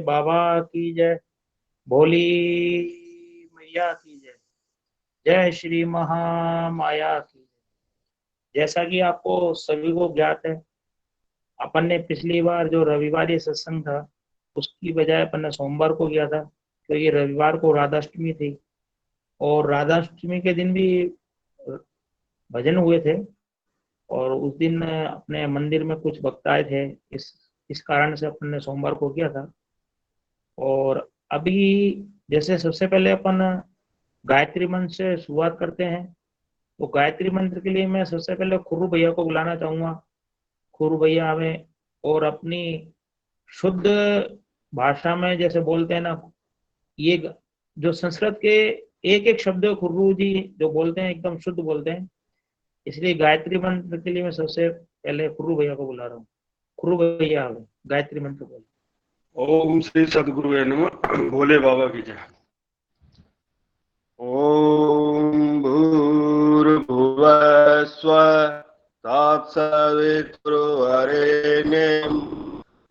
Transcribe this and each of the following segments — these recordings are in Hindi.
बाबा की जय। भोली मैया की जय। जय श्री महामाया की जय। जैसा कि आपको सभी को ज्ञात है, अपन ने पिछली बार जो रविवार ये सत्संग था उसकी बजाय अपन ने सोमवार को किया था, क्योंकि रविवार को राधाष्टमी थी। और राधाष्टमी के दिन भी भजन हुए थे। और उस दिन अपने मंदिर में कुछ भक्त आए थे। इस कारण से अपन ने सोमवार को किया था। और अभी जैसे सबसे पहले अपन गायत्री मंत्र से शुरुआत करते हैं। तो गायत्री मंत्र के लिए मैं सबसे पहले खुरू भैया को बुलाना चाहूंगा। खुरू भैया हमें और अपनी शुद्ध भाषा में जैसे बोलते हैं ना, ये जो संस्कृत के एक एक शब्द खुरू जी जो बोलते हैं एकदम शुद्ध बोलते हैं। इसलिए गायत्री मंत्र के लिए मैं सबसे पहले खुरू भैया को बुला रहा हूँ। खुरू भैया हमें गायत्री मंत्र बोल। ओम श्री सदगुरु नमः। भोले बाबा की जय। ओम भूर्भुवः स्वः तत्सवितुर्वरेण्यं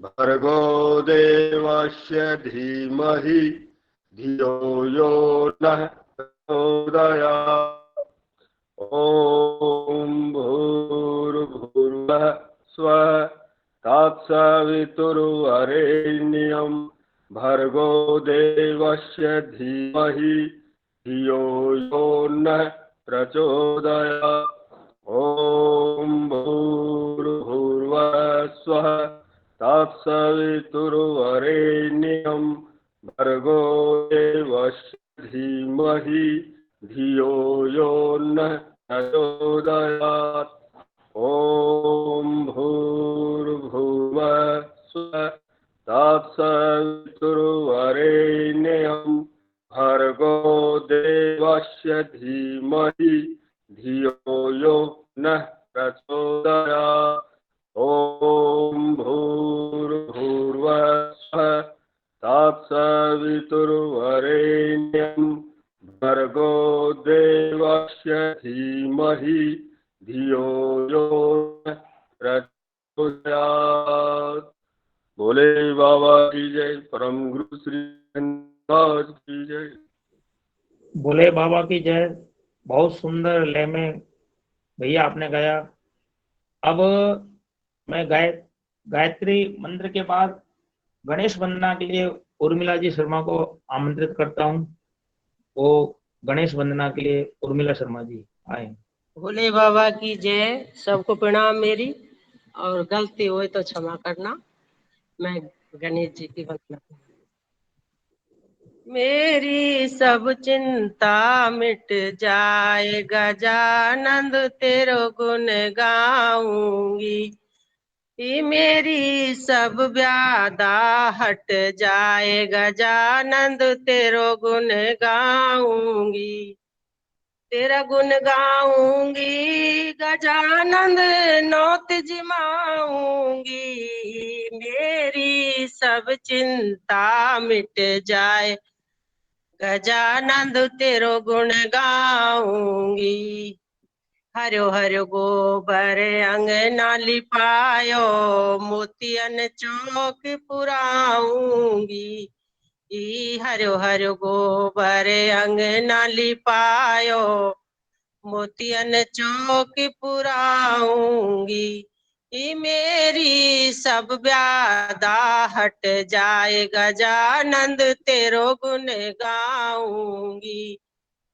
भर्गो देवस्य धीमहि धियो यो नः प्रचोदयात्। ओम भूर्भुवः स्वः तत्सवितुर्वरेण्यं भर्गो देवस्य धीमहि धियो यो नः प्रचोदयात्। ओम भूर्भुवः स्वः तत्सवितुर्वरेण्यं भर्गो देवस्य धीमहि धियो यो नः प्रचोदयात्। ओम भूर्भुवः स्वः तत्सवितुर्वरेण्यं भर्गो देवस्य धीमहि धियो यो नः प्रचोदयात्। ओम भूर्भुवः स्वः तत्सवितुर्वरेण्यं भर्गो देवस्य धीमहि धियो यो नः प्रचोदयात्। भोले बाबा की जय। परम गुरु श्री महाराज की जय। भोले बाबा की जय। बहुत सुंदर लय में भैया आपने गाया। अब मैं गायत्री मंत्र के बाद गणेश वंदना के लिए उर्मिला जी शर्मा को आमंत्रित करता हूँ। वो गणेश वंदना के लिए उर्मिला शर्मा जी आए। भोले बाबा की जय। सबको प्रणाम मेरी, और गलती हो तो क्षमा करना। मैं गणेश जी की वंदना। मेरी सब चिंता मिट जाए गजानंद तेरो गुण गाऊंगी। ये मेरी सब व्याधा हट जाए गजानंद तेरो गुण गाऊंगी। तेरा गुण गाऊंगी गजानंद नौत जिमाऊंगी। मेरी सब चिंता मिट जाए गजानंद तेरो गुण गाऊंगी। हरो हरो गोबर अंगना लिपायो मोतियन चौक पुराऊंगी। हरो हरो गोबर अंगना लिपायो मोतियन चौक पुराऊंगी। मेरी सब व्याधा हट जाए गजानंद तेरो गुण गाऊंगी।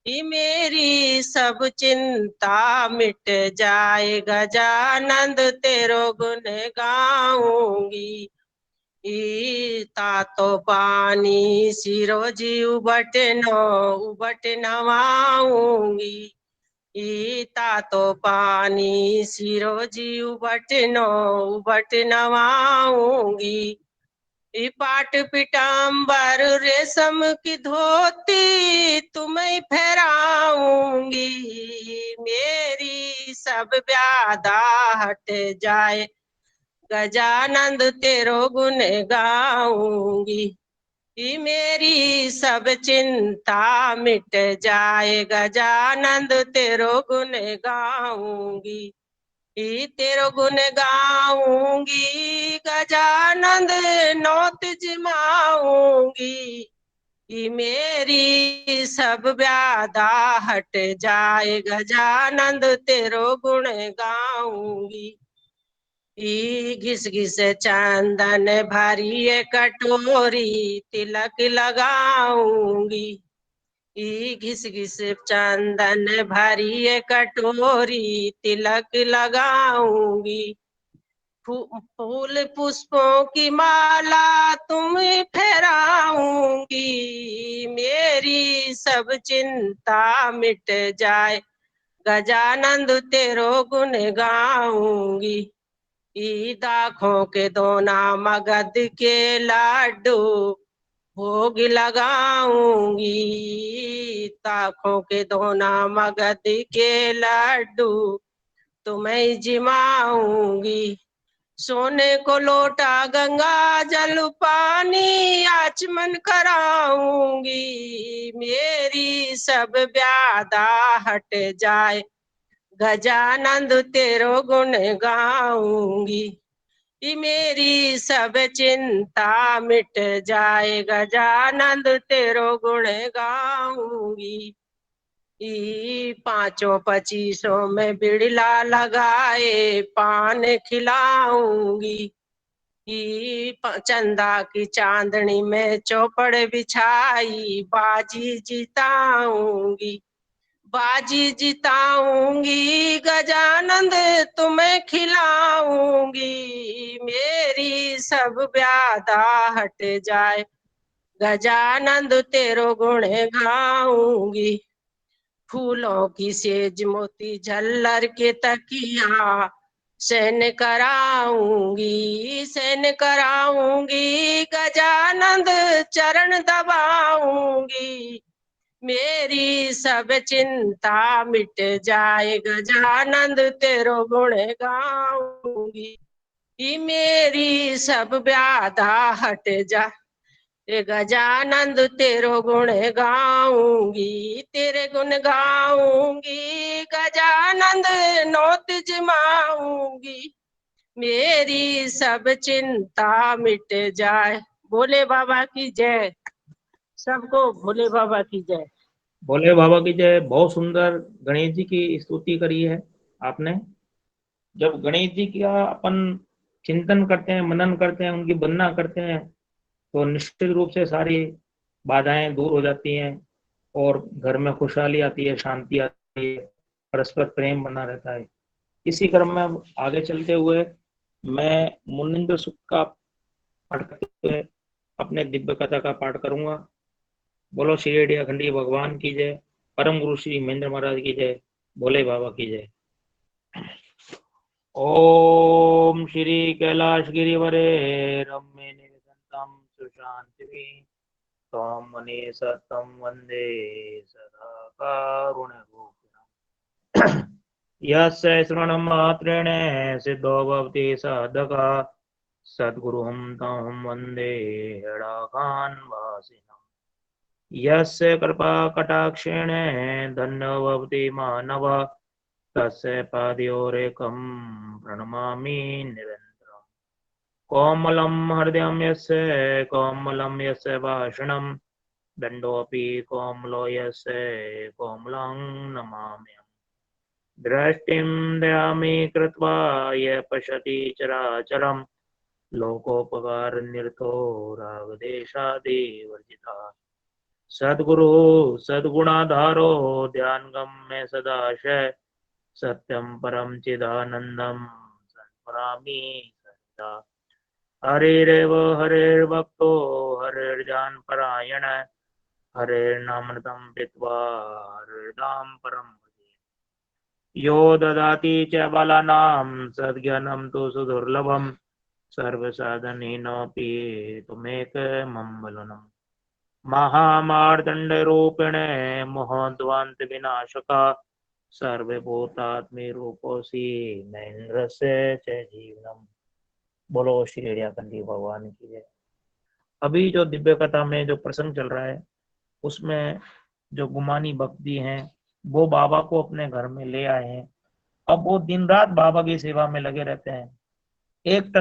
मेरी सब चिंता मिट जाए गजानंद तेरो गुण गाऊंगी। तातो पानी सिरोजी उबट नवाऊंगी। तातो पानी सिरोजी उबट नवाऊंगी। पाट पिताम्बर रेशम की धोती तुम्हें फहराऊंगी। मेरी सब व्याधा हट जाए गजानंद तेरो गुण गाऊंगी। मेरी सब चिंता मिट जाए गजानंद तेरो गुण गाऊंगी। तेरो गुण गाऊंगी गजानंद नौत जिमाऊंगी। मेरी सब व्याधा हट जाए गजानंद तेरो गुण गाऊंगी। घिस घिस चंदन भरी कटोरी तिलक लगाऊंगी। घिस घिस चंदन भरी कटोरी तिलक लगाऊंगी। फूल पुष्पों की माला तुम्हें फेराऊंगी। मेरी सब चिंता मिट जाए गजानंद तेरो गुण गाऊंगी। दाखों के दोना मगध के लाडू भोग लगाऊंगी। दाखों के दोना मगध के लाडू तुम्हें जिमाऊंगी। सोने को लोटा गंगा जल पानी आचमन कराऊंगी। मेरी सब व्याधा हट जाए गजानंद तेरो गुण गाऊंगी। मेरी सब चिंता मिट जाए गजानंद तेरो गुण गाऊंगी। पांचों पचीसों में बिड़ला लगाए पान खिलाऊंगी। चंदा की चांदनी में चौपड़ बिछाई बाजी जिताऊंगी। बाजी जिताऊंगी गजानंद तुम्हें खिलाऊंगी। मेरी सब व्याधा हट जाए गजानंद तेरो गुण गाऊंगी। फूलों की सेज मोती झल्लर के तकिया सहन कराऊंगी। सहन कराऊंगी गजानंद चरण दबाऊंगी। मेरी सब चिंता मिट जाए गजानंद तेरो गुण गाऊंगी। मेरी सब व्याधा हट जा गजानंद तेरो गुण गाऊंगी। तेरे गुण गाऊंगी गजानंद नौत जमाऊंगी। मेरी सब चिंता मिट जाए। भोले बाबा की जय। सबको भोले बाबा की जय। भोले बाबा की जय। बहुत सुंदर गणेश जी की स्तुति करी है आपने। जब गणेश जी का अपन चिंतन करते हैं, मनन करते हैं, उनकी वंदना करते हैं, तो निश्चित रूप से सारी बाधाएं दूर हो जाती हैं और घर में खुशहाली आती है, शांति आती है, परस्पर प्रेम बना रहता है। इसी क्रम में अब आगे चलते हुए मैं मुनिंद्र सुक्त का पाठ करते हुए अपने दिव्य कथा का पाठ करूंगा। बोलो श्री अखंडी भगवान की जय। परम गुरु श्री महेंद्र महाराज की जय। भोले बाबा की जय। ओम श्री कैलाश गिरिवरे रम्य निवसंतम सुशांति तम मने सतम वंदे सदा कारुण्यरूपिणम्। यस्य श्रवणं मात्रेण सिद्धो भवति साधका सद्गुरुं तं वन्दे हयग्रीववासिनं। यस्य कृपा कटाक्षेण धन्यो भवति मानवः तस्य पादयोरेकं प्रणमामि निरन्तरम्। कोमलं हृदयं यस्य कोमलं यस्य भाषणं दण्डोऽपि कोमलो यस्य कोमलं नमाम्यहम्। दृष्टिं दयामि कृत्वा य पश्यति चराचरं लोकोपकारनिरतो रागदेशादिवर्जितः। सद्गुरु सद्गुणाधारो ध्यानगम्य सदाशय सत्यं परं चिदानन्दं संस्मरामि सदा। हरिरेव हरिर्भक्तो हरिर्जानपरायण हरिर्नामृतं पीत्वा हरिर्धाम परं भजे। यो ददाति च बालानां सद्ज्ञानं तु सुदुर्लभं सर्वसाधनेनापि त्वमेकमम्बलम्। महामार्तण्डरूपिणे मोहध्वान्तविनाशका सर्वभूतात्मीरूपोऽसि महेन्द्रस्य च जीवनम्। बोलो श्री अखंडी भगवान की जय। अभी जो दिव्य कथा में जो प्रसंग चल रहा है उसमें जो गुमानी भक्ति हैं वो बाबा को अपने घर में ले आए हैं अब वो दिन रात बाबा की सेवा में लगे रहते हैं। एक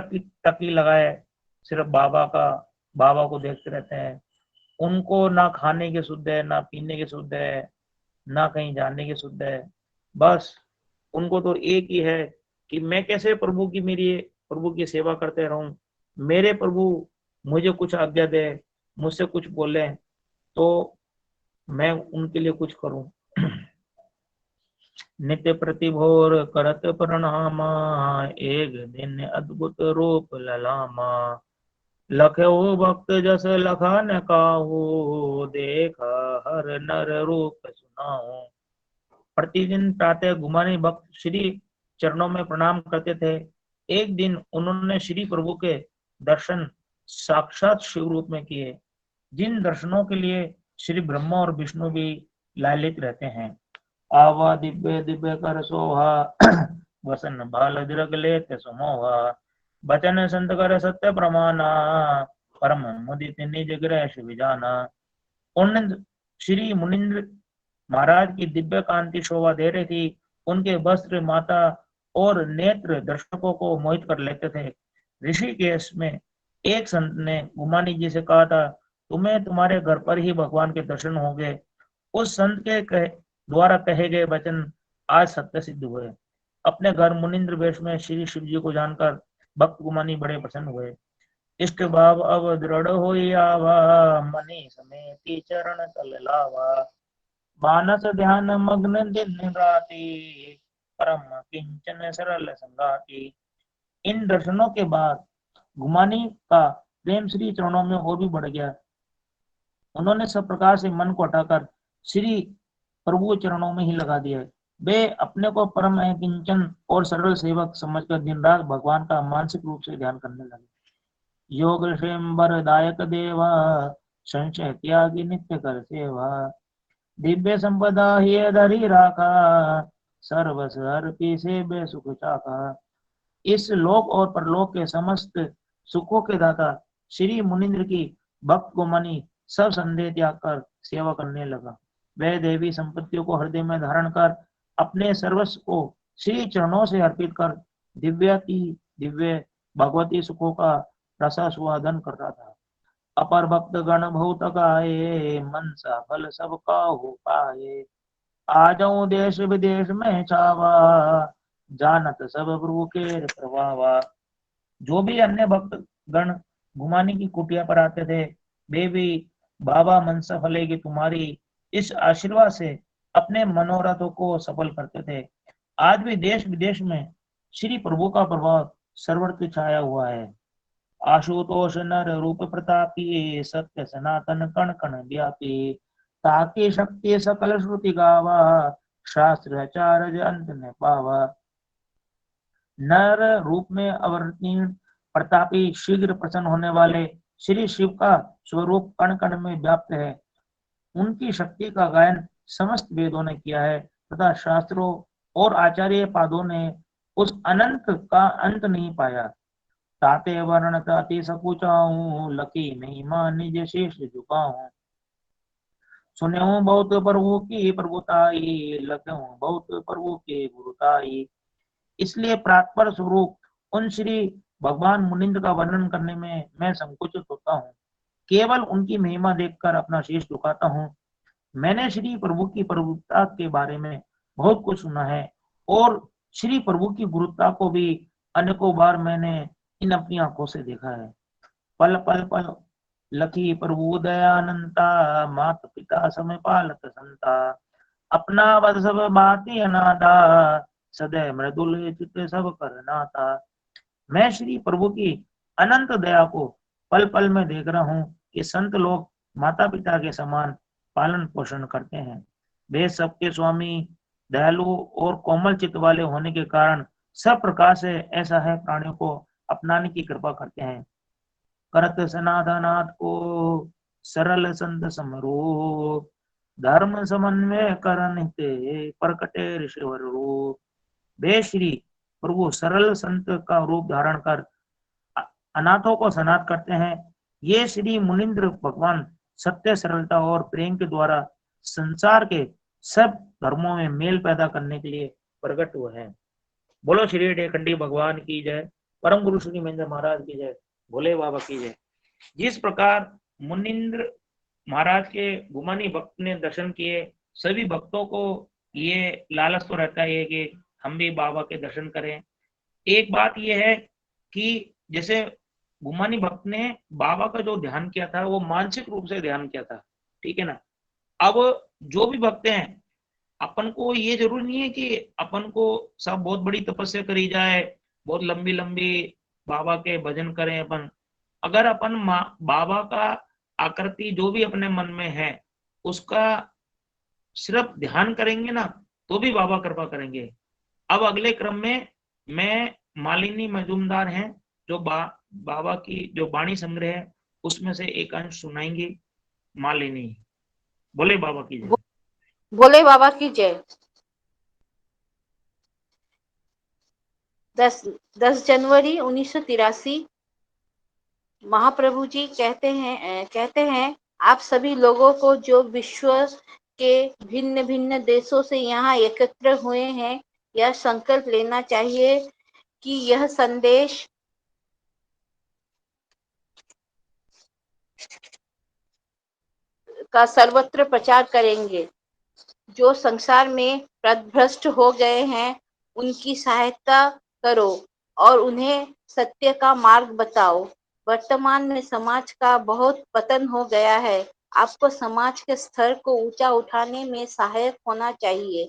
टकी लगाए सिर्फ बाबा को देखते रहते हैं। उनको ना खाने की सुध है, ना पीने की सुध है, ना कहीं जाने की सुध है। बस उनको तो एक ही है कि मैं कैसे प्रभु की सेवा करते रहूं। मेरे प्रभु मुझे कुछ आज्ञा दे, मुझसे कुछ बोले तो मैं उनके लिए कुछ करूं। नित्य प्रतिभोर करत प्रणामा, एक दिन अद्भुत रूप ललामा। लखो भक्त जस लखान काहू, देखा हर नर रूप सुनाओ। प्रतिदिन प्रातः गुमानी भक्त श्री चरणों में प्रणाम करते थे। एक दिन उन्होंने श्री प्रभु के दर्शन साक्षात शिव रूप में किए, जिन दर्शनों के लिए श्री ब्रह्मा और विष्णु भी लालित रहते हैं। आवा दिव्य दिव्य कर सोहा, वसन बाल दृग लेत समोहा। बचन संत कर सत्य प्रमाना, परम मुदित निज ग्रह शिव जाना। उन श्री मुनिंद्र महाराज की दिव्य कांति शोभा दे रही थी। उनके वस्त्र माता और नेत्र दर्शकों को मोहित कर लेते थे। ऋषिकेश में एक संत ने गुमानी जी से कहा था, तुम्हें तुम्हारे घर पर ही भगवान के दर्शन होंगे। उस संत के द्वारा कहे गए वचन आज सत्य सिद्ध हुए। अपने घर मुनिंद्र वेश में श्री शिव जी को जानकर भक्त गुमानी बड़े प्रसन्न हुए। इष्ट भाव अब दृढ़ होई आवा, मनी समेति चरण तल लावा। मानस ध्यान मग्न दिन राति, परम किंचन सरल संगाति। इन दर्शनों के बाद गुमानी का प्रेम श्री चरणों में और भी बढ़ गया। उन्होंने सब प्रकार से मन को हटाकर श्री प्रभु चरणों में ही लगा दिया। वे अपने को परम किंचन और सरल सेवक समझकर दिन रात भगवान का मानसिक रूप से ध्यान करने लगे। योग स्वयंवर दायक देवा, संशय त्यागी नित्य कर सेवा। दिव्य संपदा ही धरी राखा, सर्वस अर्पी से बे सुख चाखा। इस लोक और परलोक के समस्त सुखों के दाता श्री मुनिंद्र की भक्त गुमानी सब संदेह त्याग कर सेवा करने लगा। वह देवी संपत्तियों को हृदय में धारण कर अपने सर्वस्व को श्री चरणों से अर्पित कर दिव्य भगवती सुखों का रसास्वादन कर रहा था। अपर भक्त गण बहुत गाये, मनसा फल सब काहू पाए। आ जाऊं देश विदेश में छावा, जानत सब प्रभु के प्रभावा। जो भी अन्य भक्त गण गुमानी की कुटिया पर आते थे, वे भी बाबा मनसा फलेगी तुम्हारी इस आशीर्वाद से अपने मनोरथों को सफल करते थे। आज भी देश विदेश में श्री प्रभु का प्रभाव सर्वत्र छाया हुआ है। आशुतोष नर रूप प्रतापी, सत्य सनातन कण कण व्यापी। ताकि शक्ति सकल श्रुति गावा, शास्त्र आचार्य अंत न पावा। नर रूप में अवतीर्ण प्रतापी शीघ्र प्रसन्न होने वाले श्री शिव का स्वरूप कण कण में व्याप्त है। उनकी शक्ति का गायन समस्त वेदों ने किया है तथा शास्त्रों और आचार्य पादों ने उस अनंत का अंत नहीं पाया। ताते वर्ण ताति सकुचाऊं, लकी महिमा निज शेष झुकाऊं। सुन्यो बहुत प्रभु की प्रभुताई, लख्यो बहुत प्रभु के गुरुताई। इसलिए प्रातपर स्वरूप उन श्री भगवान मुनिंद्र का वर्णन करने में मैं संकुचित होता हूँ। केवल उनकी महिमा देखकर अपना शीश झुकाता हूँ। मैंने श्री प्रभु की प्रभुता के बारे में बहुत कुछ सुना है और श्री प्रभु की गुरुता को भी अनेकों बार मैंने इन अपनी आंखों से देखा है। पल पल पल लखी प्रभु दयानंता, मात पिता समय पालक संता। अपना वध सब बाती अनादा, सदैव मृदुल चित्त सब करनाता। मैं श्री प्रभु की अनंत दया को पल पल में देख रहा हूँ कि संत लोग माता पिता के समान पालन पोषण करते हैं। वे सबके स्वामी, दयालु और कोमल चित्त वाले होने के कारण सब प्रकार से ऐसा है प्राणियों को अपनाने की कृपा करते हैं। करत सनातनाथ को सरल संत समरूप, धर्म समन्वय करन ते प्रकटे ऋषिवर रूप। वे श्री प्रभु सरल संत का रूप धारण कर अनाथों को सनाथ करते हैं। ये श्री मुनिंद्र भगवान सत्य, सरलता और प्रेम के द्वारा संसार के सब धर्मों में मेल पैदा करने के लिए प्रकट हुए हैं। बोलो श्री डेखंडी भगवान की जय, परम गुरु श्री महेंद्र महाराज की जय, भोले बाबा की जय। जिस प्रकार मुनिंद्र महाराज के गुमानी भक्त ने दर्शन किए, सभी भक्तों को ये लालच तो रहता है कि हम भी बाबा के दर्शन करें। एक बात यह है कि जैसे गुमानी भक्त ने बाबा का जो ध्यान किया था वो मानसिक रूप से ध्यान किया था, ठीक है ना। अब जो भी भक्त हैं, अपन को ये जरूरी नहीं है कि अपन को सब बहुत बड़ी तपस्या करी जाए, बहुत लंबी लंबी बाबा के भजन करें अपन। अगर अपन बाबा का आकृति जो भी अपने मन में है उसका सिर्फ ध्यान करेंगे ना, तो भी बाबा कृपा करेंगे। अब अगले क्रम में मैं मालिनी मजूमदार हैं जो बाबा की जो वाणी संग्रह है उसमें से एक अंश सुनाएंगी। मालिनी, बोले बाबा की जय। भोले बाबा की जय। 10 जनवरी 1983 महाप्रभु जी कहते हैं आप सभी लोगों को जो विश्व के भिन्न भिन्न देशों से यहाँ एकत्र हुए हैं, यह संकल्प लेना चाहिए कि यह संदेश का सर्वत्र प्रचार करेंगे। जो संसार में पथभ्रष्ट हो गए हैं उनकी सहायता करो और उन्हें सत्य का मार्ग बताओ। वर्तमान में समाज का बहुत पतन हो गया है। आपको समाज के स्तर को ऊंचा उठाने में सहायक होना चाहिए।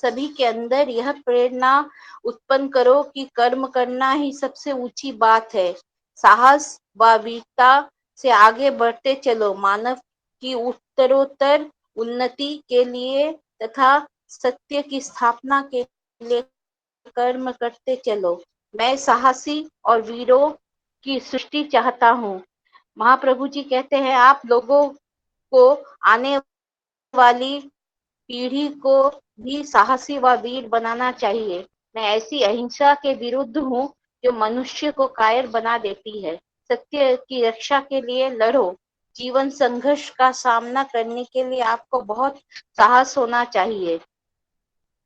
सभी के अंदर यह प्रेरणा उत्पन्न करो कि कर्म करना ही सबसे ऊंची बात है। साहस व वीरता से आगे बढ़ते चलो। मानव की उत्तरोत्तर उन्नति के लिए तथा सत्य की स्थापना के लिए कर्म करते चलो। मैं साहसी और वीरों की सृष्टि चाहता हूँ। महाप्रभु जी कहते हैं आप लोगों को आने वाली पीढ़ी को भी साहसी व वीर बनाना चाहिए। मैं ऐसी अहिंसा के विरुद्ध हूँ जो मनुष्य को कायर बना देती है। सत्य की रक्षा के लिए लड़ो। जीवन संघर्ष का सामना करने के लिए आपको बहुत साहस होना चाहिए।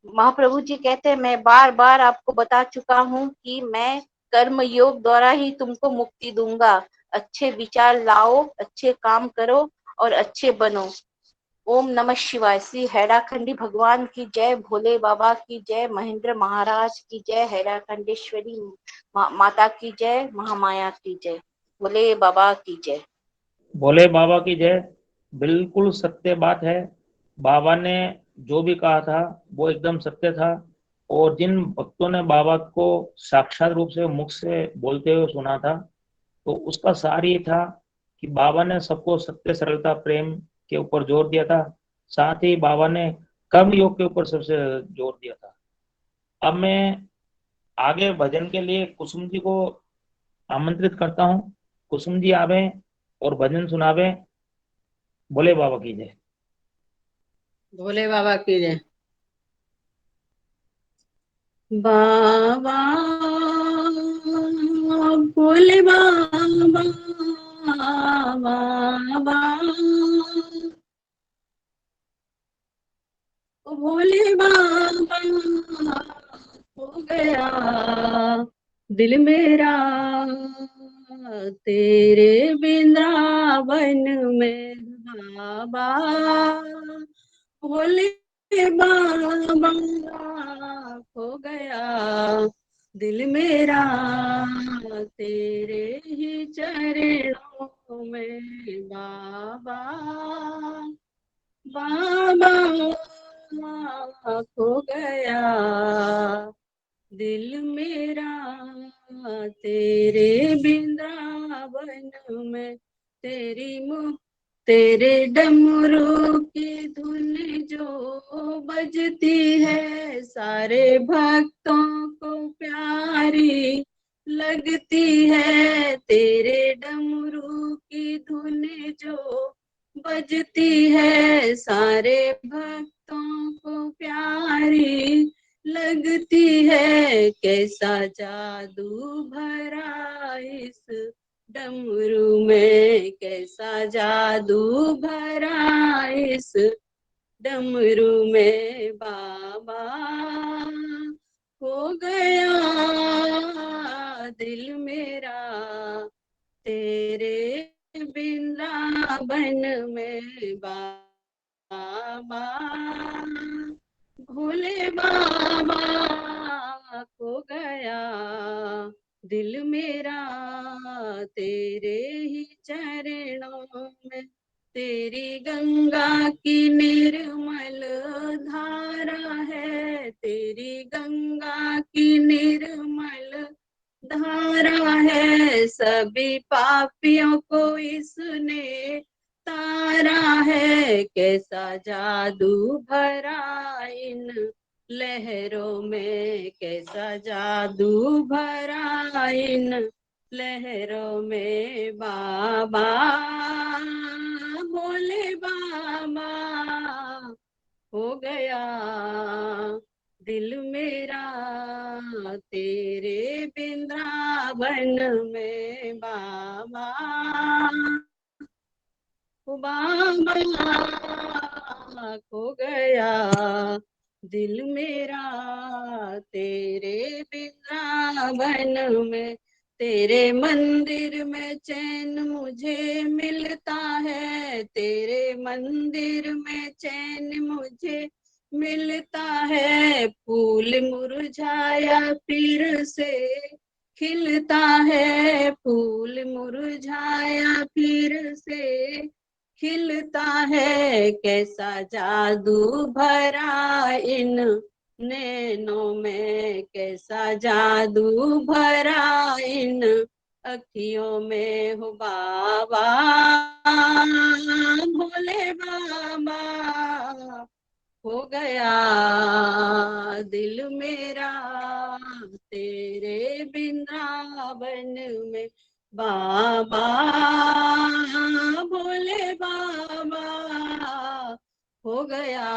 महाप्रभु जी कहते हैं मैं बार बार आपको बता चुका हूँ कि मैं कर्म योग द्वारा ही तुमको मुक्ति दूंगा। अच्छे विचार लाओ, अच्छे काम करो और अच्छे बनो। ओम नमः शिवाय। श्री हैराखंडी भगवान की जय, भोले बाबा की जय, महेंद्र महाराज की जय, हैराखंडेश्वरी माता की जय, महामाया की जय, भोले बाबा की जय। भोले बाबा की जय। बिल्कुल सत्य बात है। बाबा ने जो भी कहा था वो एकदम सत्य था। और जिन भक्तों ने बाबा को साक्षात रूप से मुख से बोलते हुए सुना था, तो उसका सार ये था कि बाबा ने सबको सत्य, सरलता, प्रेम के ऊपर जोर दिया था। साथ ही बाबा ने कर्म योग के ऊपर सबसे जोर दिया था। अब मैं आगे भजन के लिए कुसुम जी को आमंत्रित करता हूँ। कुसुम जी आवे और भजन सुनावे। भोले बाबा की जय। भोले बाबा की जय। बाबा भोले बाबा, बाबा भोले बाबा हो गया दिल मेरा तेरे वृंदावन में। बाबा भोले बाबा हो गया दिल मेरा तेरे ही चरणों में। बाबा बाबा खो गया दिल मेरा तेरे वृंदावन में। तेरे डमरू की धुन जो बजती है सारे भक्तों को प्यारी लगती है। तेरे डमरू की धुन जो बजती है सारे भक्तों को प्यारी लगती है। कैसा जादू भरा इस डमरू में, कैसा जादू भरा इस डमरू में। बाबा खो गया दिल मेरा तेरे वृंदावन में बाबा, भोले बाबा खो गया दिल मेरा तेरे ही चरणों में। तेरी गंगा की निर्मल धारा है, तेरी गंगा की निर्मल धारा है, सभी पापियों को इसने तारा है। कैसा जादू भरा इन लहरों में, कैसा जादू भरा इन लहरों में बाबा, भोले बाबा हो गया दिल मेरा तेरे वृंदावन में बाबा, बाबा खो गया दिल मेरा तेरे वृंदावन में। तेरे मंदिर में चैन मुझे मिलता है, तेरे मंदिर में चैन मुझे मिलता है। फूल मुरझाया फिर से खिलता है, फूल मुरझाया फिर से खिलता है। कैसा जादू भरा इन नैनों में, कैसा जादू भरा इन अखियों में हो बाबा, भोले बाबा हो गया दिल मेरा तेरे वृंदावन में बाबा, भोले बाबा हो गया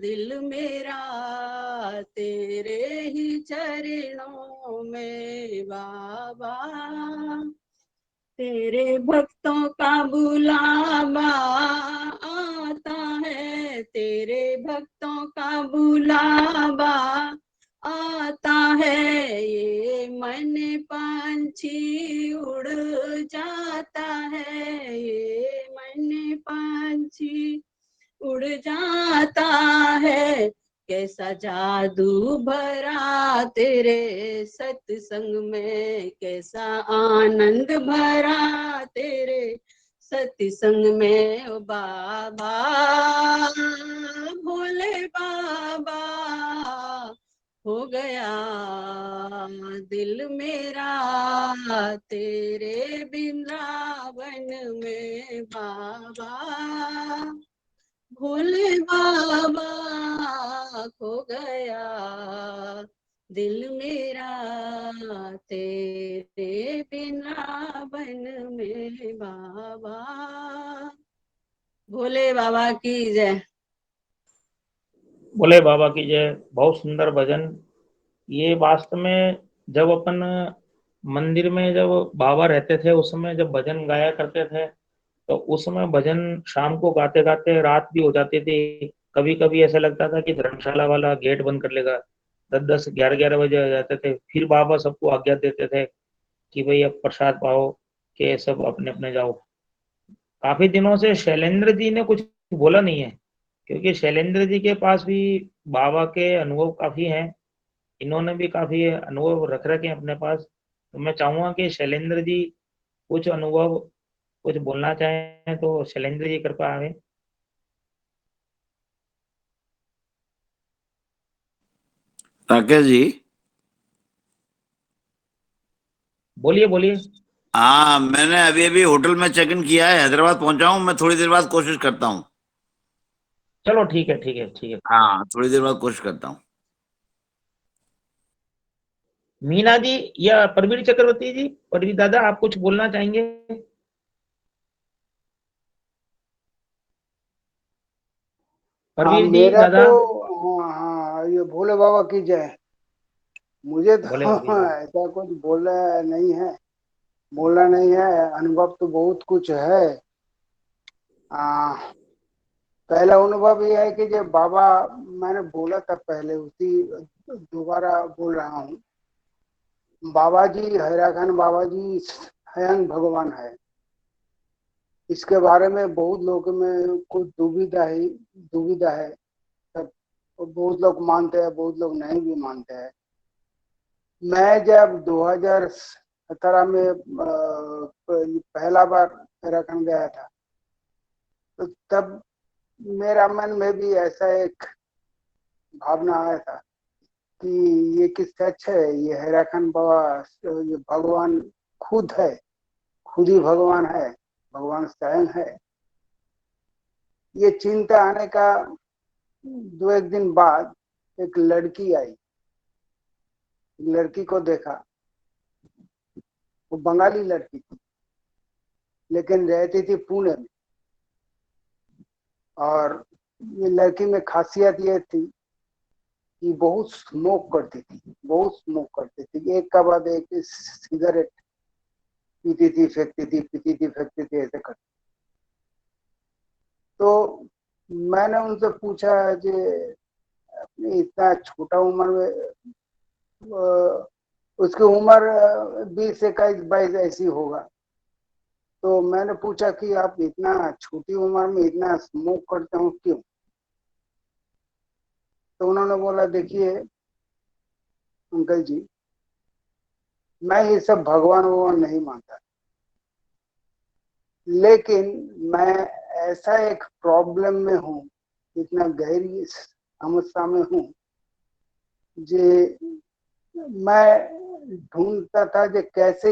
दिल मेरा तेरे ही चरणों में बाबा। तेरे भक्तों का बुलावा आता है, तेरे भक्तों का बुलावा आता है। ये मन पंछी उड़ जाता है, ये मन पंछी उड़ जाता है। कैसा जादू भरा तेरे सत्संग में, कैसा आनंद भरा तेरे सत्संग में ओ बाबा, भोले बाबा हो गया दिल मेरा तेरे वृंदावन में बाबा, भोले बाबा खो गया दिल मेरा तेरे वृंदावन में बाबा। भोले बाबा की जय। भोले बाबा की जय। बहुत सुंदर भजन। ये वास्तव में जब अपन मंदिर में जब बाबा रहते थे उस समय जब भजन गाया करते थे, तो उस समय भजन शाम को गाते गाते रात भी हो जाती थी। कभी कभी ऐसा लगता था कि धर्मशाला वाला गेट बंद कर लेगा। 10-10 11-11 बजे आ जाते थे, फिर बाबा सबको आज्ञा देते थे कि भाई अब प्रसाद पाओ, के सब अपने अपने जाओ। काफी दिनों से शैलेंद्र जी ने कुछ बोला नहीं है, क्योंकि शैलेंद्र जी के पास भी बाबा के अनुभव काफी हैं। इन्होंने भी काफी अनुभव रख रखे हैं अपने पास। तो मैं चाहूंगा कि शैलेंद्र जी कुछ अनुभव कुछ बोलना चाहें तो शैलेंद्र जी कृपा आवे। राकेश जी। बोलिए बोलिए। हाँ, मैंने अभी अभी होटल में चेक इन किया है, हैदराबाद पहुंचा हूँ। मैं थोड़ी देर बाद कोशिश करता हूँ। चलो ठीक है ठीक है ठीक है। हाँ, थोड़ी देर बाद कोशिश करता हूँ। मीना जी या परवीर चक्रवर्ती जी, परवीर दादा आप कुछ बोलना चाहेंगे? हाँ परवीर जी मेरा तो दादा। हाँ हाँ, ये भोले बाबा की जय। मुझे बोले तो बाबा जी। ऐसा कुछ बोलना नहीं है। अनुभव तो बहुत कुछ है। आ, पहला अनुभव ये है कि जब बाबा, मैंने बोला था पहले उसी दोबारा बोल रहा हूँ। बाबा जी, हैराखान बाबा जी स्वयं भगवान है। इसके बारे में बहुत लोगों में कुछ दुविधा है। सब बहुत लोग मानते हैं, बहुत लोग नहीं भी मानते हैं। मैं जब 2017 में पहला बार उत्तराखंड गया था, तो तब मेरा मन में भी ऐसा एक भावना आया था कि ये किस सच है, ये हैराखान बाबा ये भगवान खुद है, खुद ही भगवान है, भगवान स्वयं है। ये चिंता आने का 2-1 दिन बाद एक लड़की आई। लड़की को देखा, वो बंगाली लड़की थी, लेकिन रहती थी पुणे में। और ये लड़की में खासियत ये थी कि बहुत स्मोक करती थी, बहुत स्मोक करती थी। एक के बाद एक सिगरेट पीती थी, फेंकती थी, पीती थी, फेंकती थी, ऐसे करती। तो मैंने उनसे पूछा कि अपनी इतना छोटा उम्र में, उसकी उम्र 20, 21, 22 ऐसी होगा। तो मैंने पूछा कि आप इतना छोटी उम्र में इतना स्मोक करते हो क्यों? तो उन्होंने बोला, देखिए अंकल जी, मैं ये सब भगवान नहीं मानता, लेकिन मैं ऐसा एक प्रॉब्लम में हूँ, इतना गहरी समस्या में हूँ, जे मैं ढूंढता था कि कैसे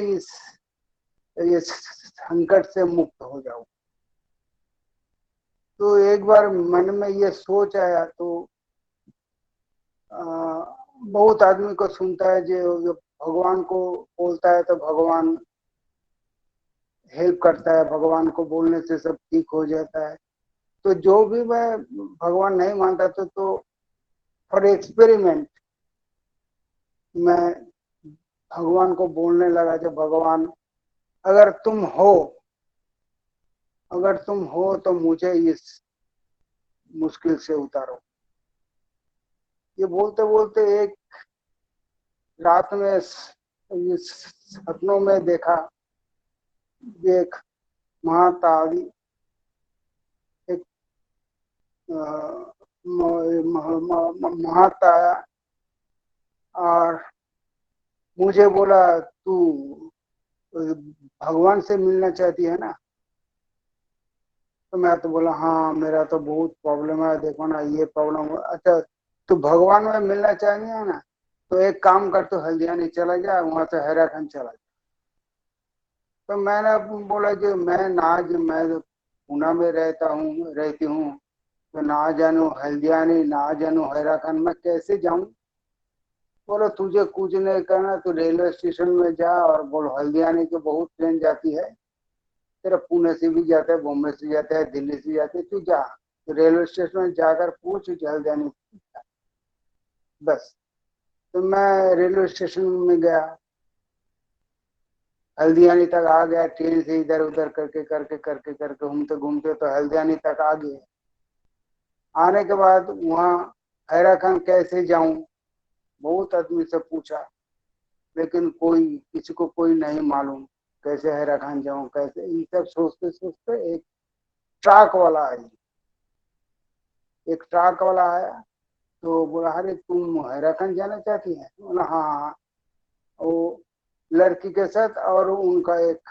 ये संकट से मुक्त हो जाऊं। तो एक बार मन में ये सोच आया। तो बहुत आदमी को सुनता है जो भगवान को बोलता है तो भगवान हेल्प करता है, भगवान को बोलने से सब ठीक हो जाता है। तो जो भी मैं भगवान नहीं मानता था, तो फॉर एक्सपेरिमेंट मैं भगवान को बोलने लगा, जब भगवान अगर तुम हो तो मुझे इस मुश्किल से उतारो। ये बोलते बोलते एक रात में ये सपनों में देखा, एक महातावी, एक महाता आया और मुझे बोला, तू भगवान से मिलना चाहती है ना? तो मैं तो बोला, हाँ मेरा तो बहुत प्रॉब्लम है, देखो ना ये प्रॉब्लम। अच्छा, तू भगवान में मिलना चाहिए है ना? तो एक काम कर, तो हल्द्वानी चला जा, वहां से हैराखान चला जा। तो मैंने बोला कि मैं पुणे में रहती हूँ, तो ना जानू हल्द्वानी, ना जानू हैराखान, मैं कैसे जाऊं? बोलो तुझे कुछ नहीं करना, तू रेलवे स्टेशन में जा और बोल हल्द्वानी की बहुत ट्रेन जाती है, तेरा पुणे से भी जाता है, बॉम्बे से जाता है, दिल्ली से जाता है, तू जा। तो रेलवे स्टेशन में जाकर पूछ हल्द्वानी, बस। तो मैं रेलवे स्टेशन में गया, हल्द्वानी तक आ गया, ट्रेन से इधर उधर करके करके करके करके घूमते घूमते तो हल्द्वानी तक आ गए। आने के बाद वहाँ हैराखान कैसे जाऊं, बहुत आदमी से पूछा, लेकिन किसी को कोई नहीं मालूम कैसे हैराखान जाऊं, कैसे। ये सब सोचते सोचते एक ट्रक वाला आया। एक ट्रक वाला आया तो बोला, अरे तुम हैराखान जाना चाहती है? बोला हाँ हाँ। वो लड़की के साथ और उनका एक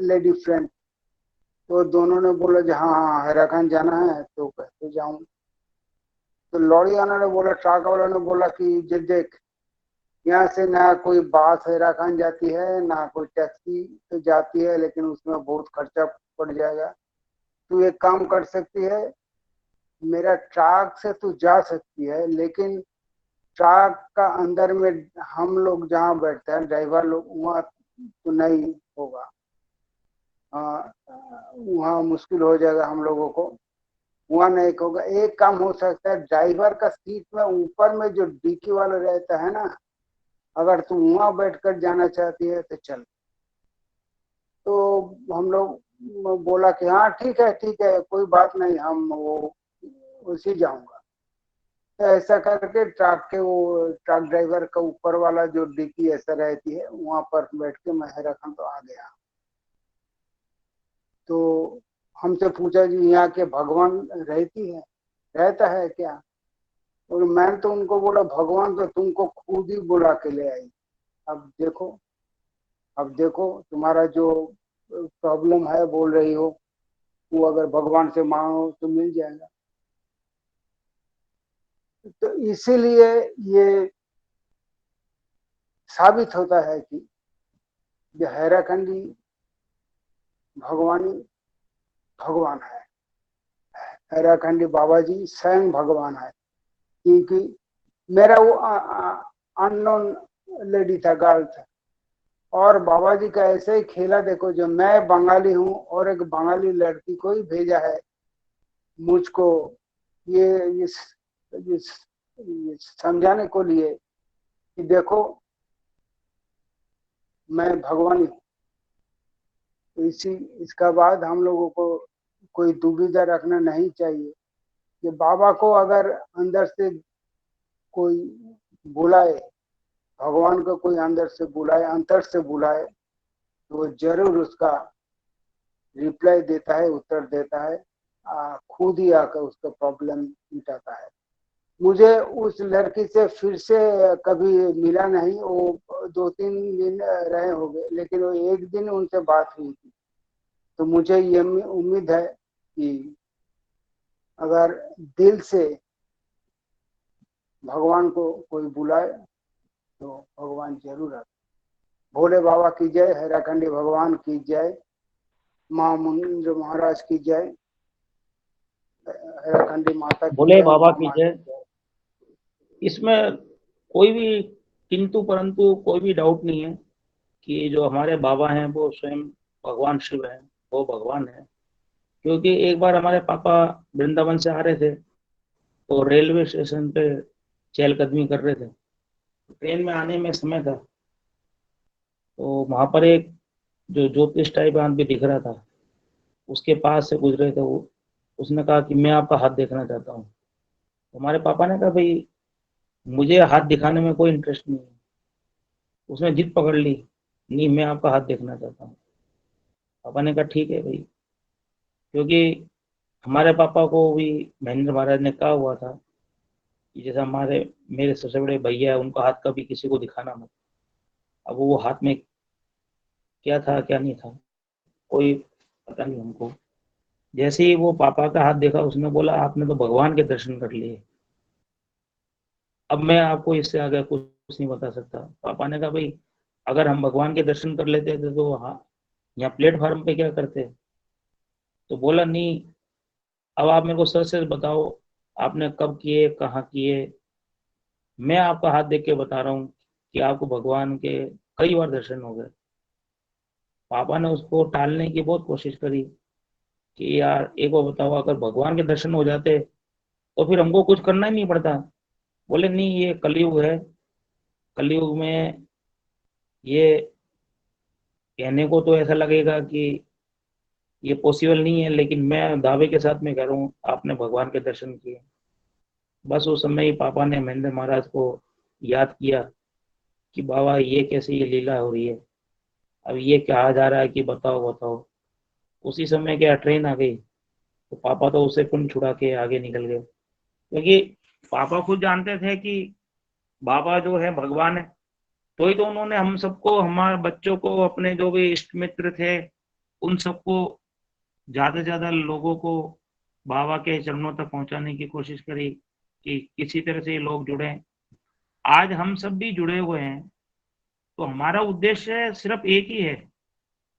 लेडी फ्रेंड, तो दोनों ने बोला कि हाँ हाँ हैराखान जाना है, तो कैसे जाऊं? तो लॉरी वाला ने बोला, ट्रक वाला ने बोला कि देख, यहाँ से ना कोई बस हैराखान जाती है, ना कोई टैक्सी तो जाती है, लेकिन उसमें बहुत खर्चा पड़ जाएगा। तू एक काम कर सकती है, मेरा ट्रक से तू जा सकती है, लेकिन ट्रक का अंदर में हम लोग जहाँ बैठते हैं ड्राइवर लोग, वहाँ तो नहीं होगा, वहाँ मुश्किल हो जाएगा हम लोगों को, वहाँ नहीं होगा। एक काम हो सकता है, ड्राइवर का सीट में ऊपर में जो डिक्की वाला रहता है ना, अगर तू वहाँ बैठकर जाना चाहती है तो चल। तो हम लोग बोला कि हाँ ठीक है कोई बात नहीं, हम वो उसी जाऊंगा। तो ऐसा करके ट्रक ड्राइवर का ऊपर वाला जो डिक्की ऐसा रहती है वहां पर बैठ के मैं हैराखंड तो आ गया। तो हमसे पूछा जी यहाँ के भगवान रहता है क्या? और मैं तो उनको बोला भगवान तो तुमको खुद ही बुला के ले आई। अब देखो तुम्हारा जो प्रॉब्लम है बोल रही हो वो अगर भगवान से मांगो तो मिल जाएगा। तो इसीलिए ये साबित होता है कि जो हैराखंडी भगवान है। हैराखंडी बाबा जी स्वयं भगवान है। क्योंकि मेरा वो अननोन लेडी था, गर्ल था, और बाबा जी का ऐसे ही खेला देखो, जो मैं बंगाली हूँ और एक बंगाली लड़की को ही भेजा है मुझको ये समझाने को लिए कि देखो मैं भगवान हूँ। तो इसका बाद हम लोगों को कोई दुविधा रखना नहीं चाहिए कि बाबा को अगर अंदर से कोई बुलाए, भगवान को कोई अंदर से बुलाए, अंतर से बुलाए, तो वो जरूर उसका रिप्लाई देता है, उत्तर देता है, खुद ही आकर उसका प्रॉब्लम मिटाता है। मुझे उस लड़की से फिर से कभी मिला नहीं, वो 2-3 दिन रहे हो गए, लेकिन वो एक दिन उनसे बात हुई थी। तो मुझे ये उम्मीद है कि अगर दिल से भगवान को कोई बुलाए तो भगवान जरूर आते। भोले बाबा की जय, हैराखंडी भगवान की जय, माँ मुनीन्द्र महाराज की जय, हैराखंडी माता की भोले जय, बाबा की माँ जय। इसमें कोई भी किंतु परंतु कोई भी डाउट नहीं है कि जो हमारे बाबा हैं वो स्वयं भगवान शिव हैं, वो भगवान है। क्योंकि एक बार हमारे पापा वृंदावन से आ रहे थे तो रेलवे स्टेशन पे चहलकदमी कर रहे थे। ट्रेन में आने में समय था तो वहां पर एक जो ज्योतिष टाइप आदमी दिख रहा था, उसके पास से गुजरे थे वो। उसने कहा कि मैं आपका हाथ देखना चाहता हूँ। हमारे पापा ने कहा भाई मुझे हाथ दिखाने में कोई इंटरेस्ट नहीं है। उसने जिद पकड़ ली, नहीं मैं आपका हाथ देखना चाहता हूँ। पापा ने कहा ठीक है भाई। क्योंकि हमारे पापा को भी महेंद्र महाराज ने कहा हुआ था कि जैसे मेरे सबसे बड़े भैया है, उनका हाथ कभी किसी को दिखाना मत। अब वो हाथ में क्या था क्या नहीं था कोई पता नहीं हमको। जैसे ही वो पापा का हाथ देखा उसने बोला आपने तो भगवान के दर्शन कर लिए, अब मैं आपको इससे आगे कुछ नहीं बता सकता। पापा ने कहा भाई अगर हम भगवान के दर्शन कर लेते थे तो हाँ यहाँ प्लेटफॉर्म पे क्या करते? तो बोला नहीं, अब आप मेरे को सच सच बताओ आपने कब किए, कहाँ किए। मैं आपका हाथ देख के बता रहा हूँ कि आपको भगवान के कई बार दर्शन हो गए। पापा ने उसको टालने की बहुत कोशिश करी कि यार एक बार बताओ अगर भगवान के दर्शन हो जाते तो फिर हमको कुछ करना ही नहीं पड़ता। बोले नहीं ये कलयुग है, कलयुग में ये कहने को तो ऐसा लगेगा कि ये पॉसिबल नहीं है, लेकिन मैं दावे के साथ में कह रहा हूँ आपने भगवान के दर्शन किए। बस उस समय ही पापा ने महेंद्र महाराज को याद किया कि बाबा ये कैसे ये लीला हो रही है, अब ये कहा जा रहा है कि बताओ बताओ। उसी समय क्या ट्रेन आ गई तो पापा तो उसे पुण्य छुड़ा के आगे निकल गए। क्योंकि पापा खुद जानते थे कि बाबा जो है भगवान है, तो ही तो उन्होंने हम सबको, हमारे बच्चों को, अपने जो भी इष्ट मित्र थे उन सबको, ज्यादा से ज्यादा लोगों को बाबा के चरणों तक पहुंचाने की कोशिश करी कि किसी तरह से लोग जुड़े। आज हम सब भी जुड़े हुए हैं तो हमारा उद्देश्य सिर्फ एक ही है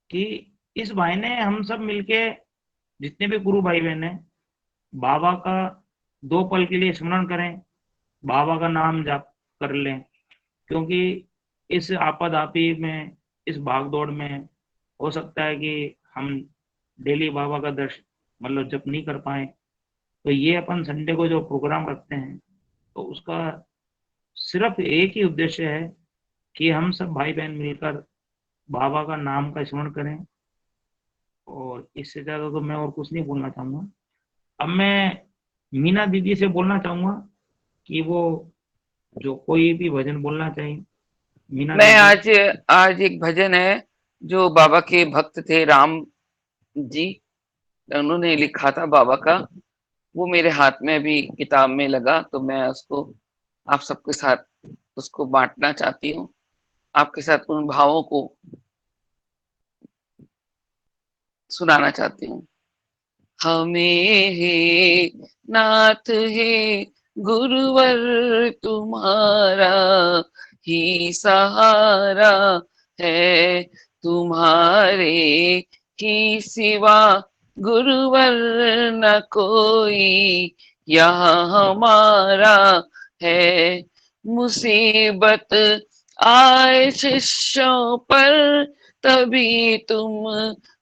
कि इस महीने हम सब मिलके जितने भी गुरु भाई बहन हैं बाबा का 2 पल के लिए स्मरण करें, बाबा का नाम जाप कर लें। क्योंकि इस आपाधापी में, इस भागदौड़ में हो सकता है कि हम डेली बाबा का दर्शन मतलब जप नहीं कर पाए। तो ये अपन संडे को जो प्रोग्राम रखते हैं तो उसका सिर्फ एक ही उद्देश्य है कि हम सब भाई बहन मिलकर बाबा का नाम का स्मरण करें। और इससे ज्यादा तो मैं और कुछ नहीं बोलना चाहूंगा। अब मैं मीना दीदी से बोलना चाहूंगा कि वो जो कोई भी भजन बोलना चाहिए। मीना मैं दीदी। आज एक भजन है जो बाबा के भक्त थे राम जी, उन्होंने लिखा था बाबा का, वो मेरे हाथ में अभी किताब में लगा, तो मैं उसको आप सबके साथ उसको बांटना चाहती हूँ, आपके साथ उन भावों को सुनाना चाहती हूँ। हमें हे नाथ हे गुरुवर तुम्हारा ही सहारा है, तुम्हारे ही सिवा गुरुवर न कोई यहाँ हमारा है। मुसीबत आए शिष्यों पर तभी तुम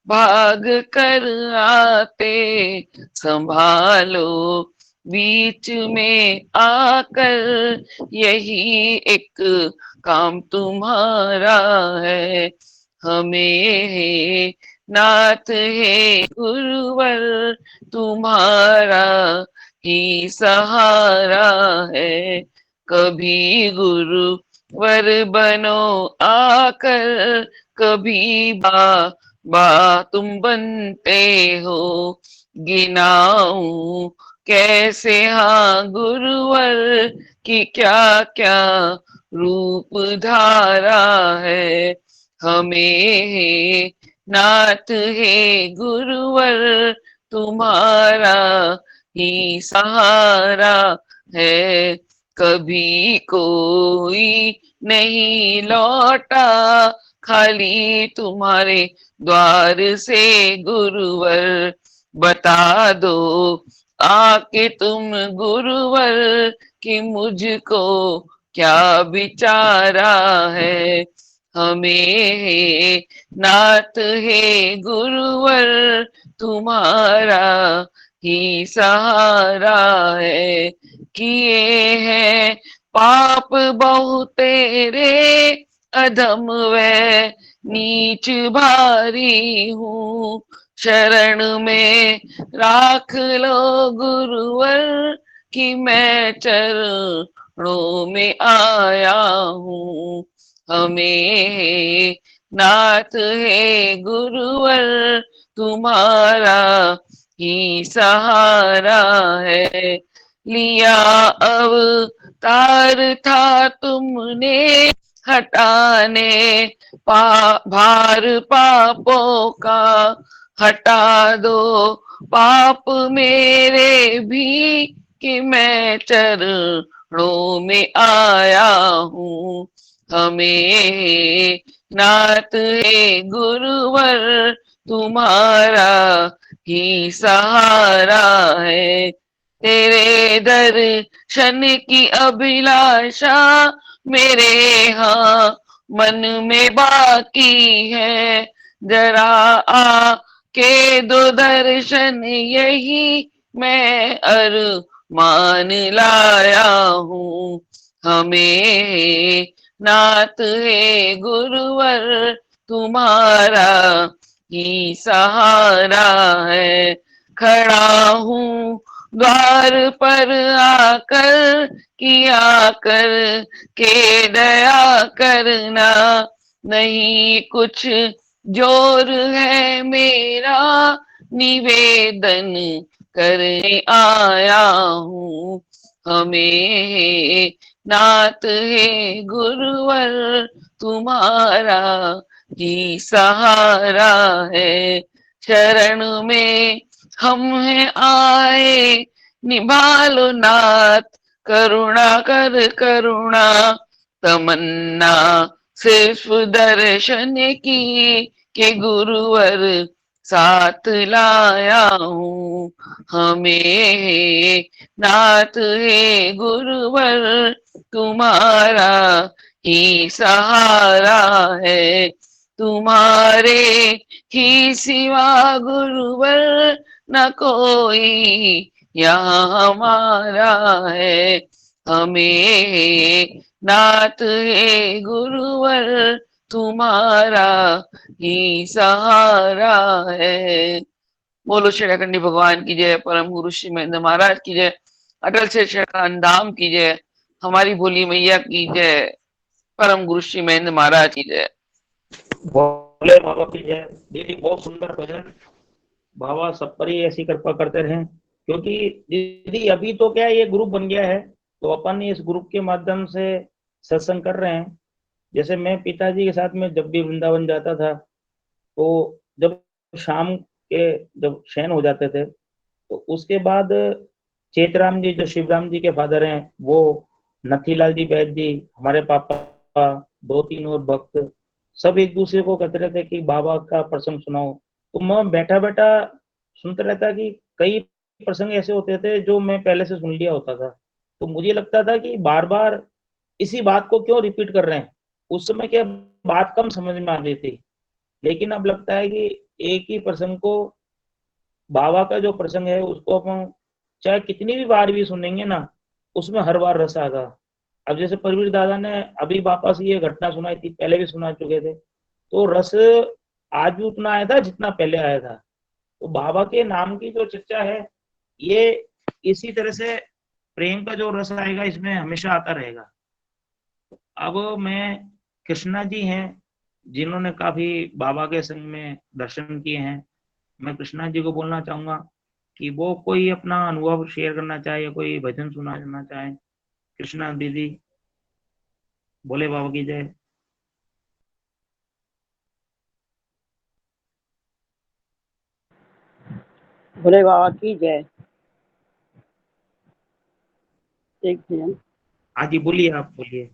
भाग कर आते, संभालो बीच में आकर यही एक काम तुम्हारा है। हमें हे नाथ हे गुरुवर तुम्हारा ही सहारा है, कभी गुरुवर बनो आकर, कभी बा तुम बनते हो। गिनाऊं कैसे हाँ गुरुवर की क्या क्या रूप धारा है। हमें हे नाथ हे गुरुवर तुम्हारा ही सहारा है, कभी कोई नहीं लौटा खाली तुम्हारे द्वार से गुरुवर। बता दो आके तुम गुरुवर कि मुझको क्या विचारा है। हमें हे नाथ हे गुरुवर तुम्हारा ही सहारा है। किए हैं पाप बहुत तेरे अधम व नीच भारी हूँ, शरण में राख लो गुरुवर कि मैं चरणों में आया हूँ। हमें नाथ है गुरुवर तुम्हारा ही सहारा है। लिया अवतार था तुमने हटाने भार पापों का, हटा दो पाप मेरे भी कि मैं चरणों में आया हूँ। हमें नाथ है गुरुवर तुम्हारा ही सहारा है। तेरे दर्शन की अभिलाषा मेरे यहाँ मन में बाकी है, जरा आ के दो दर्शन यही मैं अरमान लाया हूँ। हमें नाथ है गुरुवर तुम्हारा ही सहारा है। खड़ा हूँ द्वार पर आकर किया कर के दया करना, नहीं कुछ जोर है मेरा निवेदन करने आया हूँ। हमें नाथ है गुरुवर तुम्हारा ही सहारा है। शरण में हम हैं आए निभा लो नाथ, करुणा कर करुणा तमन्ना सिर्फ दर्शन की के गुरुवर साथ लाया हूँ। हमें नाथ है गुरुवर तुम्हारा ही सहारा है। तुम्हारे ही सिवा गुरुवर न कोई यहाँ हमारा है। हमें नाथ है गुरुवर तुम्हारा ही सहारा है। बोलो श्री अखंडी भगवान की जय, परम गुरु श्री महेंद्र महाराज की जय। अटल शिक्षा का अंधाम की जय, हमारी भोली मैया की जय, परम गुरु श्री महेंद्र महाराज की जय। भोले बाबा की जय। दीदी बहुत सुंदर भजन, बाबा सब पर ही ऐसी कृपा करते रहें। क्योंकि दीदी अभी तो क्या है, ये ग्रुप बन गया है, तो अपन इस ग्रुप के माध्यम से सत्संग कर रहे हैं। जैसे मैं पिताजी के साथ में जब भी वृंदावन जाता था, तो जब शाम के जब शयन हो जाते थे, तो उसके बाद चेतराम जी जो शिवराम जी के फादर हैं, वो नथीलाल जी बैद जी, हमारे पापा, दो तीन और भक्त, सब एक दूसरे को कहते रहते कि बाबा का प्रसंग सुनाओ। तो मैं बैठा बैठा सुनता रहता कि कई प्रसंग ऐसे होते थे जो मैं पहले से सुन लिया होता था। तो मुझे लगता था कि बार बार इसी बात को क्यों रिपीट कर रहे हैं। उस समय क्या बात कम समझ में आ रही थी, लेकिन अब लगता है कि एक ही प्रसंग को, बाबा का जो प्रसंग है उसको अपन चाहे कितनी भी बार भी सुनेंगे ना, उसमें हर बार रस आएगा। अब जैसे परवीर दादा ने अभी वापस ये घटना सुनाई थी, पहले भी सुना चुके थे, तो रस आज भी उतना आया था जितना पहले आया था। तो बाबा के नाम की जो चर्चा है, ये इसी तरह से प्रेम का जो रस आएगा इसमें हमेशा आता रहेगा। अब मैं, कृष्णा जी हैं जिन्होंने काफी बाबा के संग में दर्शन किए हैं, मैं कृष्णा जी को बोलना चाहूंगा कि वो कोई अपना अनुभव शेयर करना चाहे या कोई भजन सुनाना चाहे। कृष्णा दीदी, बोले बाबा की जय। भोले बाबा की जय। एक भजन। हाँ जी बोलिए, आप बोलिए।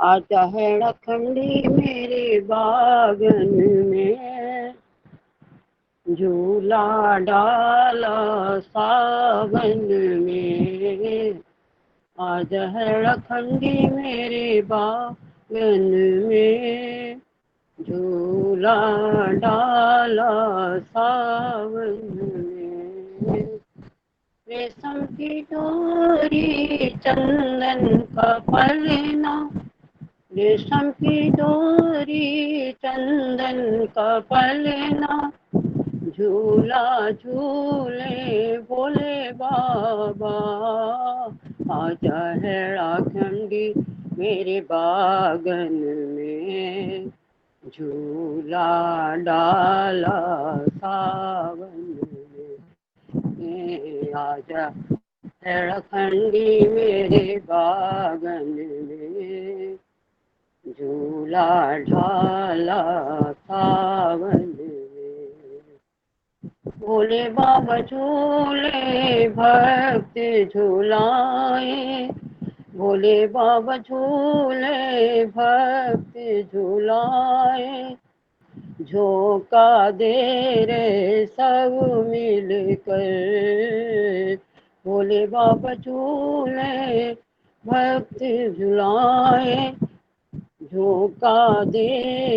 आजा है रखंडी मेरे बागन में, झूला डाला सावन में। आजा है रखंडी मेरे बागन में, झूला डाला सावन में। रेशम की डोरी चंदन का पलना, रेशम की डोरी चंदन का पलना, झूला झूले बोले बाबा। आजा है राखंडी मेरे बागन में, झूला डाला सावन में। आजा है राखंडी मेरे बागन में, झूला ढाला सावन में। भोले बाबा झूले भक्त झूलाए, भोले बाबा झूले भक्त झूलाए। झोंका दे रे सब मिलकर, भोले बाबा झूले भक्त झुलाए। झोंका दे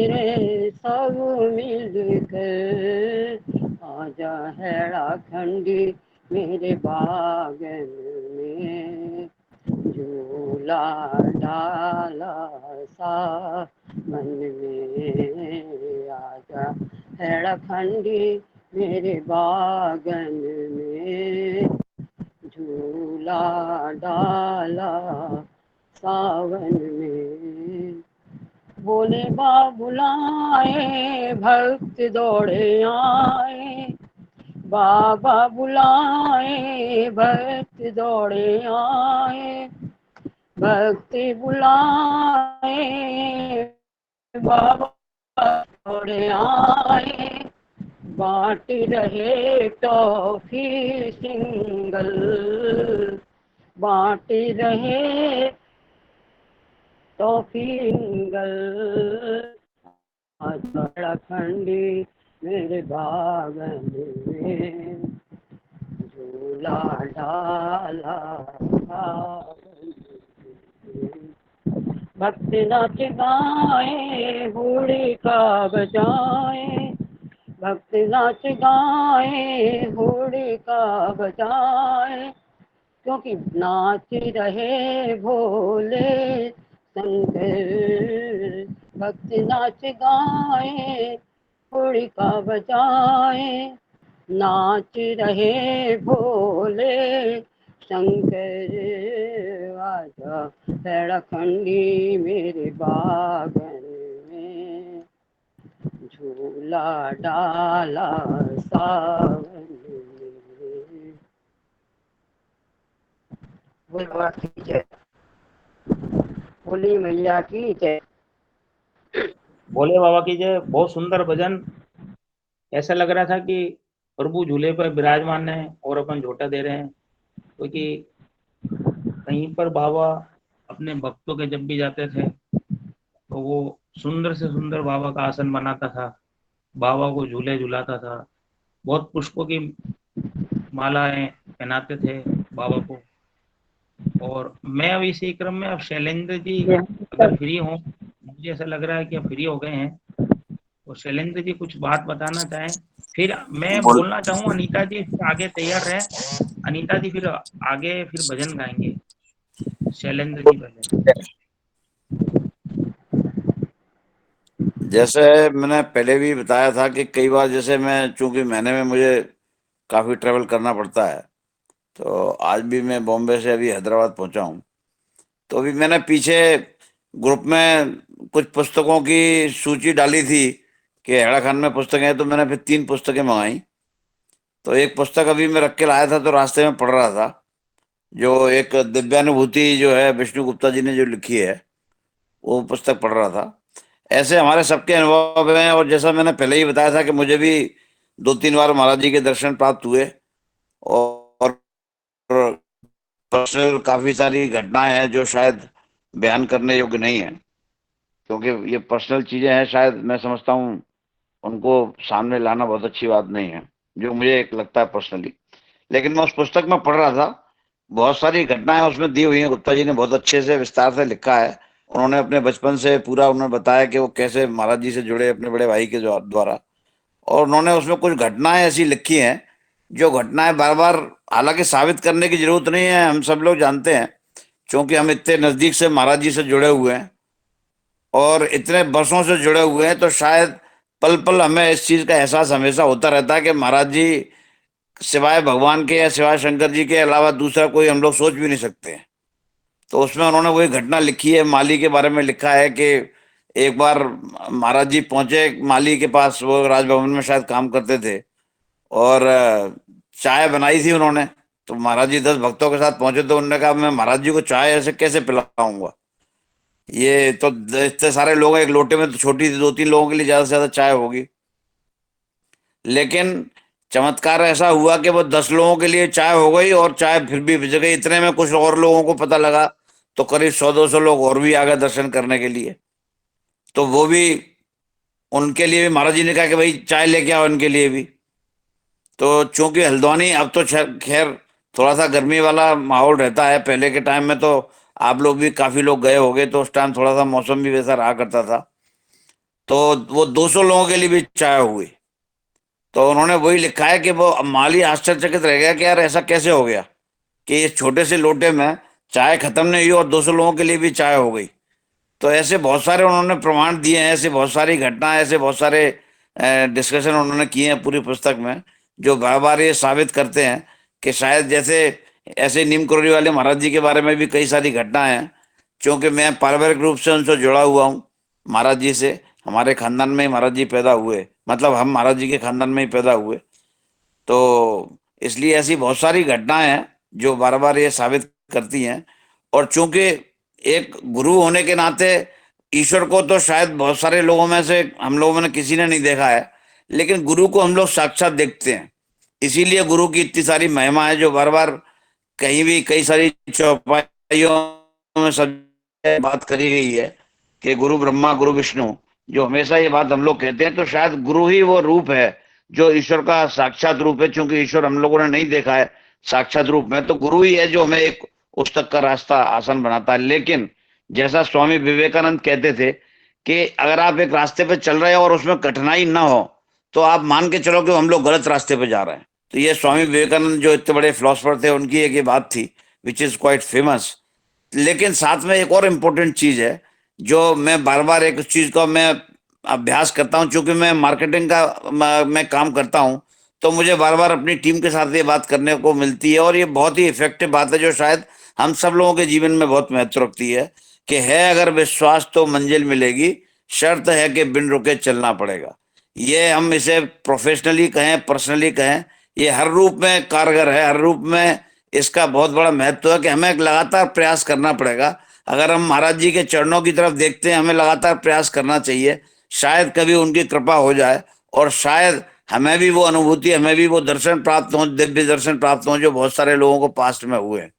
रे सब मिलकर, आजा है राखंडी मेरे बागन में, झूला डाला सावन में। आजा है राखंडी मेरे बागन में, झूला डाला सावन में। भोले बाबा बुलाए भक्त दौड़े आए, बाबा बुलाए भक्त दौड़े आए। भक्त बुलाए बाबा दौड़े आए, बांट रहे टॉफी सिंगल, बांट रहे टॉफी सिंगल। आजा खंडी मेरे बागन में, झूला डाला भक्त नाच गाए हुड़ी का बजाए, भक्त नाच गाए हुड़ी का बजाए। क्योंकि नाच रहे भोले शंकर। भक्त नाच गाए होलिका बजाए, नाच रहे भोले शंकर। आजा खंडी मेरे बागन में, झूला डाला सावन में। बोल बाबा की जय, बोली मैया की जय। भोले बाबा की जय। बहुत सुंदर भजन। ऐसा लग रहा था कि प्रभु झूले पर विराजमान है और अपन झोटा दे रहे हैं, क्योंकि कहीं पर बाबा अपने भक्तों के जब भी जाते थे तो वो सुंदर से सुंदर बाबा का आसन बनाता था, बाबा को झूले झुलाता था, बहुत पुष्पों की मालाएं पहनाते थे बाबा को। और मैं अब इसी क्रम में, अब शैलेंद्र जी अगर फ्री हो, मुझे ऐसा लग रहा है कि अब फ्री हो गए हैं, तो शैलेंद्र जी कुछ बात बताना चाहें। फिर मैं बोल बोलना चाहूँ अनीता जी, फिर आगे तैयार रहे। अनीता जी फिर आगे फिर भजन गाएंगे। शैलेंद्र जी पहले। जैसे मैंने पहले भी बताया था कि कई बार जैसे मैं, चूंकि महीने में मुझे काफी ट्रेवल करना पड़ता है, तो आज भी मैं बॉम्बे से अभी हैदराबाद पहुंचा हूं। तो अभी मैंने पीछे ग्रुप में कुछ पुस्तकों की सूची डाली थी कि हेड़ा खान में पुस्तकें हैं, तो मैंने फिर 3 पुस्तकें मंगाई। तो एक पुस्तक अभी मैं रख के लाया था, तो रास्ते में पढ़ रहा था, जो एक दिव्यानुभूति जो है विष्णु गुप्ता जी ने जो लिखी है, वो पुस्तक पढ़ रहा था। ऐसे हमारे सबके अनुभव हैं, और जैसा मैंने पहले ही बताया था कि मुझे भी 2-3 बार महाराज जी के दर्शन प्राप्त हुए, और पर्सनल काफी सारी घटनाएं हैं जो शायद बयान करने योग्य नहीं है, क्योंकि ये पर्सनल चीजें हैं, शायद मैं समझता हूँ उनको सामने लाना बहुत अच्छी बात नहीं है, जो मुझे एक लगता है पर्सनली। लेकिन मैं उस पुस्तक में पढ़ रहा था, बहुत सारी घटनाएं उसमें दी हुई हैं, गुप्ता जी ने बहुत अच्छे से विस्तार से लिखा है। उन्होंने अपने बचपन से पूरा उन्होंने बताया कि वो कैसे महाराज जी से जुड़े अपने बड़े भाई के द्वारा, और उन्होंने उसमें कुछ घटनाएं ऐसी लिखी हैं जो घटनाएं बार बार, हालांकि साबित करने की जरूरत नहीं है, हम सब लोग जानते हैं, क्योंकि हम इतने नजदीक से महाराज जी से जुड़े हुए हैं और इतने वर्षों से जुड़े हुए हैं, तो शायद पल पल हमें इस चीज का एहसास हमेशा होता रहता है कि महाराज जी सिवाय भगवान के या सिवाय शंकर जी के अलावा दूसरा कोई हम लोग सोच भी नहीं सकते हैं। तो उसमें उन्होंने वही घटना लिखी है, माली के बारे में लिखा है कि एक बार महाराज जी पहुंचे माली के पास, वो राजभवन में शायद काम करते थे, और चाय बनाई थी उन्होंने। तो महाराज जी 10 भक्तों के साथ पहुंचे, तो उन्होंने कहा मैं महाराज जी को चाय ऐसे कैसे पिलाऊंगा, ये तो इतने सारे लोग हैं, एक लोटे में तो छोटी सी 2-3 लोगों के लिए ज्यादा से ज्यादा चाय होगी। लेकिन चमत्कार ऐसा हुआ कि वो 10 लोगों के लिए चाय हो गई, और चाय फिर भी भिज गई। इतने में कुछ और लोगों को पता लगा, तो करीब 100-200 लोग और भी आ गए दर्शन करने के लिए। तो वो भी, उनके लिए भी महाराज जी ने कहा कि भाई चाय लेके आओ इनके लिए भी। तो चूंकि हल्द्वानी अब तो खैर थोड़ा सा गर्मी वाला माहौल रहता है, पहले के टाइम में तो आप लोग भी काफी लोग गए होंगे, तो उस टाइम थोड़ा सा मौसम भी वैसा रहा करता था। तो वो 200 लोगों के लिए भी चाय हुई। तो उन्होंने वही लिखा है कि वो माली आश्चर्यचकित रह गया कि यार ऐसा कैसे हो गया कि इस छोटे से लोटे में चाय खत्म नहीं हुई और 200 लोगों के लिए भी चाय हो गई। तो ऐसे बहुत सारे उन्होंने प्रमाण दिए हैं, ऐसे बहुत सारी घटनाएं, ऐसे बहुत सारे डिस्कशन उन्होंने किए हैं पूरी पुस्तक में, जो बार बार ये साबित करते हैं कि शायद जैसे ऐसे नीम करोली वाले महाराज जी के बारे में भी कई सारी घटनाएं हैं। क्योंकि मैं पारिवारिक रूप से उनसे जुड़ा हुआ हूँ महाराज जी से, हमारे खानदान में ही महाराज जी पैदा हुए, मतलब हम महाराज जी के खानदान में ही पैदा हुए। तो इसलिए ऐसी बहुत सारी घटनाएं हैं जो बार बार ये साबित करती हैं। और चूंकि एक गुरु होने के नाते ईश्वर को तो शायद बहुत सारे लोगों में से हम लोगों ने किसी ने नहीं देखा है, लेकिन गुरु को हम लोग साक्षात देखते हैं। इसीलिए गुरु की इतनी सारी महिमा है, जो बार बार कहीं भी कई सारी चौपाइयों में सब बात करी गई है कि गुरु ब्रह्मा गुरु विष्णु, जो हमेशा ये बात हम लोग कहते हैं। तो शायद गुरु ही वो रूप है जो ईश्वर का साक्षात रूप है, क्योंकि ईश्वर हम लोगों ने नहीं देखा है साक्षात रूप में, तो गुरु ही है जो हमें एक उस तक का रास्ता आसान बनाता है। लेकिन जैसा स्वामी विवेकानंद कहते थे कि अगर आप एक रास्ते पे चल रहे हो और उसमें कठिनाई ना हो, तो आप मान के चलो कि हम लोग गलत रास्ते पे जा रहे हैं। तो ये स्वामी विवेकानंद जो इतने बड़े फिलोसफर थे, उनकी एक ये बात थी विच इज क्वाइट फेमस, लेकिन साथ में एक और इम्पोर्टेंट चीज है जो मैं बार बार एक चीज का मैं अभ्यास करता हूं, क्योंकि मैं मार्केटिंग का मैं काम करता हूं, तो मुझे बार बार अपनी टीम के साथ ये बात करने को मिलती है, और ये बहुत ही इफेक्टिव बात है जो शायद हम सब लोगों के जीवन में बहुत महत्व रखती है कि है अगर विश्वास तो मंजिल मिलेगी, शर्त है कि बिन रुके चलना पड़ेगा। ये हम इसे प्रोफेशनली कहें, पर्सनली कहें, ये हर रूप में कारगर है, हर रूप में इसका बहुत बड़ा महत्व है कि हमें लगातार प्रयास करना पड़ेगा। अगर हम महाराज जी के चरणों की तरफ देखते हैं, हमें लगातार प्रयास करना चाहिए, शायद कभी उनकी कृपा हो जाए और शायद हमें भी वो अनुभूति, हमें भी वो दर्शन प्राप्त हो, दिव्य दर्शन प्राप्त हो जो बहुत सारे लोगों को पास्ट में हुए हैं।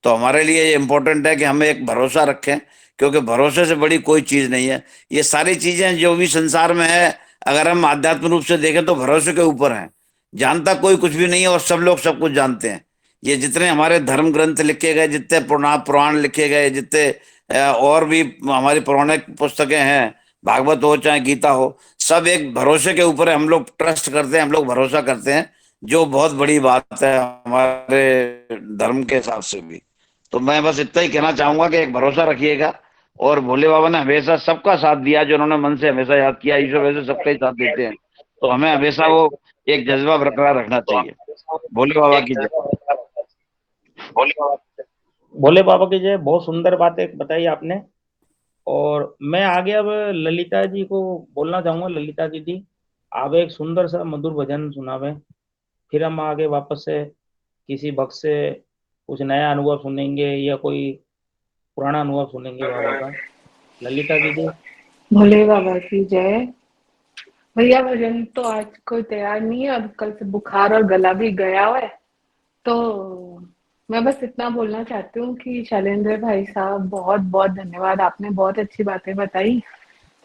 तो हमारे लिए ये इम्पोर्टेंट है कि हमें एक भरोसा रखें, क्योंकि भरोसे से बड़ी कोई चीज नहीं है। ये सारी चीजें जो भी संसार में है, अगर हम आध्यात्मिक रूप से देखें तो भरोसे के ऊपर हैं। जानता कोई कुछ भी नहीं है और सब लोग सब कुछ जानते हैं। ये जितने हमारे धर्म ग्रंथ लिखे गए, जितने पुराण लिखे गए, जितने और भी हमारी पौराणिक पुस्तकें हैं, भागवत हो चाहे गीता हो, सब एक भरोसे के ऊपर है। हम लोग ट्रस्ट करते हैं, हम लोग भरोसा करते हैं, जो बहुत बड़ी बात है हमारे धर्म के हिसाब से भी। तो मैं बस इतना ही कहना चाहूंगा कि एक भरोसा रखिएगा, और भोले बाबा ने हमेशा सबका साथ दिया, जो उन्होंने मन से हमेशा याद किया, ईश्वर वैसे सबका ही साथ देते हैं। तो हमें हमेशा वो एक जज्बा बरकरार रखना चाहिए। भोले बाबा की जय। भोले बाबा की जय। बहुत सुंदर बातें बताई आपने। और मैं आगे अब ललिता जी को बोलना चाहूंगा। ललिता दीदी, आप एक सुंदर सा मधुर भजन सुनावे, फिर हम आगे वापस से किसी भक्त से कुछ नया अनुभव सुनेंगे या कोई पुराना अनुभव सुनेंगे बाबा का। ललिता दीदी। भोले बाबा की जय। भैया भजन तो आज कोई तैयार नहीं है, अब कल से बुखार और गला भी गया हुआ है, तो मैं बस इतना बोलना चाहती हूँ कि शैलेंद्र भाई साहब बहुत बहुत धन्यवाद, आपने बहुत अच्छी बातें बताई।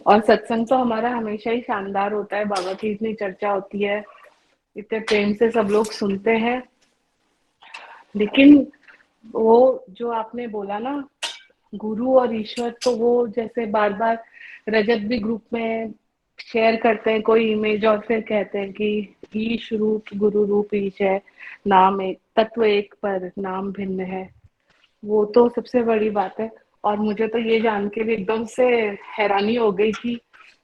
और सत्संग तो हमारा हमेशा ही शानदार होता है, बाबा की इतनी चर्चा होती है, इतने प्रेम से सब लोग सुनते हैं। लेकिन वो जो आपने बोला ना, गुरु और ईश्वर, तो वो जैसे बार बार रजत भी ग्रुप में शेयर करते हैं कोई इमेज और फिर कहते हैं कि ईश रूप गुरु रूप ईश है, नाम एक, तत्व एक पर नाम भिन्न है। वो तो सबसे बड़ी बात है। और मुझे तो ये जान के भी एकदम से हैरानी हो गई कि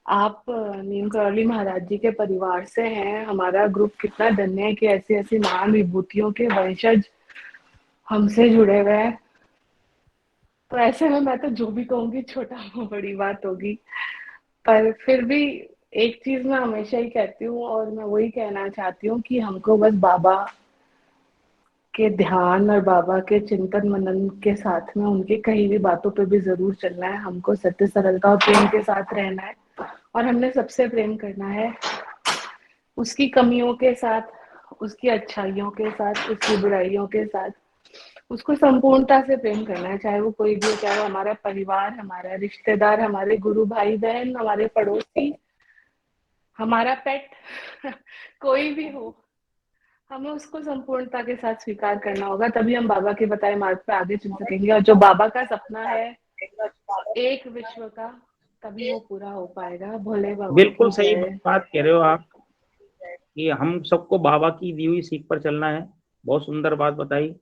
आप नीम करौली महाराज जी के परिवार से हैं। हमारा ग्रुप कितना धन्य है कि ऐसी ऐसी महान विभूतियों के वंशज हमसे जुड़े हुए हैं। तो ऐसे में मैं तो जो भी कहूंगी छोटा बड़ी बात होगी, पर फिर भी एक चीज मैं हमेशा ही कहती हूँ और मैं वही कहना चाहती हूँ कि हमको बस बाबा के ध्यान और बाबा के चिंतन मनन के साथ में उनकी कही हुई बातों पे भी जरूर चलना है। हमको सत्य सरलता और प्रेम के साथ रहना है, और हमने सबसे प्रेम करना है, उसकी कमियों के साथ, उसकी अच्छाइयों के साथ, उसकी बुराइयों के साथ, उसको संपूर्णता से प्रेम करना है, चाहे वो कोई भी हो, चाहे वो हमारा परिवार, हमारा रिश्तेदार, हमारे गुरु भाई बहन, हमारे पड़ोसी, हमारा पेट कोई भी हो, हमें उसको संपूर्णता के साथ स्वीकार करना होगा, तभी हम बाबा के बताए मार्ग पे आगे चल सकेंगे। और जो बाबा का सपना है एक विश्व का, तभी वो पूरा हो पाएगा। भोले बाबा बिल्कुल की सही जय। बात कह रहे हो आप कि हम सबको बाबा की दी हुई सीख पर चलना है। बहुत सुंदर बात बताई।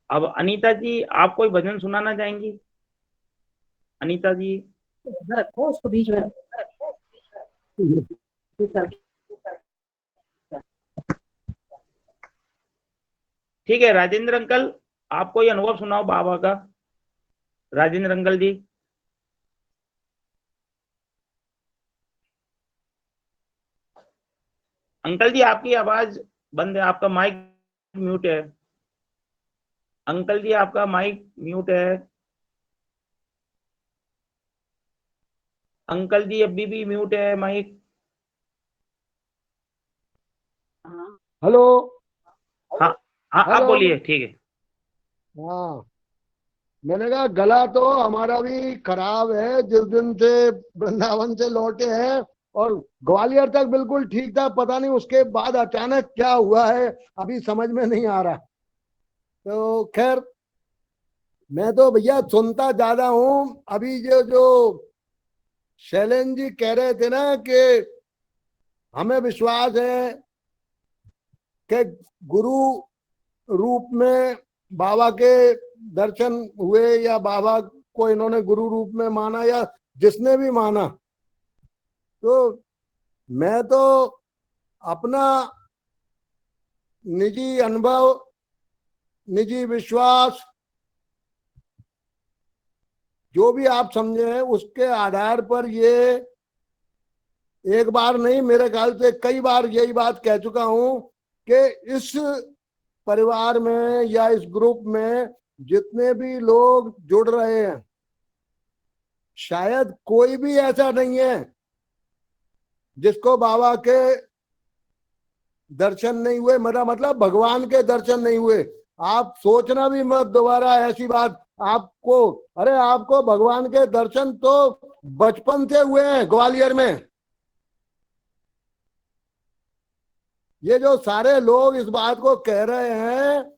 अब अनीता जी, आप कोई भजन सुनाना चाहेंगी? अनीता जी। रखो उसको बीच में। ठीक है, राजेंद्र अंकल, आप कोई अनुभव सुनाओ बाबा का। राजेंद्र अंकल जी। अंकल जी, आपकी आवाज बंद है, आपका माइक म्यूट है। अंकल जी, आपका माइक म्यूट है। अंकल जी, अभी भी म्यूट है माइक। हेलो। हाँ हाँ, आप हेलो। बोलिए। ठीक है। हाँ, मैंने कहा गला तो हमारा भी खराब है, जिस दिन से वृंदावन से लौटे हैं, और ग्वालियर तक बिल्कुल ठीक था, पता नहीं उसके बाद अचानक क्या हुआ है अभी समझ में नहीं आ रहा। तो खैर, मैं तो भैया सुनता ज्यादा हूँ। अभी जो जो शैलेंद्र जी कह रहे थे ना कि हमें विश्वास है कि गुरु रूप में बाबा के दर्शन हुए या बाबा को इन्होंने गुरु रूप में माना या जिसने भी माना, तो मैं तो अपना निजी अनुभव, निजी विश्वास, जो भी आप समझे हैं उसके आधार पर ये एक बार नहीं, मेरे ख्याल से कई बार यही बात कह चुका हूं कि इस परिवार में या इस ग्रुप में जितने भी लोग जुड़ रहे हैं, शायद कोई भी ऐसा नहीं है जिसको बाबा के दर्शन नहीं हुए, मेरा मतलब भगवान के दर्शन नहीं हुए। आप सोचना भी मत दोबारा ऐसी बात आपको, अरे आपको भगवान के दर्शन तो बचपन से हुए हैं ग्वालियर में। ये जो सारे लोग इस बात को कह रहे हैं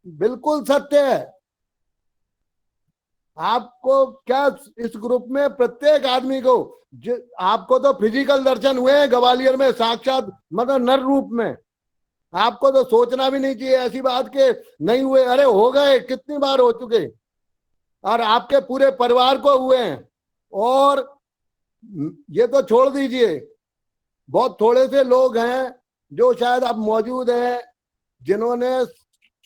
बिल्कुल सत्य है। आपको क्या इस ग्रुप में प्रत्येक आदमी को, आपको तो फिजिकल दर्शन हुए हैं ग्वालियर में साक्षात, मतलब नर रूप में। आपको तो सोचना भी नहीं चाहिए ऐसी बात के नहीं हुए, अरे हो गए, कितनी बार हो चुके, और आपके पूरे परिवार को हुए हैं। और ये तो छोड़ दीजिए, बहुत थोड़े से लोग हैं जो शायद अब मौजूद हैं जिन्होंने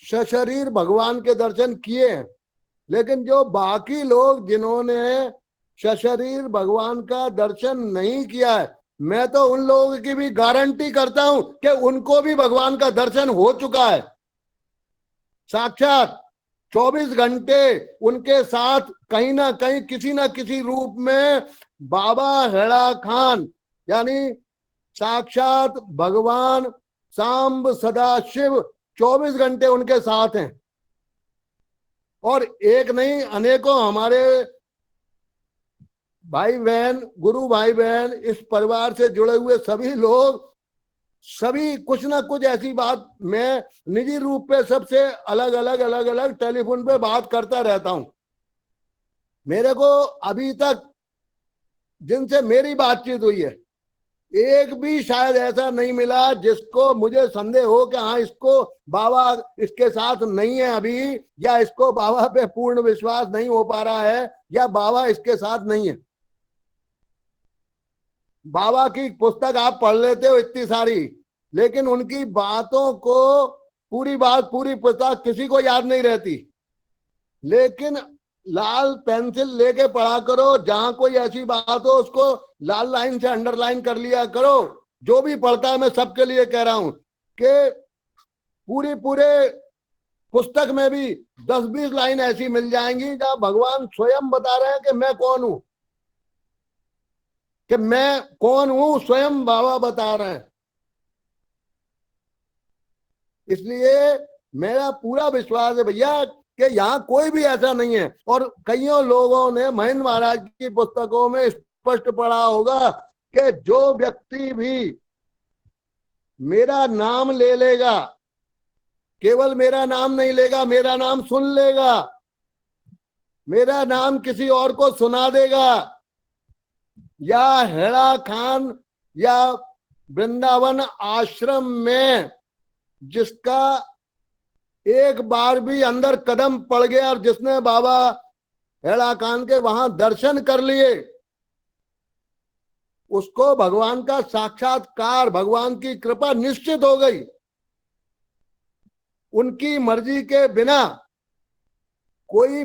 सशरीर भगवान के दर्शन किए हैं, लेकिन जो बाकी लोग जिन्होंने सशरीर भगवान का दर्शन नहीं किया है, मैं तो उन लोगों की भी गारंटी करता हूं कि उनको भी भगवान का दर्शन हो चुका है साक्षात। 24 घंटे उनके साथ कहीं ना कहीं किसी ना किसी रूप में बाबा हेड़ा खान यानी साक्षात भगवान सांब सदाशिव 24 घंटे उनके साथ हैं। और एक नहीं, अनेकों हमारे भाई बहन, गुरु भाई बहन, इस परिवार से जुड़े हुए सभी लोग, सभी कुछ ना कुछ ऐसी बात, मैं निजी रूप पे सबसे अलग अलग टेलीफोन पे बात करता रहता हूं। मेरे को अभी तक जिनसे मेरी बातचीत हुई है, एक भी शायद ऐसा नहीं मिला जिसको मुझे संदेह हो कि हाँ इसको बाबा इसके साथ नहीं है अभी, या इसको बाबा पे पूर्ण विश्वास नहीं हो पा रहा है, या बाबा इसके साथ नहीं है। बाबा की पुस्तक आप पढ़ लेते हो इतनी सारी, लेकिन उनकी बातों को पूरी बात, पूरी पुस्तक किसी को याद नहीं रहती। लेकिन लाल पेंसिल लेके पढ़ा करो, जहां कोई ऐसी बात हो उसको लाल लाइन से अंडरलाइन कर लिया करो। जो भी पढ़ता है, मैं सबके लिए कह रहा हूं कि पूरे पुस्तक में भी 10-20 लाइन ऐसी मिल जाएंगी जहां भगवान स्वयं बता रहे हैं कि मैं कौन हूं, कि मैं कौन हूं, स्वयं बाबा बता रहे हैं। इसलिए मेरा पूरा विश्वास है भैया कि यहाँ कोई भी ऐसा नहीं है। और कईयों लोगों ने महेंद्र महाराज की पुस्तकों में स्पष्ट पढ़ा होगा कि जो व्यक्ति भी मेरा नाम ले लेगा, केवल मेरा नाम नहीं लेगा, मेरा नाम सुन लेगा, मेरा नाम किसी और को सुना देगा, या हेड़ा खान या वृंदावन आश्रम में जिसका एक बार भी अंदर कदम पड़ गया और जिसने बाबा हेड़ा खान के वहां दर्शन कर लिए, उसको भगवान का साक्षात्कार, भगवान की कृपा निश्चित हो गई। उनकी मर्जी के बिना कोई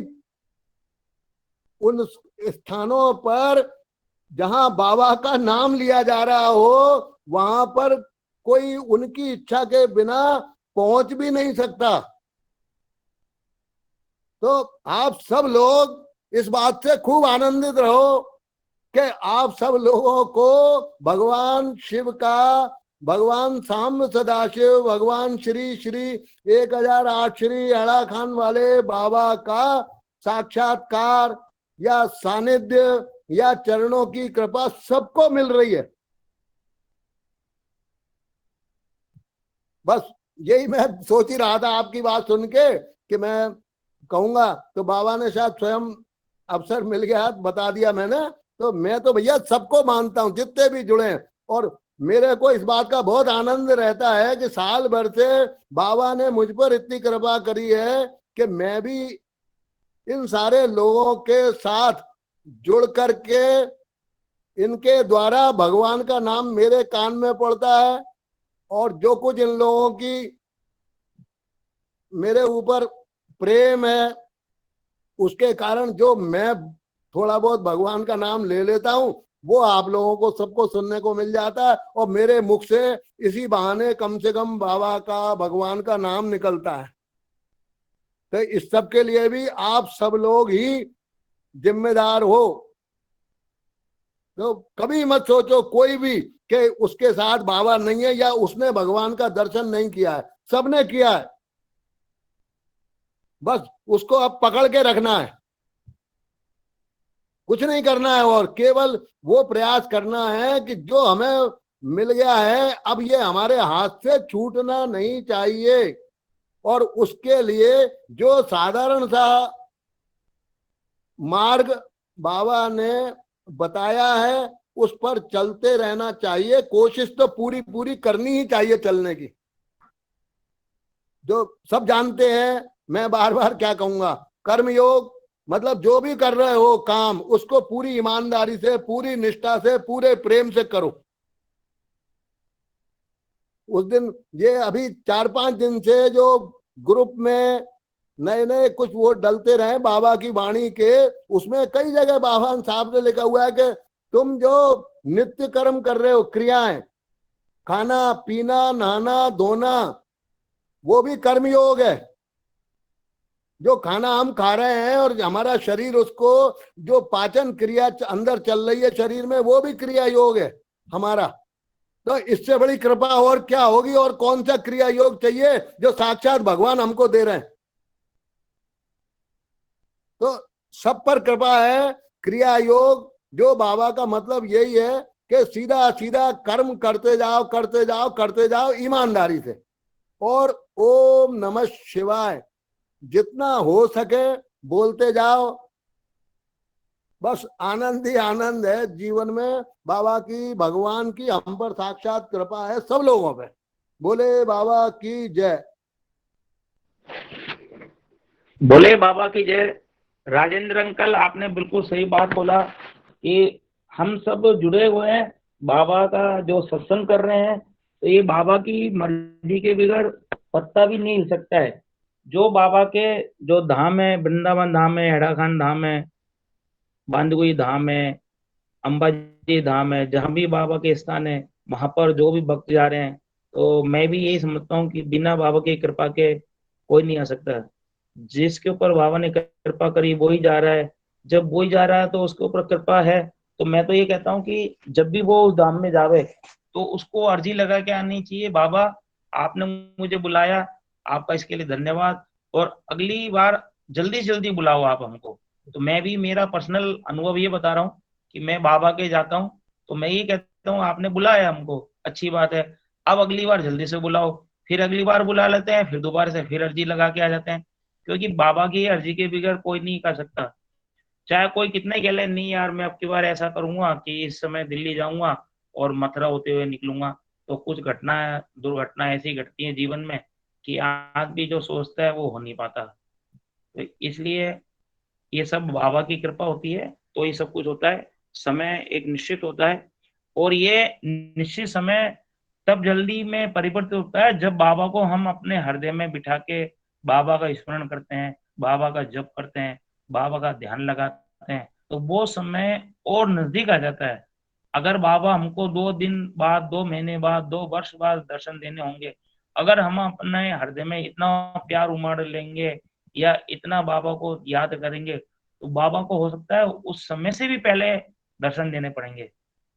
उन स्थानों पर जहां बाबा का नाम लिया जा रहा हो, वहां पर कोई उनकी इच्छा के बिना पहुंच भी नहीं सकता। तो आप सब लोग इस बात से खूब आनंदित रहो कि आप सब लोगों को भगवान शिव का, भगवान सांब सदाशिव, भगवान श्री श्री 1008 श्री हेड़ा खान वाले बाबा का साक्षात्कार या सानिध्य या चरणों की कृपा सबको मिल रही है। बस यही मैं सोच ही रहा था आपकी बात सुन के कि मैं कहूंगा, तो बाबा ने शायद स्वयं अवसर मिल गया, बता दिया मैंने। तो मैं तो भैया सबको मानता हूं जितने भी जुड़े हैं, और मेरे को इस बात का बहुत आनंद रहता है कि साल भर से बाबा ने मुझ पर इतनी कृपा करी है कि मैं भी इन सारे लोगों के साथ जुड़ करके इनके द्वारा भगवान का नाम मेरे कान में पड़ता है, और जो कुछ इन लोगों की मेरे ऊपर प्रेम है उसके कारण जो मैं थोड़ा बहुत भगवान का नाम ले लेता हूं वो आप लोगों को सबको सुनने को मिल जाता है, और मेरे मुख से इसी बहाने कम से कम बाबा का भगवान का नाम निकलता है। तो इस सब के लिए भी आप सब लोग ही जिम्मेदार हो। तो कभी मत सोचो कोई भी कि उसके साथ बाबा नहीं है या उसने भगवान का दर्शन नहीं किया है, सबने किया है, बस उसको अब पकड़ के रखना है, कुछ नहीं करना है, और केवल वो प्रयास करना है कि जो हमें मिल गया है अब ये हमारे हाथ से छूटना नहीं चाहिए। और उसके लिए जो साधारण सा मार्ग बाबा ने बताया है उस पर चलते रहना चाहिए। कोशिश तो पूरी पूरी करनी ही चाहिए चलने की। जो सब जानते हैं, मैं बार बार क्या कहूंगा, कर्मयोग मतलब जो भी कर रहे हो काम उसको पूरी ईमानदारी से, पूरी निष्ठा से, पूरे प्रेम से करो। उस दिन ये अभी 4-5 दिन से जो ग्रुप में नए नए कुछ वो डलते रहे बाबा की वाणी के, उसमें कई जगह बाबा साहब ने लिखा हुआ है कि तुम जो नित्य कर्म कर रहे हो, क्रियाएं, खाना पीना नहाना धोना, वो भी कर्मयोग है। जो खाना हम खा रहे हैं और हमारा शरीर उसको जो पाचन क्रिया अंदर चल रही है शरीर में, वो भी क्रिया योग है हमारा। तो इससे बड़ी कृपा और क्या होगी, और कौन सा क्रिया योग चाहिए जो साक्षात भगवान हमको दे रहे हैं। तो सब पर कृपा है। क्रिया योग जो बाबा का मतलब यही है कि सीधा सीधा कर्म करते जाओ करते जाओ करते जाओ ईमानदारी से, और ओम नमः शिवाय जितना हो सके बोलते जाओ। बस आनंद ही आनंद है जीवन में। बाबा की, भगवान की हम पर साक्षात कृपा है सब लोगों पे। बोले बाबा की जय। बोले बाबा की जय। राजेंद्र अंकल, आपने बिल्कुल सही बात बोला कि हम सब जुड़े हुए हैं, बाबा का जो सत्संग कर रहे हैं, तो ये बाबा की मर्जी के बगैर पत्ता भी नहीं हिल सकता है। जो बाबा के जो धाम है, वृंदावन धाम है, हेड़ाखान धाम है, बांदगुई धाम है, अंबाजी धाम है, जहाँ भी बाबा के स्थान है वहां पर जो भी भक्त जा रहे हैं, तो मैं भी यही समझता हूँ कि बिना बाबा की कृपा के कोई नहीं आ सकता। जिसके ऊपर बाबा ने कृपा करी वो ही जा रहा है। जब वो ही जा रहा है तो उसके ऊपर कृपा है। तो मैं तो ये कहता हूँ कि जब भी वो उस धाम में जावे तो उसको अर्जी लगा के आनी चाहिए, बाबा आपने मुझे बुलाया, आपका इसके लिए धन्यवाद, और अगली बार जल्दी से जल्दी बुलाओ आप हमको। तो मैं भी मेरा पर्सनल अनुभव ये बता रहा हूँ कि मैं बाबा के जाता हूँ तो मैं ये कहता हूँ आपने बुलाया हमको, अच्छी बात है, अब अगली बार जल्दी से बुलाओ। फिर अगली बार बुला लेते हैं, फिर दोबारा से फिर अर्जी लगा के आ जाते हैं, क्योंकि बाबा की अर्जी के बगैर कोई नहीं कर सकता। चाहे कोई कितना ही कह ले, नहीं यार मैं अब की बार ऐसा करूंगा कि इस समय दिल्ली जाऊंगा और मथुरा होते हुए निकलूंगा, तो कुछ घटना दुर्घटना ऐसी घटती है जीवन में कि आदमी जो सोचता है वो हो नहीं पाता। तो इसलिए ये सब बाबा की कृपा होती है, तो ये सब कुछ होता है। समय एक निश्चित होता है, और ये निश्चित समय तब जल्दी में परिवर्तित होता है जब बाबा को हम अपने हृदय में बिठा के बाबा का स्मरण करते हैं, बाबा का जप करते हैं, बाबा का ध्यान लगाते हैं, तो वो समय और नजदीक आ जाता है। अगर बाबा हमको 2 दिन बाद, 2 महीने बाद, 2 वर्ष बाद दर्शन देने होंगे, अगर हम अपने हृदय में इतना प्यार उमड़ लेंगे या इतना बाबा को याद करेंगे, तो बाबा को हो सकता है उस समय से भी पहले दर्शन देने पड़ेंगे।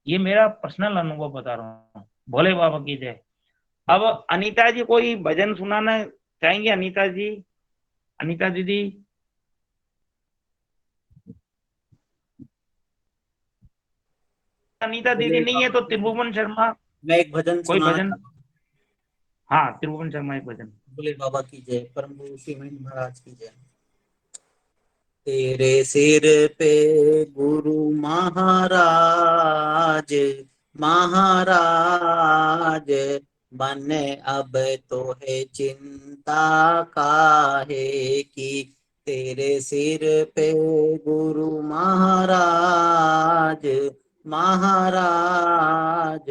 ये मेरा पर्सनल अनुभव बता रहा हूँ। भोले बाबा की जय। अब अनीता जी कोई भजन सुनाना चाहेंगे? अनीता जी, अनीता दीदी। अनीता दीदी बोले नहीं है बाबा तो की जय। त्रिभुवन शर्मा मैं एक भजन कोई सुनाना भजन। चाहता हूँ। हाँ, त्रिभुवन शर्मा एक भजन। बोले बाबा की जय। परम गुरु श्री महेंद्र महाराज की जय। तेरे सिर पे गुरु महाराज, महाराज मन अब तो है चिंता काहे की, तेरे सिर पे गुरु महाराज, महाराज।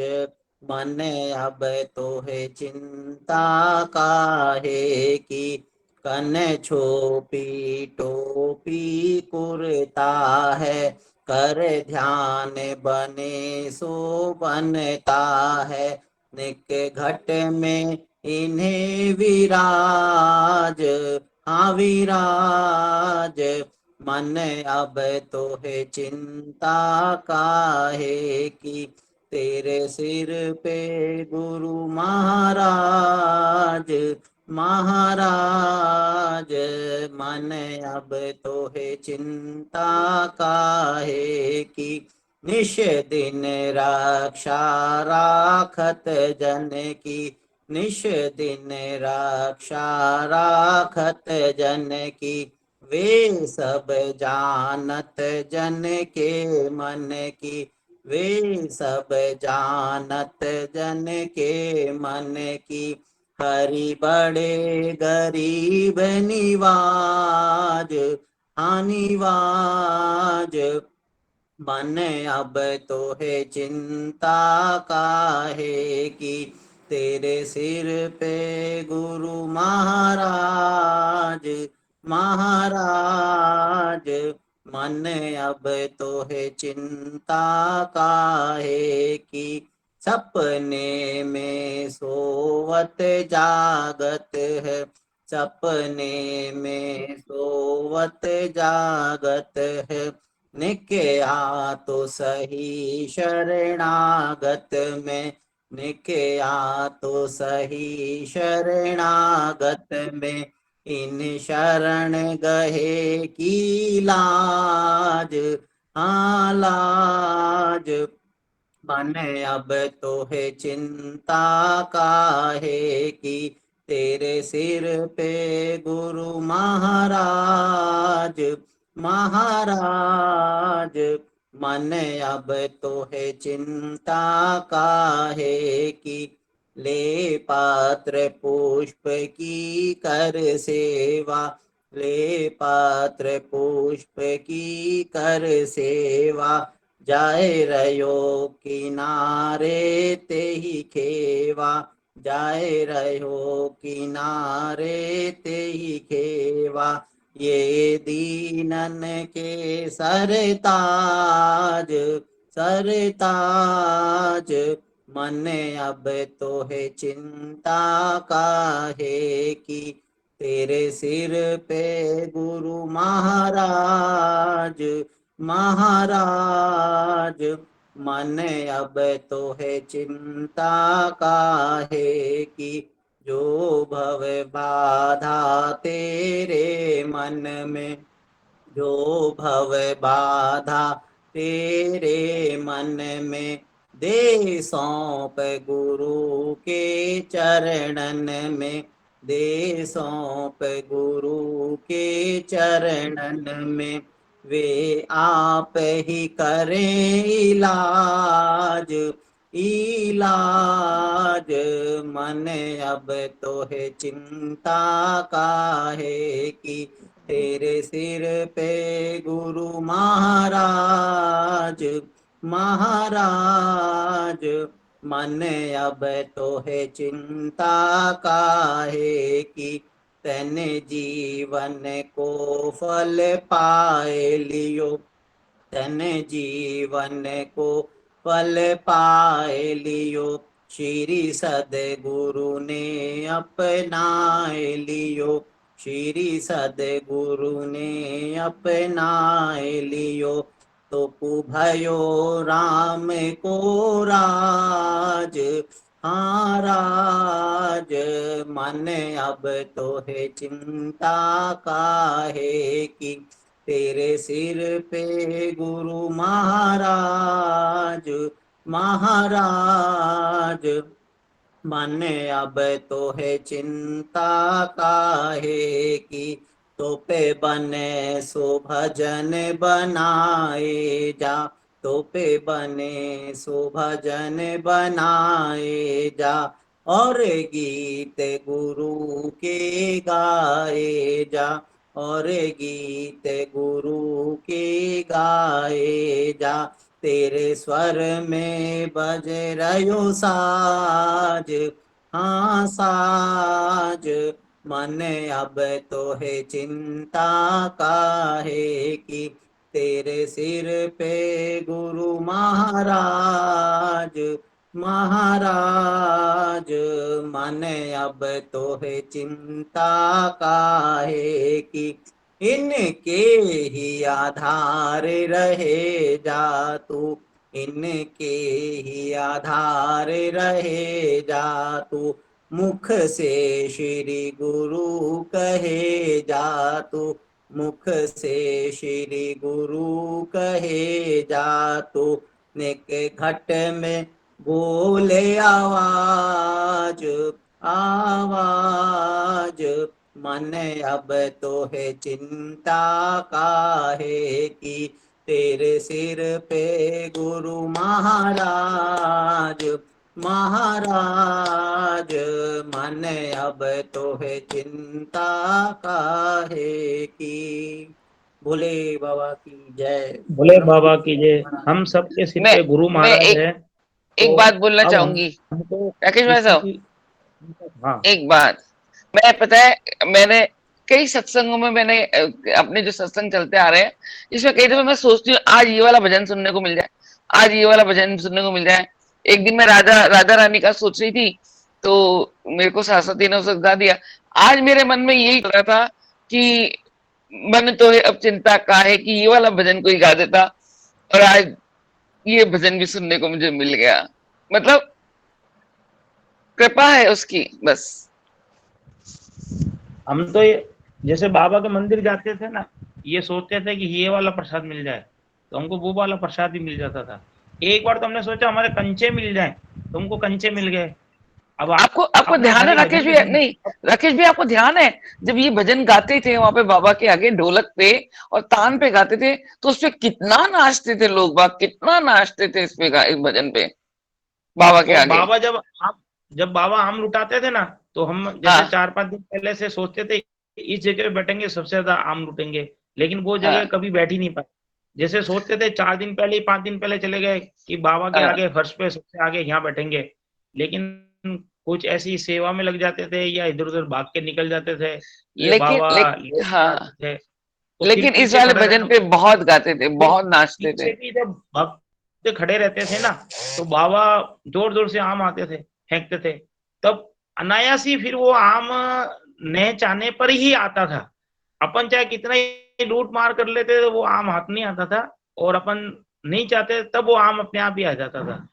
मन अब तो है चिंता काहे की, कन छोपी टोपी कुरता है, कर ध्यान बने सो बनता है, निक घट में इन्हें विराज, हाँ विराज। मन अब तो है चिंता काहे की, तेरे सिर पे गुरु महाराज, महाराज। मन अब तो है चिंता काहे की, निश दिन रक्षा राखत जन की, निश दिन रक्षा राखत जन की, वे सब जानत जन के मन की, वे सब जानत जन के मन की, हरि बड़े गरीब निवाज, हाँ निवाज। मन अब तो है चिंता काहे की, तेरे सिर पे गुरु महाराज, महाराज। मन अब तो है चिंता काहे की, सपने में सोवत जागत है, सपने में सोवत जागत है, निकया तो सही शरणागत में, निकया तो सही शरणागत में, इन शरण गहे की लाज, हाँ लाज। मन अब तो है चिंता काहे की, तेरे सिर पे गुरु महाराज, महाराज। मन अब तो है चिंता काहे की, ले पात्र पुष्प की कर सेवा, ले पात्र पुष्प की कर सेवा, जाए रयो किनारे ते ही खेवा, जाए रहो किनारे ते ही खेवा, ये दीनन के सरताज, सरताज। मन अब तो है चिंता काहे की, तेरे सिर पे गुरु महाराज, महाराज। मन अब तो है चिंता काहे की, जो भव बाधा तेरे मन में, जो भव बाधा तेरे मन में, दे सौंप गुरु के चरणन में, दे सौंप गुरु के चरणन में, वे आप ही करें इलाज, इलाज। मन अब तो है चिंता काहे की, तेरे सिर पे गुरु महाराज, महाराज। मन अब तो है चिंता काहे की, तन जीवन को फल पाए लियो, तन जीवन को फल पाए लियो, श्री सदगुरु ने अपनाए लियो, श्री सदगुरु ने अपनाए लियो, तो कुभयो राम को राज, हाँ राज। मन अब तो है चिंता काहे की, तेरे सिर पे गुरु महाराज, महाराज। मन अब तो है चिंता काहे की, तो पे बने सो भजन बनाए जा, तो पे बने सो भजन बनाए जा, और गीत गुरु के गाए जा, और गीत गुरु के गाए जा, तेरे स्वर में बज रहो साज, हाँ साज। मन अब तो है चिंता काहे की, तेरे सिर पे गुरु महाराज, महाराज। मन अब तो है चिंता काहे की, इनके ही आधार रहे जा तू, इनके ही आधार रहे जा तू। मुख से श्री गुरु कहे जा तू, मुख से श्री गुरु कहे जा तू। नेक घट में बोले आवाज, आवाज। मन अब तो है चिंता काहे की, तेरे सिर पे गुरु महाराज, महाराज। मन अब तो है चिंता काहे की। भोले बाबा की जय। भोले बाबा की जय। हम सबके सिर पे गुरु मैं महाराज है। एक तो बात बोलना अब चाहूंगी हमको राकेश भाई किसी साहब, की, हाँ एक बात। मैं पता है मैंने कई सत्संगों में मैंने अपने जो सत्संग चलते आ रहे हैं इसमें कई दफे मैं सोचती हूँ आज ये वाला भजन सुनने को मिल जाए, आज ये वाला भजन सुनने को मिल जाए। एक दिन मैं राधा राधा रानी का सोच रही थी तो मेरे को सरस्वती ने उसे गा दिया। आज मेरे मन में यही चल रहा था कि मन तो है अब चिंता काहे कि ये वाला भजन कोई गा देता, और आज ये भजन भी सुनने को मुझे मिल गया। मतलब कृपा है उसकी बस। हम तो जैसे बाबा के मंदिर जाते थे ना, ये सोचते थे कि ये वाला प्रसाद मिल जाए, तो हमको वो वाला प्रसाद भी मिल जाता था। एक बार तो हमने सोचा हमारे कंचे मिल जाए, तो हमको कंचे मिल गए। अब आपको अपने ध्यान है खाली राकेश भजन भी, नहीं राकेश भी आपको ध्यान है जब ये भजन गाते थे वहां पे बाबा के आगे ढोलक पे और तान पे गाते थे तो उसपे कितना नाचते थे लोग बाग, कितना नाचते थे इस पे इस भजन पे बाबा के और आगे। बाबा जब बाबा आम लुटाते थे ना, तो हम जैसे हाँ 4-5 दिन पहले से सोचते थे इस जगह पे बैठेंगे सबसे ज्यादा आम लुटेंगे, लेकिन वो जगह हाँ कभी बैठ ही नहीं पाए। जैसे सोचते थे 4 दिन पहले 5 दिन पहले चले गए कि बाबा के हाँ। आगे फर्श पे सबसे आगे यहाँ बैठेंगे, लेकिन कुछ ऐसी सेवा में लग जाते थे या इधर उधर भाग के निकल जाते थे, ये बाबा लेट हाँ, जाते थे, तो फिर लेकिन इस पीछे वाले खड़े भजन रहना पे पड़ता। बहुत गाते थे, फिर बहुत नाचते थे। पीछे भी जब भक्त खड़े रहते थे ना, तो बाबा जोर जोर से आम आते थे, फेंकते थे, तब अनायास ही फिर वो आम न चाहने पर ही आता था। अपन चाहे कितना ही लूट मार कर लेते थे, वो आम हाथ नहीं आता था, और अपन नहीं चाहते तब वो आम अपने आप ही आ जाता था।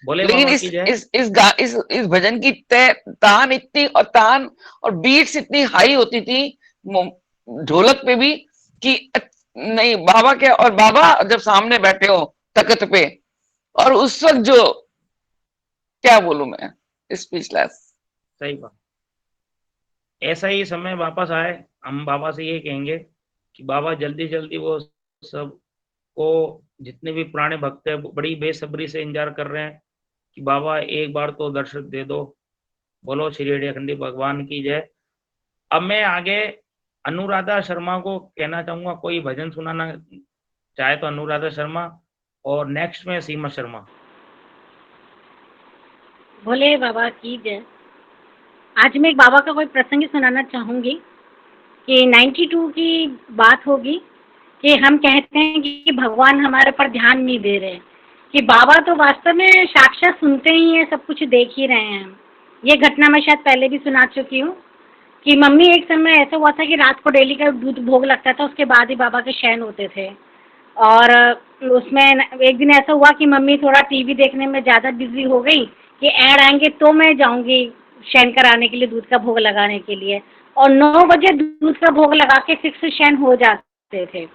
भोले लेकिन बाबा की जय। इस भजन की तान इतनी और तान और बीट्स इतनी हाई होती थी ढोलक पे भी कि नहीं बाबा क्या, और बाबा जब सामने बैठे हो तख्त पे और उस वक्त जो क्या बोलूं मैं स्पीचलेस। सही बात। ऐसा ही समय वापस आए, हम बाबा से ये कहेंगे कि बाबा जल्दी जल्दी वो सब को, जितने भी पुराने भक्त हैं बड़ी बेसब्री से इंतजार कर रहे हैं कि बाबा एक बार तो दर्शन दे दो। बोलो श्री अखंडी भगवान की जय। अब मैं आगे अनुराधा शर्मा को कहना चाहूंगा, कोई भजन सुनाना चाहे तो अनुराधा शर्मा, और नेक्स्ट में सीमा शर्मा। भोले बाबा की जय। आज मैं एक बाबा का कोई प्रसंग ही सुनाना चाहूंगी कि 92 की बात होगी कि हम कहते हैं कि भगवान हमारे पर ध्यान नहीं दे रहे, कि बाबा तो वास्तव में साक्षात सुनते ही हैं, सब कुछ देख ही रहे हैं। ये घटना मैं शायद पहले भी सुना चुकी हूँ कि मम्मी एक समय ऐसा हुआ था कि रात को डेली का दूध भोग लगता था, उसके बाद ही बाबा के शयन होते थे। और उसमें एक दिन ऐसा हुआ कि मम्मी थोड़ा टीवी देखने में ज़्यादा बिजी हो गई कि ऐड आएंगे तो मैं जाऊंगी शयन कराने के लिए, दूध का भोग लगाने के लिए, और 9 बजे दूध का भोग लगा के फिक्स शयन हो जाते थे।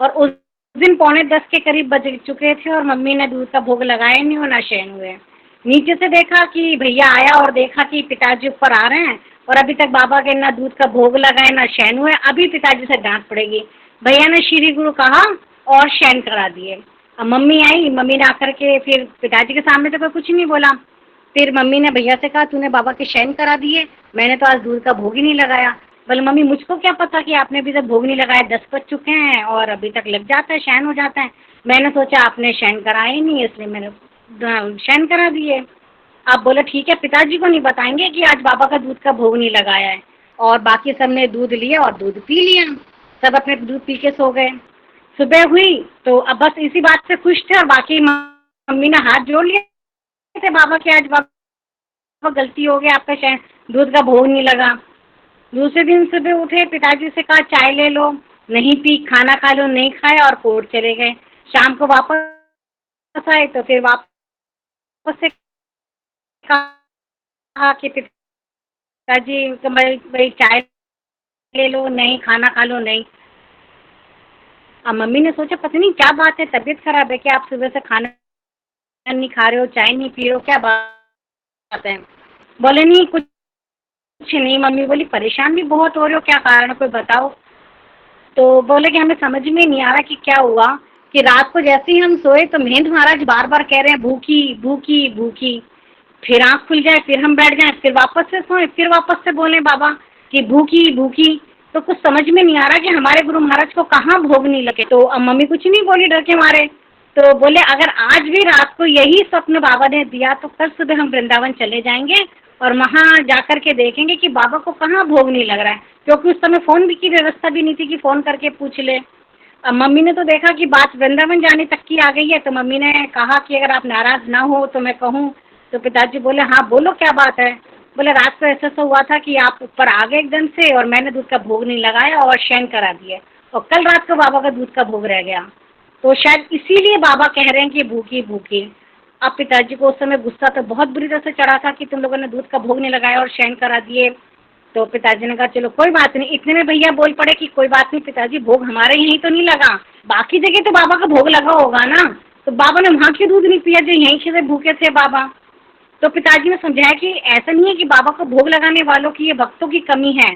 और उस दिन 9:45 के करीब बज चुके थे और मम्मी ने दूध का भोग लगाया नहीं और ना शयन हुए। नीचे से देखा कि भैया आया और देखा कि पिताजी ऊपर आ रहे हैं और अभी तक बाबा के ना दूध का भोग लगाए ना शयन हुए, अभी पिताजी से डांट पड़ेगी। भैया ने श्री गुरु कहा और शयन करा दिए। अब मम्मी आई, मम्मी ने आकर के फिर पिताजी के सामने तो कोई कुछ नहीं बोला, फिर मम्मी ने भैया से कहा तूने बाबा के शयन करा दिए, मैंने तो आज दूध का भोग ही नहीं लगाया। बोले मम्मी मुझको क्या पता कि आपने अभी तक भोग नहीं लगाया, 10 बज चुके हैं और अभी तक लग जाता है, शयन हो जाता है। मैंने सोचा आपने शयन कराया ही नहीं, इसलिए मैंने शयन करा दिए। आप बोले ठीक है, पिताजी को नहीं बताएंगे कि आज बाबा का दूध का भोग नहीं लगाया है। और बाकी सब ने दूध लिया और दूध पी लिया, सब अपने दूध पी के सो गए। सुबह हुई तो अब बस इसी बात से खुश थे और बाकी मम्मी ने हाथ जोड़ लिए थे बाबा के, आज बाबा गलती हो गई, आपका शायद दूध का भोग नहीं लगा। दूसरे दिन सुबह उठे, पिताजी से कहा चाय ले लो, नहीं पी, खाना खा लो, नहीं खाए और कोर्ट चले गए। शाम को वापस आए तो फिर वापस से कहा कि पिताजी भाई चाय ले लो, नहीं, खाना खा लो, नहीं। अब मम्मी ने सोचा पता नहीं क्या बात है, तबीयत खराब है क्या, आप सुबह से खाना नहीं खा रहे हो, चाय नहीं पी रहे हो, क्या बात है। बोले नहीं कुछ नहीं। मम्मी बोली परेशान भी बहुत हो रहे हो, क्या कारण, कोई बताओ। तो बोले कि हमें समझ में नहीं आ रहा कि क्या हुआ, कि रात को जैसे ही हम सोए तो महेंद्र महाराज बार बार कह रहे हैं भूखी भूखी भूखी, फिर आँख खुल जाए, फिर हम बैठ जाएं, फिर वापस से सोए, फिर वापस से बोले बाबा कि भूखी भूखी। तो कुछ समझ में नहीं आ रहा कि हमारे गुरु महाराज को कहाँ भोग नहीं लगे। तो अब मम्मी कुछ नहीं बोली डर के मारे। तो बोले अगर आज भी रात को यही स्वप्न बाबा ने दिया तो कल सुबह हम वृंदावन चले जाएंगे और वहाँ जाकर के देखेंगे कि बाबा को कहाँ भोग नहीं लग रहा है, क्योंकि उस समय फ़ोन भी की व्यवस्था भी नहीं थी कि फ़ोन करके पूछ ले। अब मम्मी ने तो देखा कि बात वृंदावन जाने तक की आ गई है, तो मम्मी ने कहा कि अगर आप नाराज़ ना हो तो मैं कहूँ। तो पिताजी बोले हाँ बोलो क्या बात है। बोले रात को ऐसा हुआ था कि आप ऊपर आ गए एकदम से और मैंने दूध का भोग नहीं लगाया और शयन करा दिया, और कल रात को बाबा का दूध का भोग रह गया, तो शायद इसीलिए बाबा कह रहे हैं कि भूखी भूखी। अब पिताजी को उस समय गुस्सा तो बहुत बुरी तरह से चढ़ा था कि तुम लोगों ने दूध का भोग नहीं लगाया और शयन करा दिए। तो पिताजी ने कहा चलो कोई बात नहीं। इतने में भैया बोल पड़े कि कोई बात नहीं पिताजी, भोग हमारे यहीं तो नहीं लगा, बाकी जगह तो बाबा का भोग लगा होगा ना, तो बाबा ने वहाँ क्यों दूध नहीं पिया जो यहीं से भूखे थे बाबा। तो पिताजी ने समझाया कि ऐसा नहीं है कि बाबा को भोग लगाने वालों की ये भक्तों की कमी है,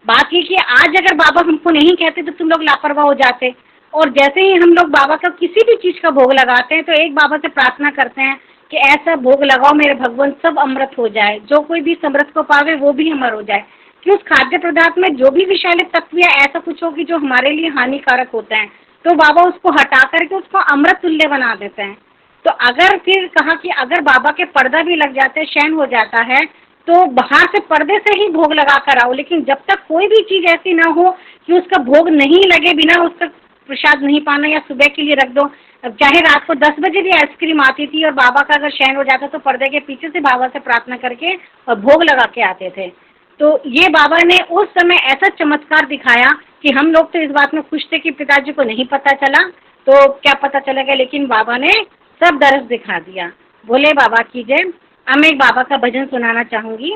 बात ये कि आज अगर बाबा हमको नहीं कहते तो तुम लोग लापरवाह हो जाते। और जैसे ही हम लोग बाबा का किसी भी चीज़ का भोग लगाते हैं तो एक बाबा से प्रार्थना करते हैं कि ऐसा भोग लगाओ मेरे भगवान सब अमृत हो जाए, जो कोई भी समृत को पावे वो भी अमर हो जाए, कि उस खाद्य पदार्थ में जो भी विषैले तत्व या ऐसा कुछ हो कि जो हमारे लिए हानिकारक होता है, तो बाबा उसको हटा करके उसको अमृत तुल्य बना देते हैं। तो अगर फिर कहा कि अगर बाबा के पर्दा भी लग जाते हैं, शयन हो जाता है, तो बाहर से पर्दे से ही भोग लगा कर आओ, लेकिन जब तक कोई भी चीज़ ऐसी ना हो कि उसका भोग नहीं लगे बिना उसका प्रसाद नहीं पाना, या सुबह के लिए रख दो। अब चाहे रात को 10 बजे भी आइसक्रीम आती थी और बाबा का अगर शयन हो जाता तो पर्दे के पीछे से बाबा से प्रार्थना करके और भोग लगा के आते थे। तो ये बाबा ने उस समय ऐसा चमत्कार दिखाया कि हम लोग तो इस बात में खुश थे कि पिताजी को नहीं पता चला तो क्या पता चलेगा, लेकिन बाबा ने सब दरस दिखा दिया। बोले बाबा की जय। अब मैं एक बाबा का भजन सुनाना चाहूंगी।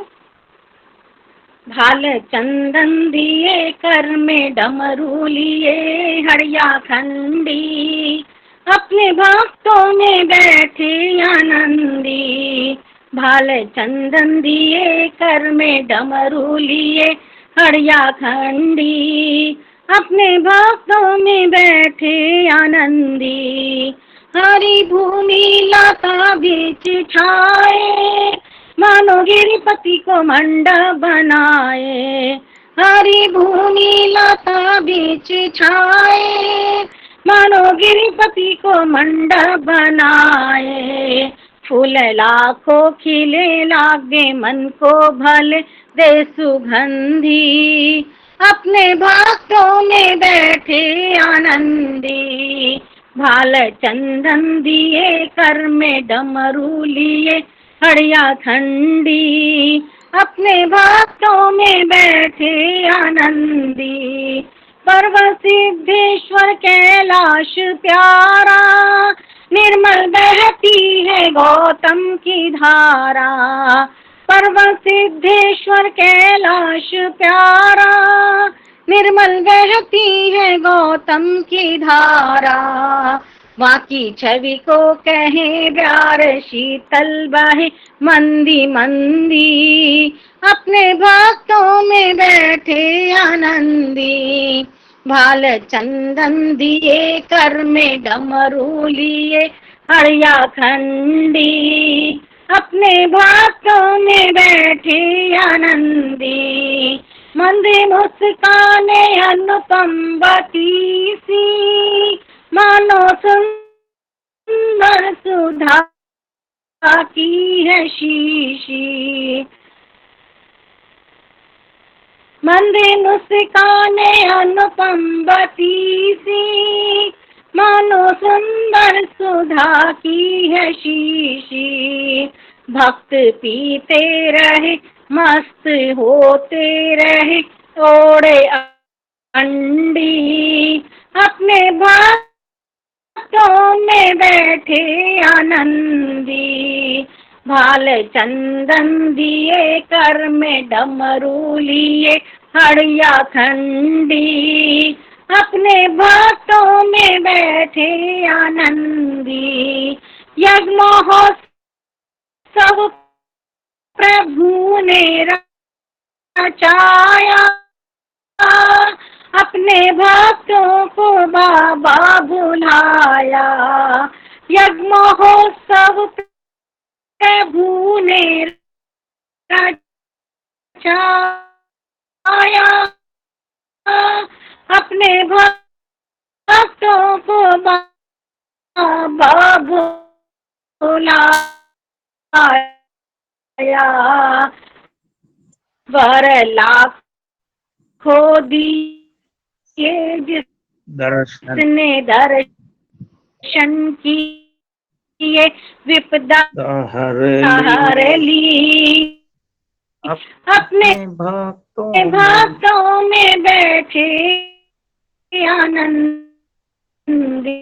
भाल चंदन दिए कर में डमरू लिए हड़िया खंडी, अपने भक्तों में बैठे आनंदी। भाल चंदन दिए कर में डमरू लिए हड़िया खंडी, अपने भक्तों में बैठे आनंदी। हरी भूमि लता बीच छाए, मानो गिरिपति को मंडप बनाए। हरी भूमि लता बीच छाए, मानो गिरिपति को मंडप बनाए। फूल लाखों खिले लागे मन को भले दे सुगंधी, अपने भक्तों में बैठे आनंदी। भाल चंदन दिए कर में डमरू लिए हड़िया खंडी, अपने भक्तों में बैठे आनंदी। पर्वत सिद्धेश्वर कैलाश प्यारा, निर्मल बहती है गौतम की धारा। पर्वत सिद्धेश्वर कैलाश प्यारा, निर्मल बहती है गौतम की धारा। माँ की छवि को कहे प्यार शीतल बहे मंदी मंदी, अपने भक्तों में बैठे आनंदी। भाल चंदन दिए कर में डमरू लिए हड़िया खंडी, अपने भक्तों में बैठे आनंदी, मंदी मुस्काने अनुपम बती सी, मानो सुंदर सुधा की है शीशी। मंदी मुस्काने अनुपम बती सी, मानो सुंदर सुधा की है शीशी। भक्त पीते रहे मस्त होते रहे ओढ़े अंडी, अपने भक्तों में बैठे आनंदी, भाल चंदन दिए कर में डमरू लिए हड़िया खंडी, अपने भक्तों में बैठे आनंदी। यज्ञ महोत्सव प्रभु ने रचाया, अपने भक्तों को बाबा बुलाया। यज्ञ महोत्सव प्रभु ने रचाया, अपने भक्तों को बाबा बुलाया। वर लाखों दिए जिसने दर्शन किए, विपदा हर ली, अपने भक्तों में बैठे आनंदी।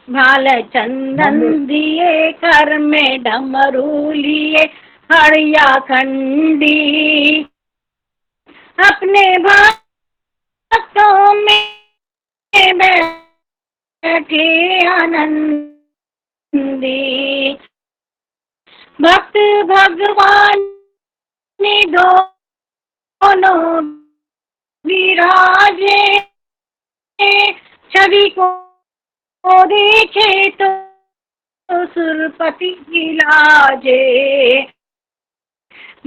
भाल चंदन दिए कर में डमरू लिए हड़िया खंडी, अपने भक्तों में बैठे आनंदी। भक्त भगवान ने दोनों विराजे, छवि को देखे तो सुरपति लाजे।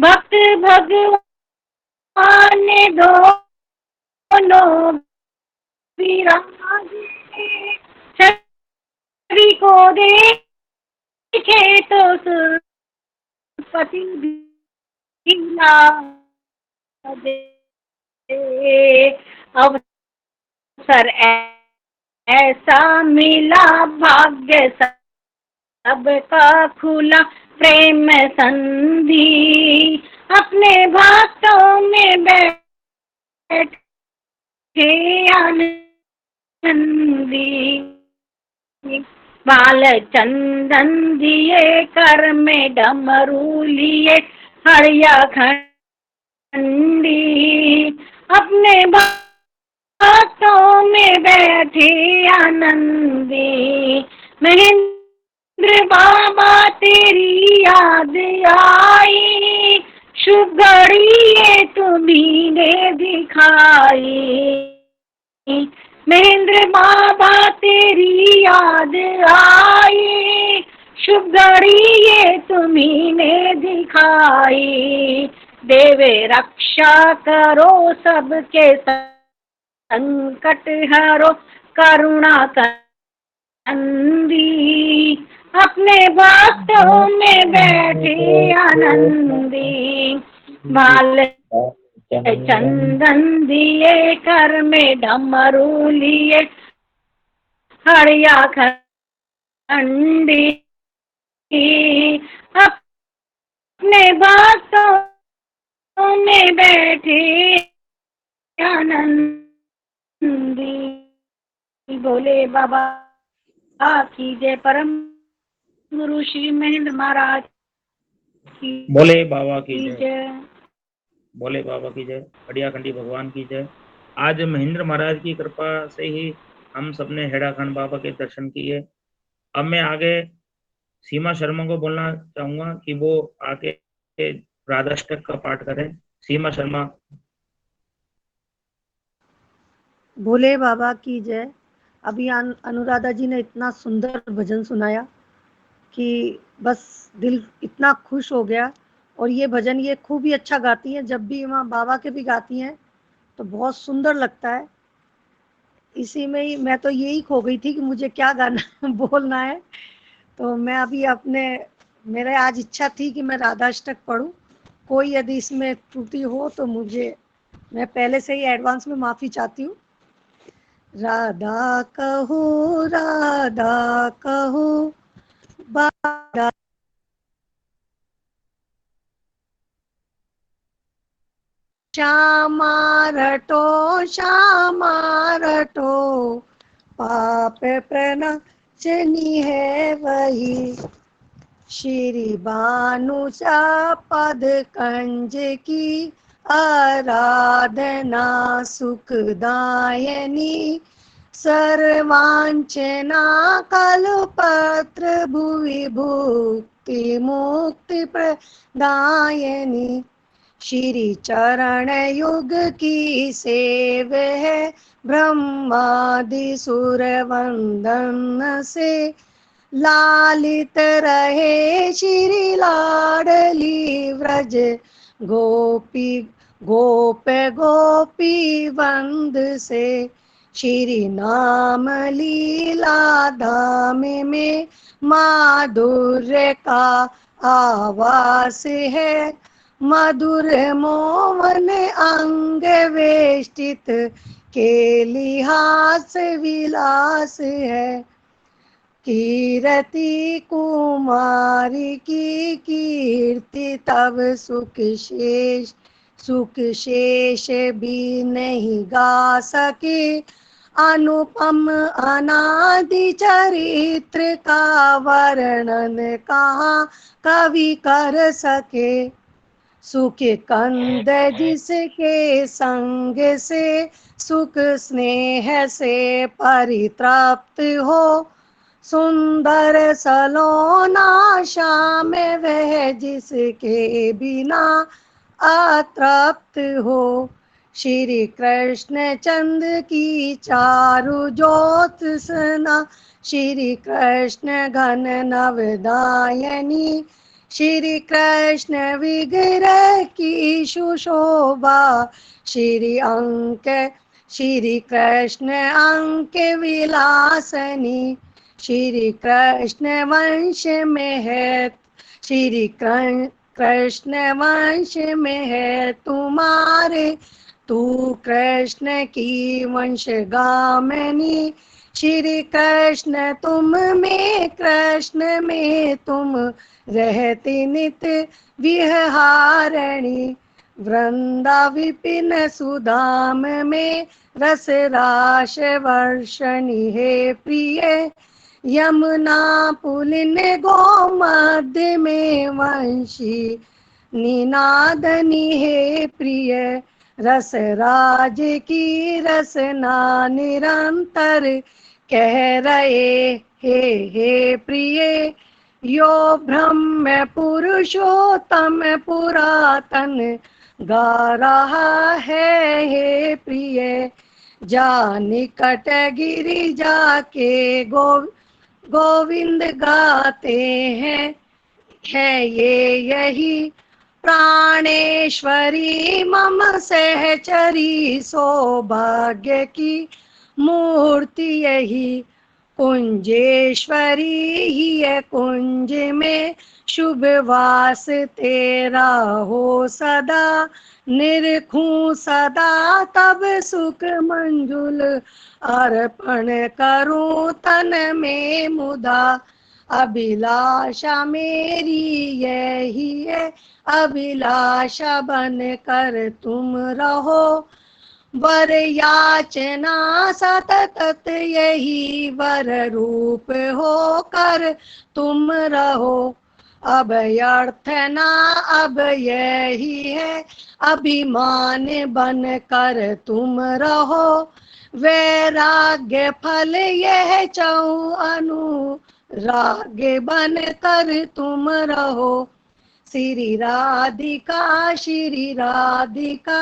भक्त भगवान ने दोनों विराजे, छवि को देखे तो सुरपति लाजे। अवसर ऐसा मिला भाग्य सबका खुला प्रेम संधि, अपने भक्तों में बैठे आनंदी। बाल चंदन दिए कर में डमरू लिए हड़िया खंडी, अपने भक्तों में बैठे आनंदी। महेंद्र बाबा तेरी याद आई, शुभ घड़ी ये तुम्हीं ने दिखाई। महेंद्र बाबा तेरी याद आई, शुभ घड़ी ये तुम्हीं ने दिखाई। देवे रक्षा करो सबके संकट हरो करुणा कंदी, अपने भक्तों में बैठे आनंदी। बाल चंदन दिए कर में डमरू लिए हड़िया खंडी, अपने भक्तों में बैठे आनंदी। बोले बाबा की जय, परम गुरु श्री महेंद्र महाराज की बोले बाबा की जय, जय। बोले बाबा की जय, हड़िया खंडी भगवान की जय। आज महेंद्र महाराज की कृपा से ही हम सबने हेड़ाखंड बाबा के दर्शन किए। अब मैं आगे सीमा शर्मा को बोलना चाहूंगा कि वो आके राधाष्टक का पाठ करें। सीमा शर्मा। भोले बाबा की जय। अभी अनुराधा जी ने इतना सुंदर भजन सुनाया कि बस दिल इतना खुश हो गया। और ये भजन ये खूब ही अच्छा गाती हैं, जब भी वहाँ बाबा के भी गाती हैं तो बहुत सुंदर लगता है। इसी में ही मैं तो यही खो गई थी कि मुझे क्या गाना बोलना है। तो मैं अभी मेरे आज इच्छा थी कि मैं राधाष्टक पढूं। कोई यदि इसमें त्रुटि हो तो मैं पहले से ही एडवांस में माफी चाहती हूँ। राधा कहो बाधा श्यामा रटो पाप प्रणाशनी है वही। श्री भानुचा पद कंज की आराधना सुखदायनी। सर्वांचना कल्पत्र भुवि भुक्ति मुक्ति प्रदायनी। श्री चरण युग की सेव है ब्रह्मादि सुर वंदन से। लालित रहे श्री लाडली व्रज गोपी वंद से। श्री नाम लीला धाम में माधुर्य का आवास है। मधुर मोहन अंग वेष्टित केलिहास विलास है। कीरति कुमारी की कीर्ति तब सुख शेष भी नहीं गा सके। अनुपम अनादि चरित्र का वर्णन कहाँ कवि कर सके। सुख कंद जिसके संग से सुख स्नेह से परितृप्त हो। सुंदर सलोना श्याम वह जिसके बिना अतृप्त हो। श्री कृष्ण चंद की चारु ज्योत सना। श्री कृष्ण घन नवदायनी। श्री कृष्ण विग्रह की सुशोभा। श्री कृष्ण अंक विलासनी। श्री कृष्ण वंश में है श्री कृष्ण वंश में है तुम्हारे। तू कृष्ण की वंश गामिनी। श्री कृष्ण तुम में कृष्ण में तुम रहती नित विहारणी। वृंदा विपिन सुधाम में रस राश वर्षणी है प्रिय। यमुना पुलिन गोमध्य में वंशी निनादनी है प्रिय। रस राज की रसना निरंतर कह रहे हे प्रिय। यो ब्रह्म पुरुषोत्तम पुरातन गा रहा है हे प्रिय। जा निकट गिरि जाके गोविंद गाते हैं है यही। प्राणेश्वरी मम सहचरी सौभाग्य की मूर्ति यही। कुंजेश्वरी ही है कुंज में शुभ वास तेरा हो सदा। निरखूं सदा तब सुख मंजुल अर्पण करूं तन में मुदा। अभिलाषा मेरी यही है अभिलाषा बन कर तुम रहो। वर याचना सतत यही वर रूप हो कर तुम रहो। अब अर्थना अब यही है अभिमान बन कर तुम रहो। वैराग्य फल यह चहु अनुराग बन कर तुम रहो। श्री राधिका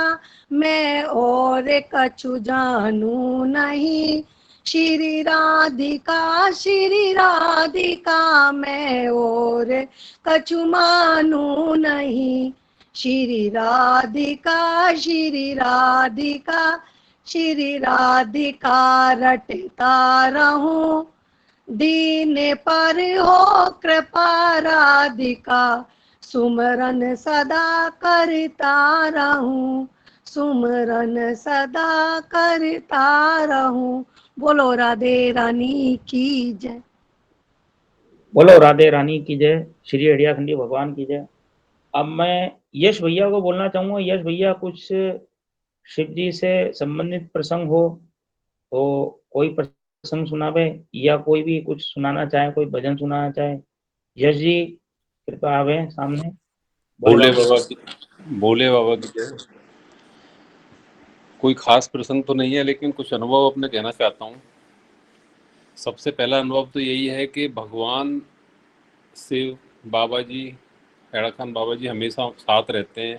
मैं और कछु जानू नहीं। श्री राधिका मैं और कछु मानू नहीं। श्री राधिका रटता रहूं, दीन पर हो कृपा राधिका, सुमरन सदा करता रहूं, सुमरन सदा करता रहूं। बोलो राधे रानी की जय। बोलो राधे रानी की जय, श्री हरियाखंडी भगवान की जय। अब मैं यश भैया को बोलना चाहूंगा। यश भैया, कुछ शिव जी से संबंधित प्रसंग हो तो कोई प्रसंग सुनावे, या कोई भी कुछ सुनाना चाहे, कोई भजन सुनाना चाहे। यश जी कृपया आवे सामने। भोले बाबा की जय। कोई खास प्रसंग तो नहीं है, लेकिन कुछ अनुभव अपने कहना चाहता हूँ। सबसे पहला अनुभव तो यही है कि भगवान शिव बाबा जी, हैड़ा खान बाबा जी हमेशा साथ रहते हैं।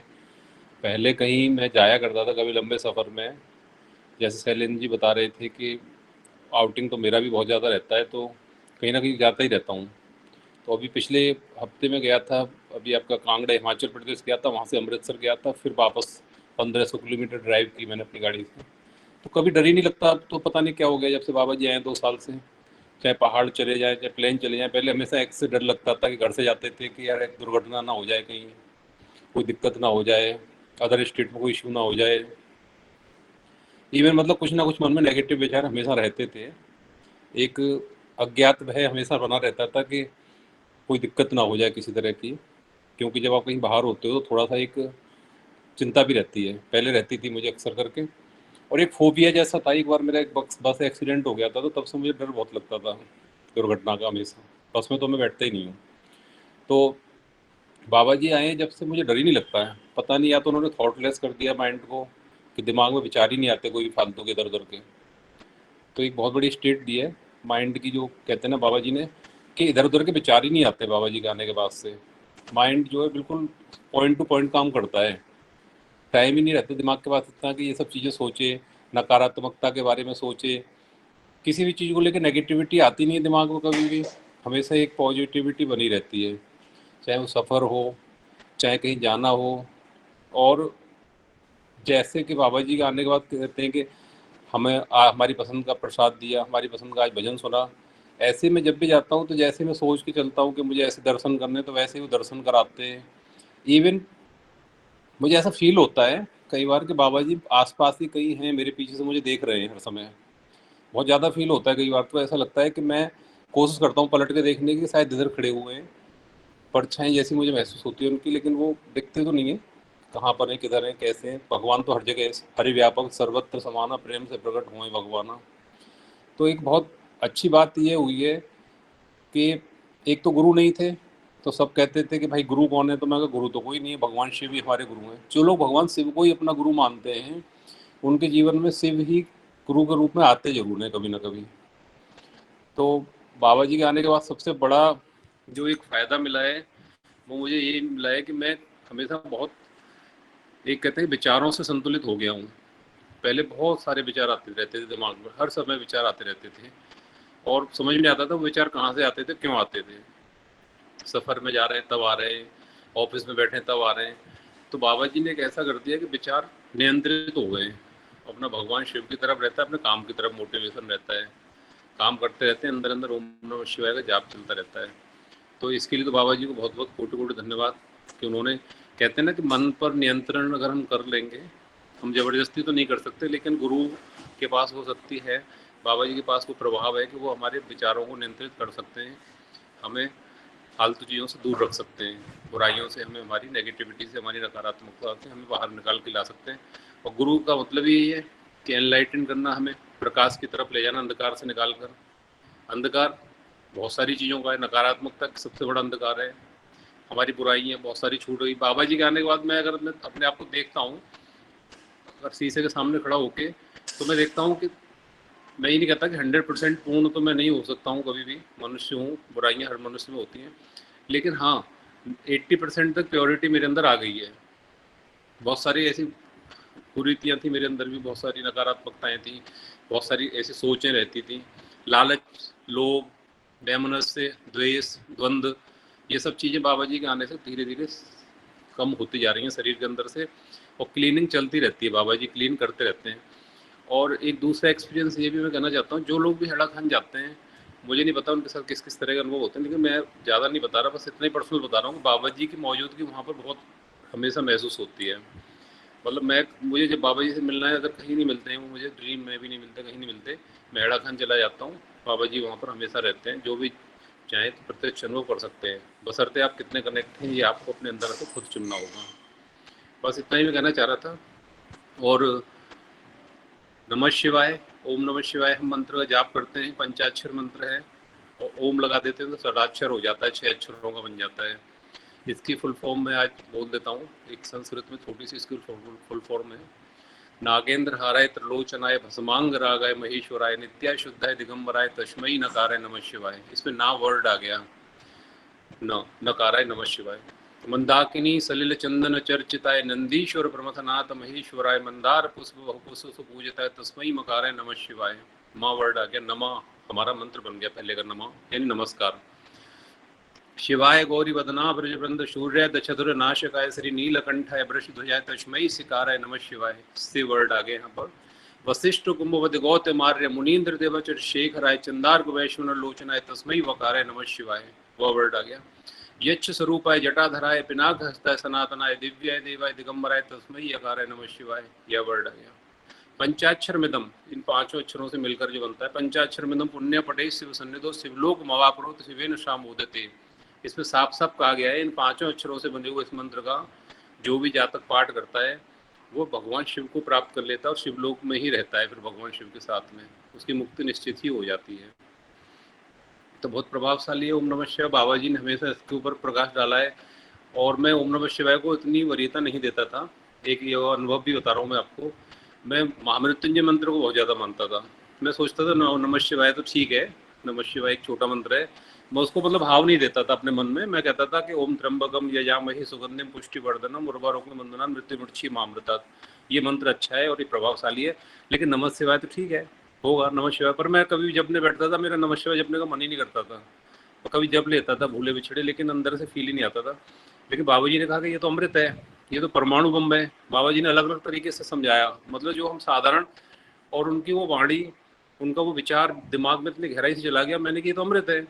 पहले कहीं मैं जाया करता था, कभी लंबे सफ़र में, जैसे शैलेंद्र जी बता रहे थे कि आउटिंग तो मेरा भी बहुत ज़्यादा रहता है, तो कहीं ना कहीं जाता ही रहता हूँ। तो अभी पिछले हफ्ते में गया था, अभी आपका कांगड़ा हिमाचल प्रदेश गया था, वहाँ से अमृतसर गया था, फिर वापस 1500 किलोमीटर ड्राइव की मैंने अपनी गाड़ी से। तो कभी डर ही नहीं लगता। तो पता नहीं क्या हो गया, जब से बाबा जी आए 2 साल से, चाहे पहाड़ चले जाएँ, चाहे प्लेन चले जाएँ। पहले हमेशा एक से डर लगता था कि घर से जाते थे कि यार एक दुर्घटना ना हो जाए, कहीं कोई दिक्कत ना हो जाए, अदर स्टेट में कोई इशू ना हो जाए। इवन मतलब कुछ ना कुछ मन में नेगेटिव विचार हमेशा रहते थे। एक अज्ञात भय हमेशा बना रहता था कि कोई दिक्कत ना हो जाए किसी तरह की, क्योंकि जब आप कहीं बाहर होते हो तो थोड़ा सा एक चिंता भी रहती है, पहले रहती थी मुझे अक्सर करके। और एक फोबिया जैसा था। एक बार मेरा एक बस एक्सीडेंट हो गया था, तो तब से मुझे डर बहुत लगता था दुर्घटना का हमेशा। बस में तो मैं बैठता ही नहीं हूँ। तो बाबा जी आए जब से मुझे डर ही नहीं लगता है। पता नहीं, या तो उन्होंने थॉटलेस कर दिया माइंड को कि दिमाग में विचार ही नहीं आते कोई फालतू के इधर उधर के। तो एक बहुत बड़ी स्टेट दी है माइंड की, जो कहते हैं ना बाबा जी ने कि इधर उधर के विचार ही नहीं आते बाबा जी के आने के बाद से। माइंड जो है बिल्कुल पॉइंट टू पॉइंट काम करता है। टाइम ही नहीं रहता दिमाग के पास इतना कि ये सब चीज़ें सोचे, नकारात्मकता के बारे में सोचे। किसी भी चीज़ को लेकर नेगेटिविटी आती नहीं है दिमाग में कभी भी, हमेशा एक पॉजिटिविटी बनी रहती है, चाहे वो सफ़र हो, चाहे कहीं जाना हो। और जैसे कि बाबा जी के आने के बाद कहते हैं कि हमें हमारी पसंद का प्रसाद दिया, हमारी पसंद का आज भजन सुना। ऐसे में जब भी जाता हूँ तो जैसे मैं सोच के चलता हूँ कि मुझे ऐसे दर्शन करने, तो वैसे ही वो दर्शन कराते हैं। इवन मुझे ऐसा फील होता है कई बार कि बाबा जी आसपास ही कहीं हैं, मेरे पीछे से मुझे देख रहे हैं हर समय। बहुत ज़्यादा फील होता है कई बार। तो ऐसा लगता है कि मैं कोशिश करता हूँ पलट के देखने की, शायद इधर खड़े हुए हैं, परछाई जैसी मुझे महसूस होती है उनकी, लेकिन वो दिखते तो नहीं है कहाँ पर है, किधर है, कैसे हैं। भगवान तो हर जगह है, हरिव्यापक सर्वत्र समाना, प्रेम से प्रकट हुए भगवाना। तो एक बहुत अच्छी बात ये हुई है कि एक तो गुरु नहीं थे, तो सब कहते थे कि भाई गुरु कौन है, तो मैं कहा गुरु तो कोई नहीं है, भगवान शिव ही हमारे गुरु हैं। जो लोग भगवान शिव को ही अपना गुरु मानते हैं, उनके जीवन में शिव ही गुरु के रूप में आते जरूर हैं कभी ना कभी। तो बाबा जी के आने के बाद सबसे बड़ा जो एक फ़ायदा मिला है वो मुझे ये मिला है कि मैं हमेशा बहुत, एक कहते हैं, विचारों से संतुलित हो गया हूँ। पहले बहुत सारे विचार आते रहते थे दिमाग में, हर समय विचार आते रहते थे, और समझ में नहीं आता था वो विचार कहाँ से आते थे, क्यों आते थे। सफ़र में जा रहे हैं तब आ रहे हैं, ऑफिस में बैठे हैं तब आ रहे हैं। तो बाबा जी ने एक ऐसा कर दिया कि विचार नियंत्रित हो गए। अपना भगवान शिव की तरफ रहता है, अपने काम की तरफ मोटिवेशन रहता है, काम करते रहते हैं, अंदर अंदर ओम नमः शिवाय का जाप चलता रहता है। तो इसके लिए तो बाबा जी को बहुत बहुत कोटि कोटि धन्यवाद कि उन्होंने, कहते हैं ना कि मन पर नियंत्रण अगर हम कर लेंगे, हम ज़बरदस्ती तो नहीं कर सकते, लेकिन गुरु के पास वो शक्ति है, बाबा जी के पास वो प्रभाव है कि वो हमारे विचारों को नियंत्रित कर सकते हैं, हमें फालतू चीज़ों से दूर रख सकते हैं, बुराइयों से, हमें हमारी नेगेटिविटी से, हमारी नकारात्मकता से हमें बाहर निकाल के ला सकते हैं। और गुरु का मतलब यही है कि एनलाइटन करना, हमें प्रकाश की तरफ ले जाना, अंधकार से निकाल कर। अंधकार बहुत सारी चीज़ों का है, नकारात्मकता सबसे बड़ा अंधकार है, हमारी बुराइयाँ बहुत सारी छूट गई। बाबा जी के आने के बाद मैं अगर मैं अपने आप को देखता हूँ, अगर शीशे के सामने खड़ा होके, तो मैं देखता हूँ कि मैं ये नहीं कहता कि 100% पूर्ण तो मैं नहीं हो सकता हूँ, कभी भी मनुष्य हूँ, बुराइयाँ हर मनुष्य में होती हैं, लेकिन हाँ 80% तक प्योरिटी मेरे अंदर आ गई है। बहुत सारी ऐसी कुरीतियाँ थी मेरे अंदर भी, बहुत सारी नकारात्मकताएं थी, बहुत सारी ऐसी सोचें रहती थी, लालच, लोभ, वैमनस्य, द्वेष, द्वंद्व, ये सब चीज़ें बाबा जी के आने से धीरे धीरे कम होती जा रही हैं शरीर के अंदर से, और क्लीनिंग चलती रहती है, बाबा जी क्लीन करते रहते हैं। और एक दूसरा एक्सपीरियंस ये भी मैं कहना चाहता हूँ, जो लोग भी हेड़ा खान जाते हैं, मुझे नहीं पता उनके साथ किस किस तरह के अनुभव होते हैं, लेकिन मैं ज़्यादा नहीं बता रहा, बस इतना ही पर्सनल बता रहा हूँ कि बाबा जी की मौजूदगी वहाँ पर बहुत हमेशा महसूस होती है। मतलब मुझे जब बाबा जी से मिलना है, अगर कहीं नहीं मिलते हैं वो, मुझे ड्रीम में भी नहीं मिलते, कहीं नहीं मिलते, मैं हेड़ा खान चला जाता हूँ, बाबा जी वहाँ पर हमेशा रहते हैं। जो भी चाहें तो प्रत्यक्ष अनुभव कर सकते हैं, बशर्ते आप कितने कनेक्ट हैं ये आपको अपने अंदर से खुद चुनना होगा। बस इतना ही मैं कहना चाह रहा था। और नमः शिवाय, ओम नमः शिवाय हम मंत्र का जाप करते हैं, पंचाक्षर मंत्र है, और ओम लगा देते हैं तो षडाक्षर हो जाता है, 6 अक्षरों का बन जाता है। इसकी फुल फॉर्म मैं आज बोल देता हूँ, एक संस्कृत में थोड़ी सी इसकी फुल फॉर्म है। नागेंद्र हाराय त्रिलोचनाय भस्मांग रागाय महेश्वराय नित्याय शुद्धाय दिगंबराय तस्मै नकाराय नमः शिवाय। इसमें ना वर्ड आ गया, न नकाराय नमः शिवाय। मंदाकिनी सलिल चंदन चर्चिताय नंदीश्वर प्रमथनाथ महेश्वराय मंदार पुष्प बहुपुष्प पूजताय तस्मै मकाराय नमः शिवाय। माँ वर्ड आ गया, नमा हमारा मंत्र बन गया पहले का, नमा यानी नमस्कार। शिवाय गौरी वदना ब्रजवृंद सूर्य दशधुर नाशकाय श्री नीलकंठाय वृष ध्वजाय तस्मै सिकाराय नमः शिवाय। सी वर्ड आ गए यहाँ पर। वशिष्ठ कुंभवत गौतमार्य मुनीन्द्र देवचर शेखराय चंदार्क वैश्वनर लोचनाय तस्मै वकाराय नमः शिवाय। वह वर्ड आ गया। यच्छ स्वरूपाय जटाधराय पिनाक हस्ताय सनातनाय दिव्याय देवाय दिगंबराय तस्मै यकाराय नमः शिवाय। यह वर्ड आ गया। पंचाक्षर मिदम, इन 5 अक्षरों से मिलकर जो बनता है, पंचाक्षर मिदम पुण्य पटे शिव सन्निधो शिवलोक मवाप्रोत शिवेन शाम उदते। इसमें साफ साफ कहा गया है, इन 5 अक्षरों से बने हुए इस मंत्र का जो भी जातक पाठ करता है वो भगवान शिव को प्राप्त कर लेता है और शिवलोक में ही रहता है, फिर भगवान शिव के साथ में उसकी मुक्ति निश्चित ही हो जाती है। तो बहुत प्रभावशाली है ओम नमः शिवाय। बाबा जी ने हमेशा इसके ऊपर प्रकाश डाला है, और मैं ओम नमः शिवाय को इतनी वरीयता नहीं देता था। एक ये अनुभव भी बता रहा हूँ मैं आपको। मैं महामृत्युंजय मंत्र को बहुत ज़्यादा मानता था। मैं सोचता था नमः शिवाय तो ठीक है, नमः शिवाय एक छोटा मंत्र है, मैं उसको मतलब भाव नहीं देता था अपने मन में। मैं कहता था कि ओम त्र्यंबकम यजामहे सुगंधिम पुष्टिवर्धनम उर्वारुकम वंदना मृत्युमृक्षी मामृतात। ये मंत्र अच्छा है और ये प्रभावशाली है, लेकिन नमः शिवाय तो ठीक है, होगा नमः शिवाय, पर मैं कभी जपने बैठता था मेरा नमः शिवाय जपने का मन ही नहीं करता था। और कभी जप लेता था भूले बिछड़े, लेकिन अंदर से फील ही नहीं आता था। लेकिन बाबा जी ने कहा कि ये तो अमृत है, ये तो परमाणु बम है। बाबा जी ने अलग अलग तरीके से समझाया, मतलब जो हम साधारण, और उनकी वो वाणी, उनका वो विचार दिमाग में इतनी गहराई से चला गया। मैंने कि ये तो अमृत है।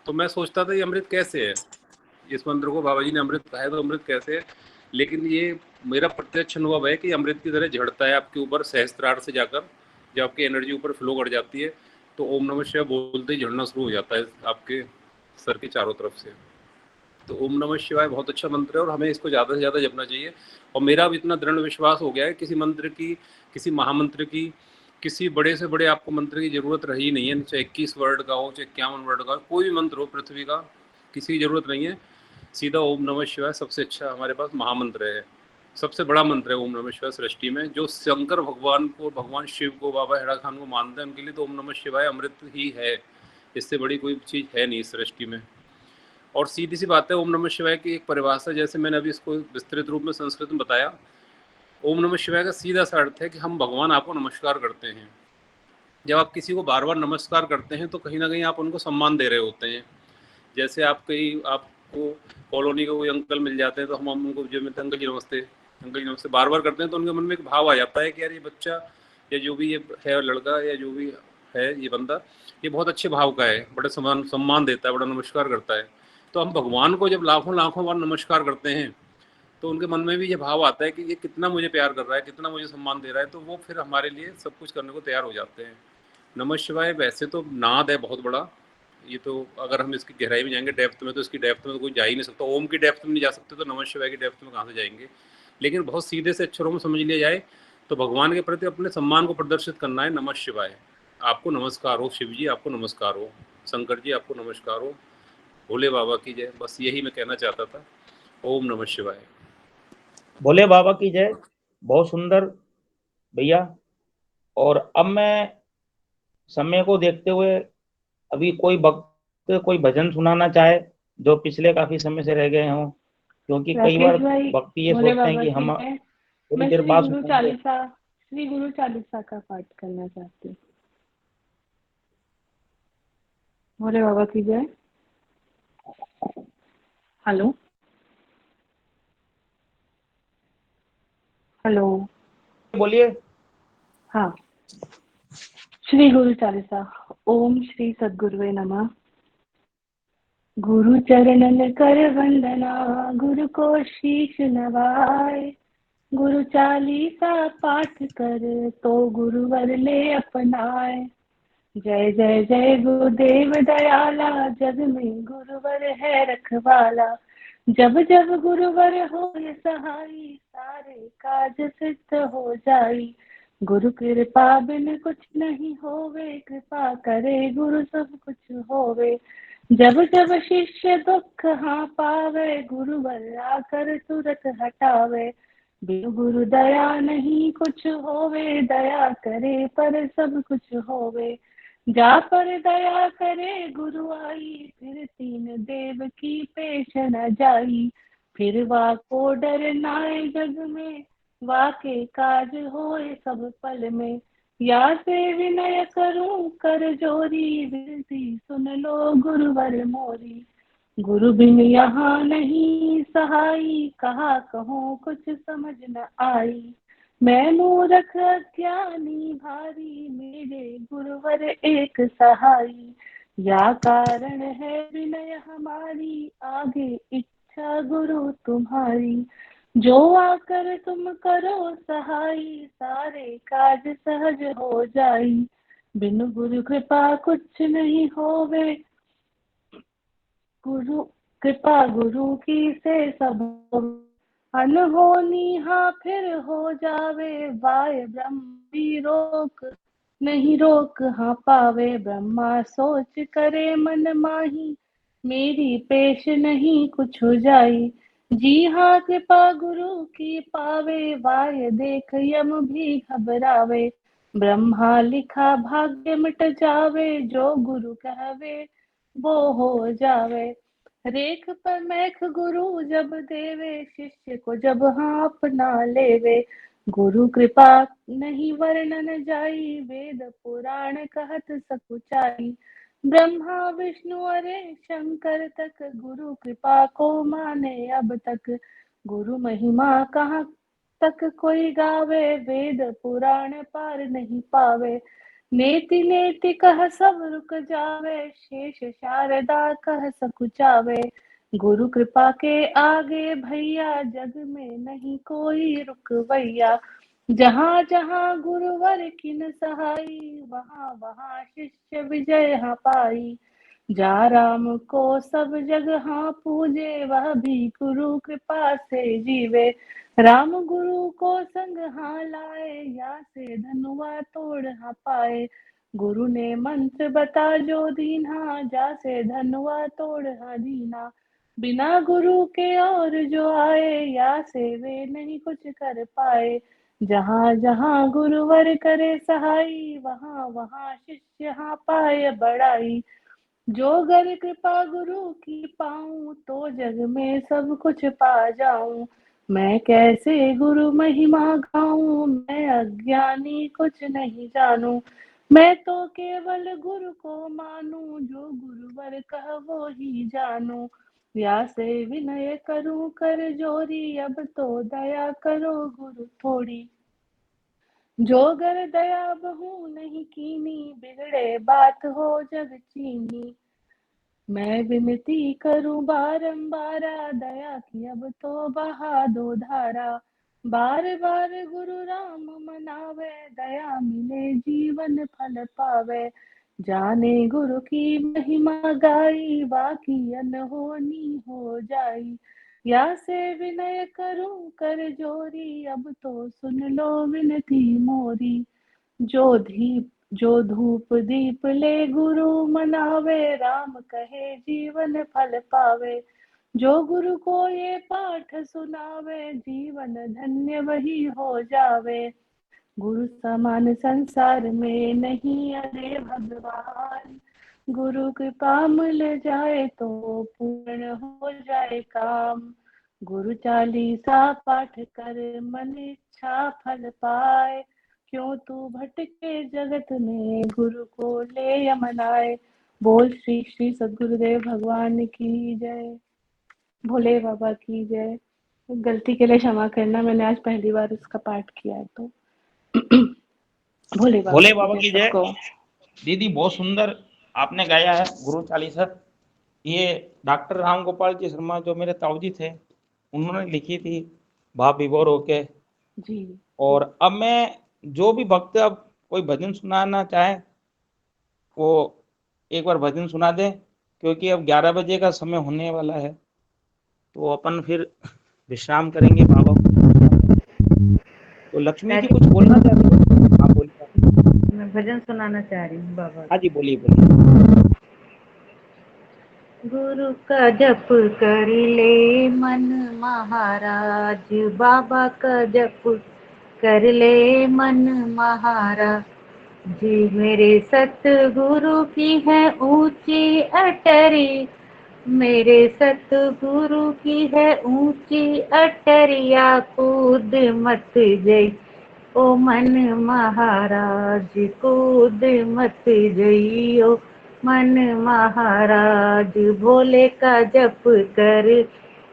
तो मैं सोचता था ये अमृत कैसे है, इस मंत्र को बाबा जी ने अमृत कहा है तो अमृत कैसे है। लेकिन ये मेरा प्रत्यक्ष अनुभव है कि अमृत की तरह झड़ता है आपके ऊपर सहस्त्रार से जाकर। जब आपकी एनर्जी ऊपर फ्लो कर जाती है तो ओम नमः शिवाय बोलते ही झड़ना शुरू हो जाता है आपके सर के चारों तरफ से। तो ओम नमः शिवाय बहुत अच्छा मंत्र है और हमें इसको ज़्यादा से ज़्यादा जपना चाहिए। और मेरा अब इतना दृढ़ विश्वास हो गया है, किसी मंत्र की, किसी महामंत्र की, किसी बड़े से बड़े आपको मंत्र की जरूरत रही नहीं है, चाहे 21 वर्ड का हो, चाहे 51 वर्ड का हो, कोई भी मंत्र हो पृथ्वी का, किसी की जरूरत नहीं है। सीधा ओम नमः शिवाय सबसे अच्छा हमारे पास महामंत्र है, सबसे बड़ा मंत्र है ओम नमः शिवाय सृष्टि में। जो शंकर भगवान को, भगवान शिव को, बाबा हेड़ा खान को मानते हैं, उनके लिए तो ओम नमः शिवाय अमृत ही है, इससे बड़ी कोई चीज़ है नहीं इस सृष्टि में। और सीधी सी बात है, ओम नमः शिवाय की एक परिभाषा, जैसे मैंने अभी इसको विस्तृत रूप में संस्कृत में बताया, ओम नमः शिवाय का सीधा सा अर्थ है कि हम भगवान आपको नमस्कार करते हैं। जब आप किसी को बार बार नमस्कार करते हैं तो कहीं ना कहीं आप उनको सम्मान दे रहे होते हैं। जैसे आपको कॉलोनी के कोई अंकल मिल जाते हैं तो हम उनको जो मिलते हैं अंकल जी नमस्ते, अंकल जी नमस्ते बार बार करते हैं, तो उनके मन में एक भाव आ जाता है कि यार ये बच्चा या जो भी ये है लड़का या जो भी है ये बंदा, ये बहुत अच्छे भाव का है, बड़ा सम्मान देता है, बड़ा नमस्कार करता है। तो हम भगवान को जब लाखों लाखों बार नमस्कार करते हैं तो उनके मन में भी ये भाव आता है कि ये कितना मुझे प्यार कर रहा है, कितना मुझे सम्मान दे रहा है, तो वो फिर हमारे लिए सब कुछ करने को तैयार हो जाते हैं। नमः शिवाय वैसे तो नाद है बहुत बड़ा, ये तो अगर हम इसकी गहराई में जाएंगे डेप्थ में, तो इसकी डेप्थ में तो कोई जा ही नहीं सकता। ओम की डेप्थ में नहीं जा सकते तो नमः शिवाय की डेप्थ में कहाँ से जाएंगे। लेकिन बहुत सीधे से अक्षरों में समझ लिया जाए तो भगवान के प्रति अपने सम्मान को प्रदर्शित करना है। नमः शिवाय, आपको नमस्कार हो, शिव जी आपको नमस्कार हो, शंकर जी आपको नमस्कार हो, भोले बाबा की जय। बस यही मैं कहना चाहता था। ओम नमः शिवाय। भोले बाबा की जय। बहुत सुंदर भैया। और अब मैं समय को देखते हुए अभी कोई भक्त कोई भजन सुनाना चाहे जो पिछले काफी समय से रह गए हों, क्योंकि कई बार राकेश भाई, भक्त ये भोले सोचते हैं बाबा कि की हम जय। थोड़ी मैं देर श्री बाद गुरु सुनाएंगे। चालीसा का पाठ करना चाहती हूँ। भोले बाबा की जय। Hello hello. बोलिए। हाँ, श्री गुरु चालीसा। ओम श्री सद्गुरुवे नमः। गुरु चरणन कर वंदना, गुरु को शीश नवाए। गुरु चालीसा पाठ कर, तो गुरुवर ले अपनाए। जय जय जय गुरुदेव दयाला, जग में गुरुवर है रखवाला। जब जब गुरुवर हो सहाई, सारे काज सिद्ध हो जाई। गुरु कृपा बिन कुछ नहीं होवे, कृपा करे गुरु सब कुछ होवे। जब जब शिष्य दुख हाँ पावे, गुरुवर आकर तुरत हटावे। बिनु गुरु दया नहीं कुछ होवे, दया करे पर सब कुछ होवे। जा पर दया करे गुरु आई, फिर तीन देव की पेश न जाई। फिर वाको डर नाय जग में, वाके काज होए सब पल में। या से विनय करूं कर जोरी, विनती सुन लो गुरुवर मोरी। गुरु बिन यहाँ नहीं सहाई, कहा कहूँ कुछ समझ न आई। मैं मूरख अज्ञानी भारी, मेरे गुरुवर एक सहाई। या कारण है विनय हमारी, आगे इच्छा गुरु तुम्हारी। जो आकर तुम करो सहाई, सारे काज सहज हो जाई। बिनु गुरु कृपा कुछ नहीं होवे, गुरु कृपा गुरु की से सब होवे। अनहोनी हाँ फिर हो जावे, वाय ब्रह्म भी रोक नहीं रोक हाँ पावे। ब्रह्मा सोच करे मन माही, मेरी पेश नहीं कुछ हो जाई। जी हाँ कृपा गुरु की पावे, वाय देख यम भी घबरावे। ब्रह्मा लिखा भाग्य मिट जावे, जो गुरु कहवे वो हो जावे। रेख पर मैख गुरु जब देवे, शिष्य को जब हाँ अपना लेवे। गुरु कृपा नहीं वर्णन जाई, वेद पुराण कहत सकुचाई। ब्रह्मा विष्णु अरे शंकर तक, गुरु कृपा को माने अब तक। गुरु महिमा कहाँ तक कोई गावे, वेद पुराण पार नहीं पावे। नेति नेति कह सब रुक जावे, शेष शारदा कह सकुचावे। गुरु कृपा के आगे भैया, जग में नहीं कोई रुकवैया। जहाँ जहाँ गुरुवर किन सहाई, वहाँ वहाँ शिष्य विजय हाँ पाई। जा राम को सब जग हाँ पूजे, वह भी गुरु कृपा से जीवे। राम गुरु को संग हाँ लाए, या से धनुआ तोड़ हाँ पाए। गुरु ने मंत्र बता जो दीन्हा, जा से धनुआ तोड़ हाँ दीना। बिना गुरु के और जो आए, या से वे नहीं कुछ कर पाए। जहाँ जहाँ गुरुवर करे सहाई, वहाँ वहाँ शिष्य हाँ पाए बड़ाई। जो गर कृपा गुरु की पाऊं, तो जग में सब कुछ पा जाऊं। मैं कैसे गुरु महिमा गाऊं, मैं अज्ञानी कुछ नहीं जानू। मैं तो केवल गुरु को मानूं, जो गुरुवर कह वो ही जानू। या से विनय करूं कर जोरी, अब तो दया करो गुरु थोड़ी। जो गर दया बहु नहीं कीनी, बिगड़े बात हो जग चीनी। मैं विनती करूं बारंबारा, दया की अब तो बहा दो धारा। बार बार गुरु राम मनावे, दया मिले जीवन फल पावे। जाने गुरु की महिमा गाई, बाकी अनहोनी हो जाई। या से विनय करूं कर जोरी, अब तो सुन लो विनती मोरी। जो धूप दीप ले गुरु मनावे, राम कहे जीवन फल पावे। जो गुरु को ये पाठ सुनावे, जीवन धन्य वही हो जावे। गुरु समान संसार में नहीं अरे भगवान, गुरु कृपा मिल जाए तो पूर्ण हो जाए काम। गुरु चालीसा पाठ कर मन इच्छा फल पाए। क्यों तू भटके जगत में, गुरु को ले मनाए। बोल श्री श्री सद्गुरुदेव भगवान की जय। भोले बाबा की जय। गलती के लिए क्षमा करना, मैंने आज पहली बार इसका पाठ किया है तो। भोले बाबा की जय सबको। दीदी बहुत सुंदर आपने गाया है गुरु चालीसा। ये डॉक्टर राम गोपाल जी शर्मा जो मेरे ताऊजी थे उन्होंने लिखी थी भाव विभोर होके। जी। और अब मैं जो भी भक्त अब कोई भजन सुनाना चाहे वो एक बार भजन सुना दे, क्योंकि अब 11 बजे का समय होने वाला है तो अपन फिर विश्राम करेंगे बाबा। तो लक्ष्मी जी कुछ बोलना चाह रही हो? हाँ बोलिए। मैं भजन सुनाना चाह रही हूँ बाबा। हाँ जी बोलिए बोलिए। गुरु का जप कर ले मन महाराज, बाबा का जप कर ले मन महाराज। जी मेरे सतगुरु की है ऊंची अटरी, मेरे सतगुरु की है ऊंची अटरिया। कूद मत जई ओ मन महाराज, कूद मत जइयो मन महाराज। भोले का जप कर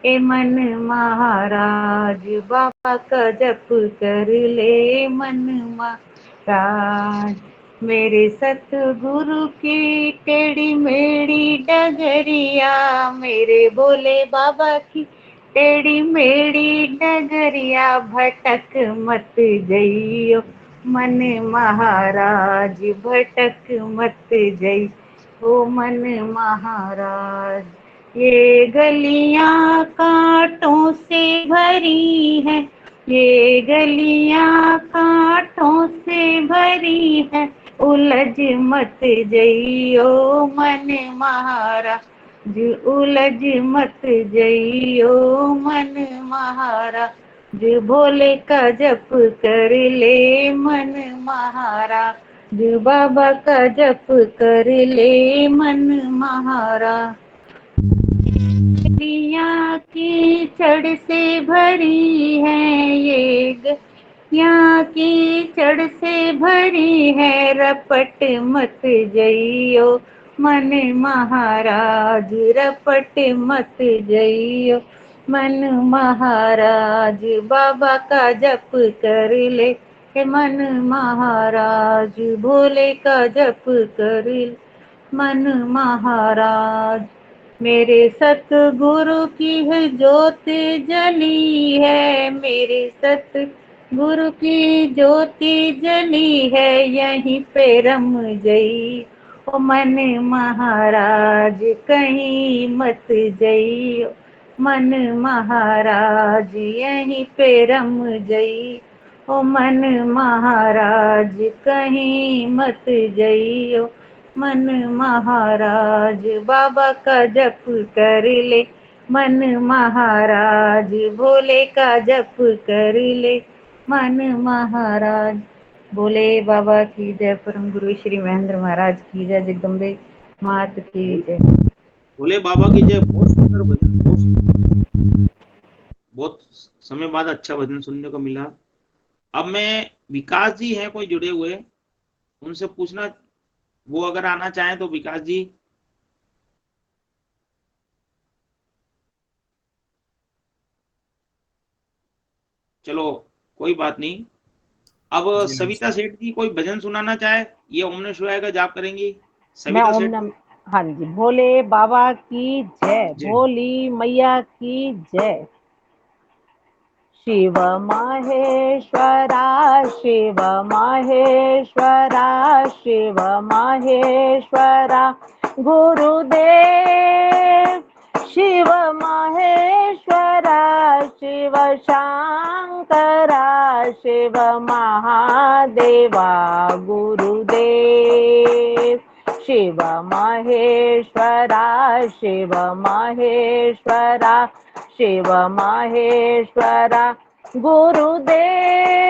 ए मन महाराज, बाबा का जप कर ले मन महाराज। मेरे सतगुरु की टेढ़ी मेढ़ी डगरिया, मेरे भोले बाबा की टेढ़ी मेढ़ी डगरिया। भटक मत जइयो मन महाराज, भटक मत जई ओ मन महाराज। ये गलियां कांटों से भरी है, ये गलियां कांटों से भरी है। उलझ मत जइयो मन महाराज, उलझ मत जइयो मन महाराज। भोले का जप कर ले मन महाराज, बाबा का जप कर ले मन महाराज। गलियां कीचड़ से भरी है, ये यहाँ कीचड़ से भरी है। रपट मत जइयो मन महाराज, रपट मत जइयो मन महाराज। बाबा का जप कर ले मन महाराज, भोले का जप कर ले मन महाराज। मेरे सतगुरु की है ज्योत जली है, मेरे सतगुरु की ज्योति जली है। यहीं पे रम जई ओ मन महाराज, कहीं मत जई मन महाराज। यहीं पे रम जई ओ मन महाराज, कहीं मत जइयो मन महाराज। बाबा का जप कर ले मन महाराज, भोले का जप कर ले मन महाराज। भोले बाबा की जय, परम गुरु श्री महेंद्र महाराज की जय, जगदम्बे मात की जय। भोले बाबा की जय। बहुत सुंदर भजन, बहुत समय बाद अच्छा भजन सुनने को मिला। अब मैं विकास जी हैं कोई जुड़े हुए, उनसे पूछना, वो अगर आना चाहें तो। विकास जी चलो कोई बात नहीं। अब सविता सेठ जी कोई भजन सुनाना चाहे, ये ओम नमः शिवाय का जाप करेंगी। सविता सेठ। हाँ जी, भोले बाबा की जय, भोली मैया की जय। शिव माहेश्वरा, शिव माहेश्वरा, शिव माहेश्वरा गुरुदेव। शिव माहेश्वरा, शिव शंकरा, शिव महादेवा गुरुदेव। शिव माहेश्वरा, शिव माहेश्वरा, शिव माहेश्वरा गुरुदेव।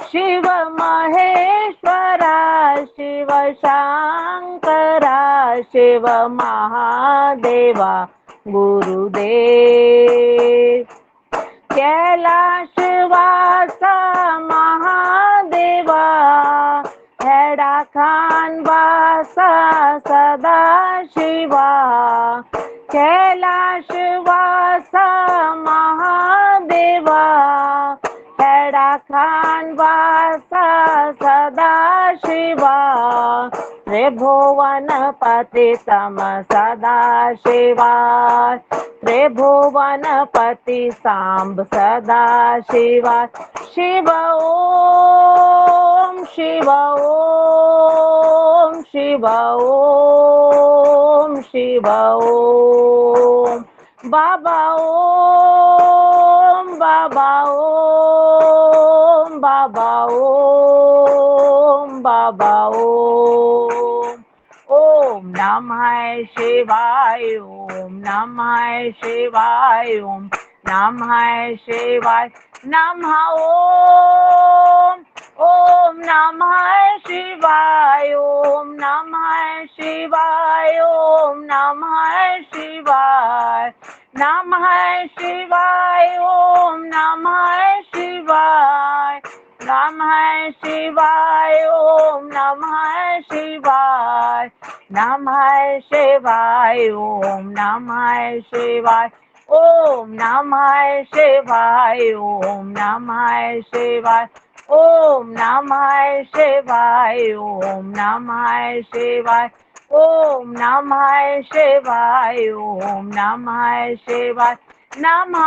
शिव माहेश्वरा, शिव शंकरा, शिव महादेवा गुरुदेव। कैलाशवासा महादेवा, हैड़ा खान वासा सदा शिवा। कैलाशवासा महादेवा, हैड़ा खान वासा सदा शिवा। त्रिभुवन पति सम सदा शिवा, त्रिभुवन पति सांब सदा शिवा। शिव ओम शिव ओम शिव ओम शिव ओम। बाबा ओम बाबा ओम बाबा ओम बाबा ओम। ओम नमः शिवाय ओम नमः शिवाय ओम नमः शिवाय नमः। ओम ओम नमः शिवाय ओम नमः शिवाय ओम नमः शिवाय नमः शिवाय ओम नमः शिवाय नमः शिवाय ओम नमः शिवाय नमः शिवाय ओम नमः शिवाय। ओम नमः शिवाय ओम नमः शिवाय ओम नमः शिवाय ओम नमः शिवाय ओम नमः शिवाय ओम नमः शिवाय नमः।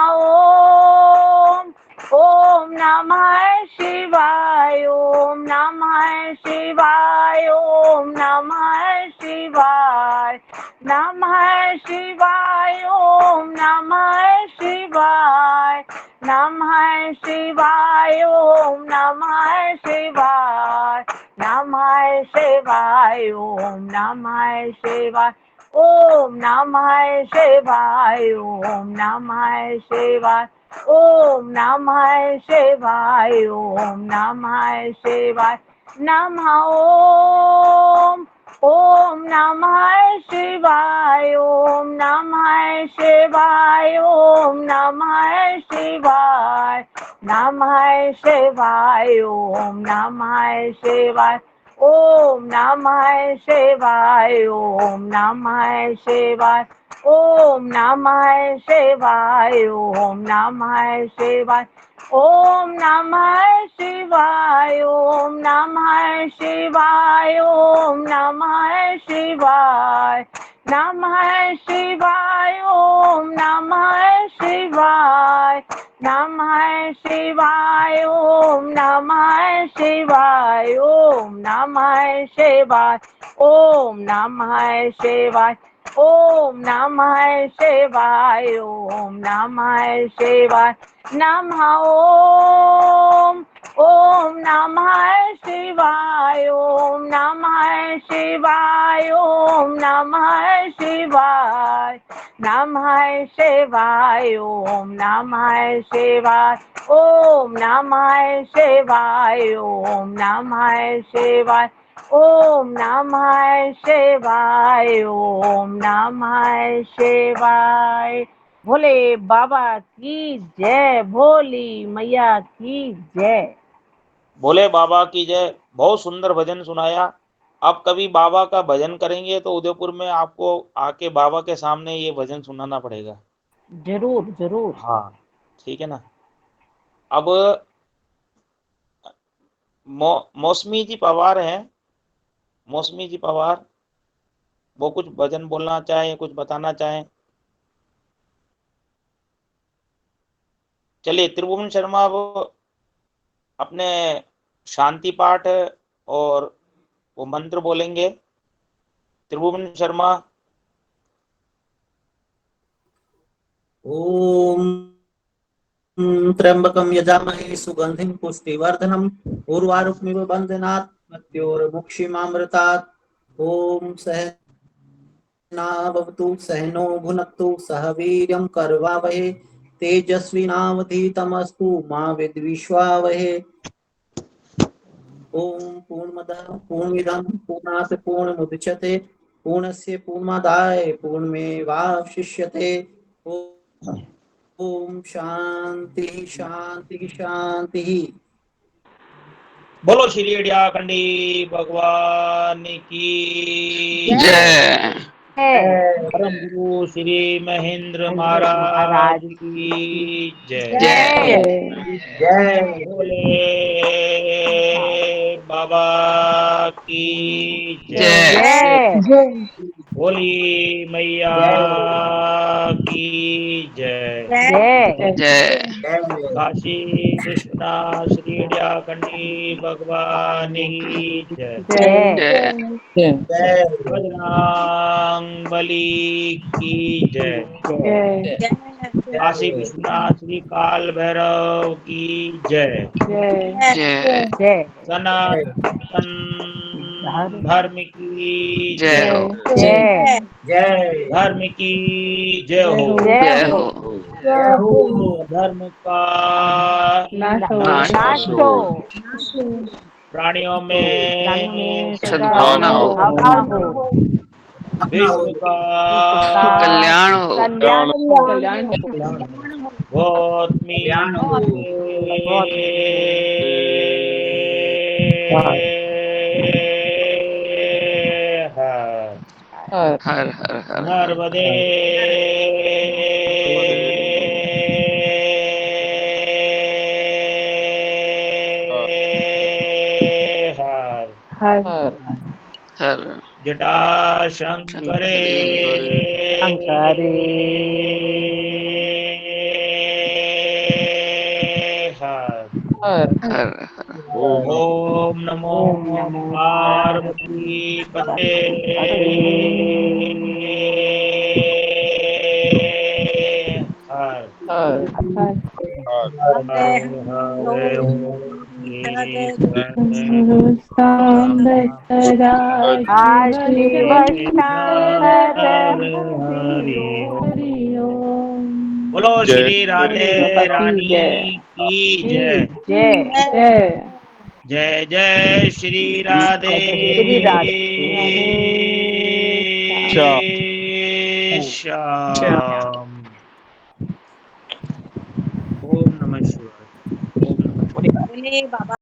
ओम नमः शिवाय ओम नमः शिवाय ओम नमः शिवाय नमः शिवाय ओम नमः शिवाय नमः शिवाय ओम नमः शिवाय नमः शिवाय ओम नमः शिवाय। ओम नमः शिवाय ओम नमः शिवाय ओम नमः शिवाय ओम नमः शिवाय नमः। ओम नमः शिवाय ओम नमः शिवाय ओम नमः शिवाय नमः शिवाय ओम नमः शिवाय। ओम नमः शिवाय ओम नमः शिवाय ओम नमः शिवाय ओम नमः शिवाय। ओम नमः शिवाय ओम नमः शिवाय ओम नमः शिवाय नमः शिवाय ओम नमः शिवाय नमः शिवाय ओम नमः शिवाय ओम नमः शिवाय ओम नमः शिवाय। ओम नमः शिवाय ओम नमः शिवाय नमः। ओम नमः शिवाय ओम नमः शिवाय ओम नमः शिवाय नमः शिवाय ओम नमः शिवाय। ओम नमः शिवाय ओम नमः शिवाय ओम नमः शिवाय ओम नमः शिवाय। भोले बाबा की जय, भोली मैया की जय। भोले बाबा की जय। बहुत सुंदर भजन सुनाया। अब कभी बाबा का भजन करेंगे तो उदयपुर में आपको आके बाबा के सामने ये भजन सुनाना पड़ेगा। जरूर जरूर। हाँ ठीक है ना। अब मौसमी जी पवार हैं, मौसमी जी पवार, वो कुछ भजन बोलना चाहें, कुछ बताना चाहें। चलिए त्रिभुवन शर्मा वो अपने शांति पाठ और वो मंत्र बोलेंगे। त्रिभुवन शर्मा। ओम त्र्यंबकं यजामहे सुगंधिं पुष्टिवर्धनम् उर्वारुकमिव बन्धनात् मृत्योर्मुक्षीमामृतात्। ओम सहना भवतु सहनो भुनक्तु सह वीर्यं करवावहे तेजस्विनावधीतमस्तु मा विद्विषावहे। ओम पूर्णमदः पूर्णमिदं पूर्णात् पूर्णमुदच्यते पूर्णस्य पूर्णमादाय पूर्णमेवावशिष्यते। ओम शांति शांति शांति। बोलो श्री अड़ियाखंडी भगवान की जय। परम गुरु श्री महेंद्र महाराज की जय। जय बोले बाबा की जय। बोली मैया की जय। जय। जय। काशी विश्वनाथ श्री अड़ियाखंडी भगवान की जय। जय। बजरंग बली की जय। काशी विश्वनाथ श्री काल भैरव की जय। जय। सनातन धर्म की जय जय। हो। जय धर्म की जय हो। जय हो। धर्म का नाश हो। प्राणियों में सद्भावना हो। विश्व का कल्याण हो। कल्याण हो। गौतमी हर हर हर नर्मदे हर हर जटाशंकरे हर हर ओम नमो पार्वती पते हर हरे बोलो श्री राधे रानी की जय। जय जय श्री राधे श्याम। ओम नमः शिवाय। ओम नमः शिवाय। बोले बाबा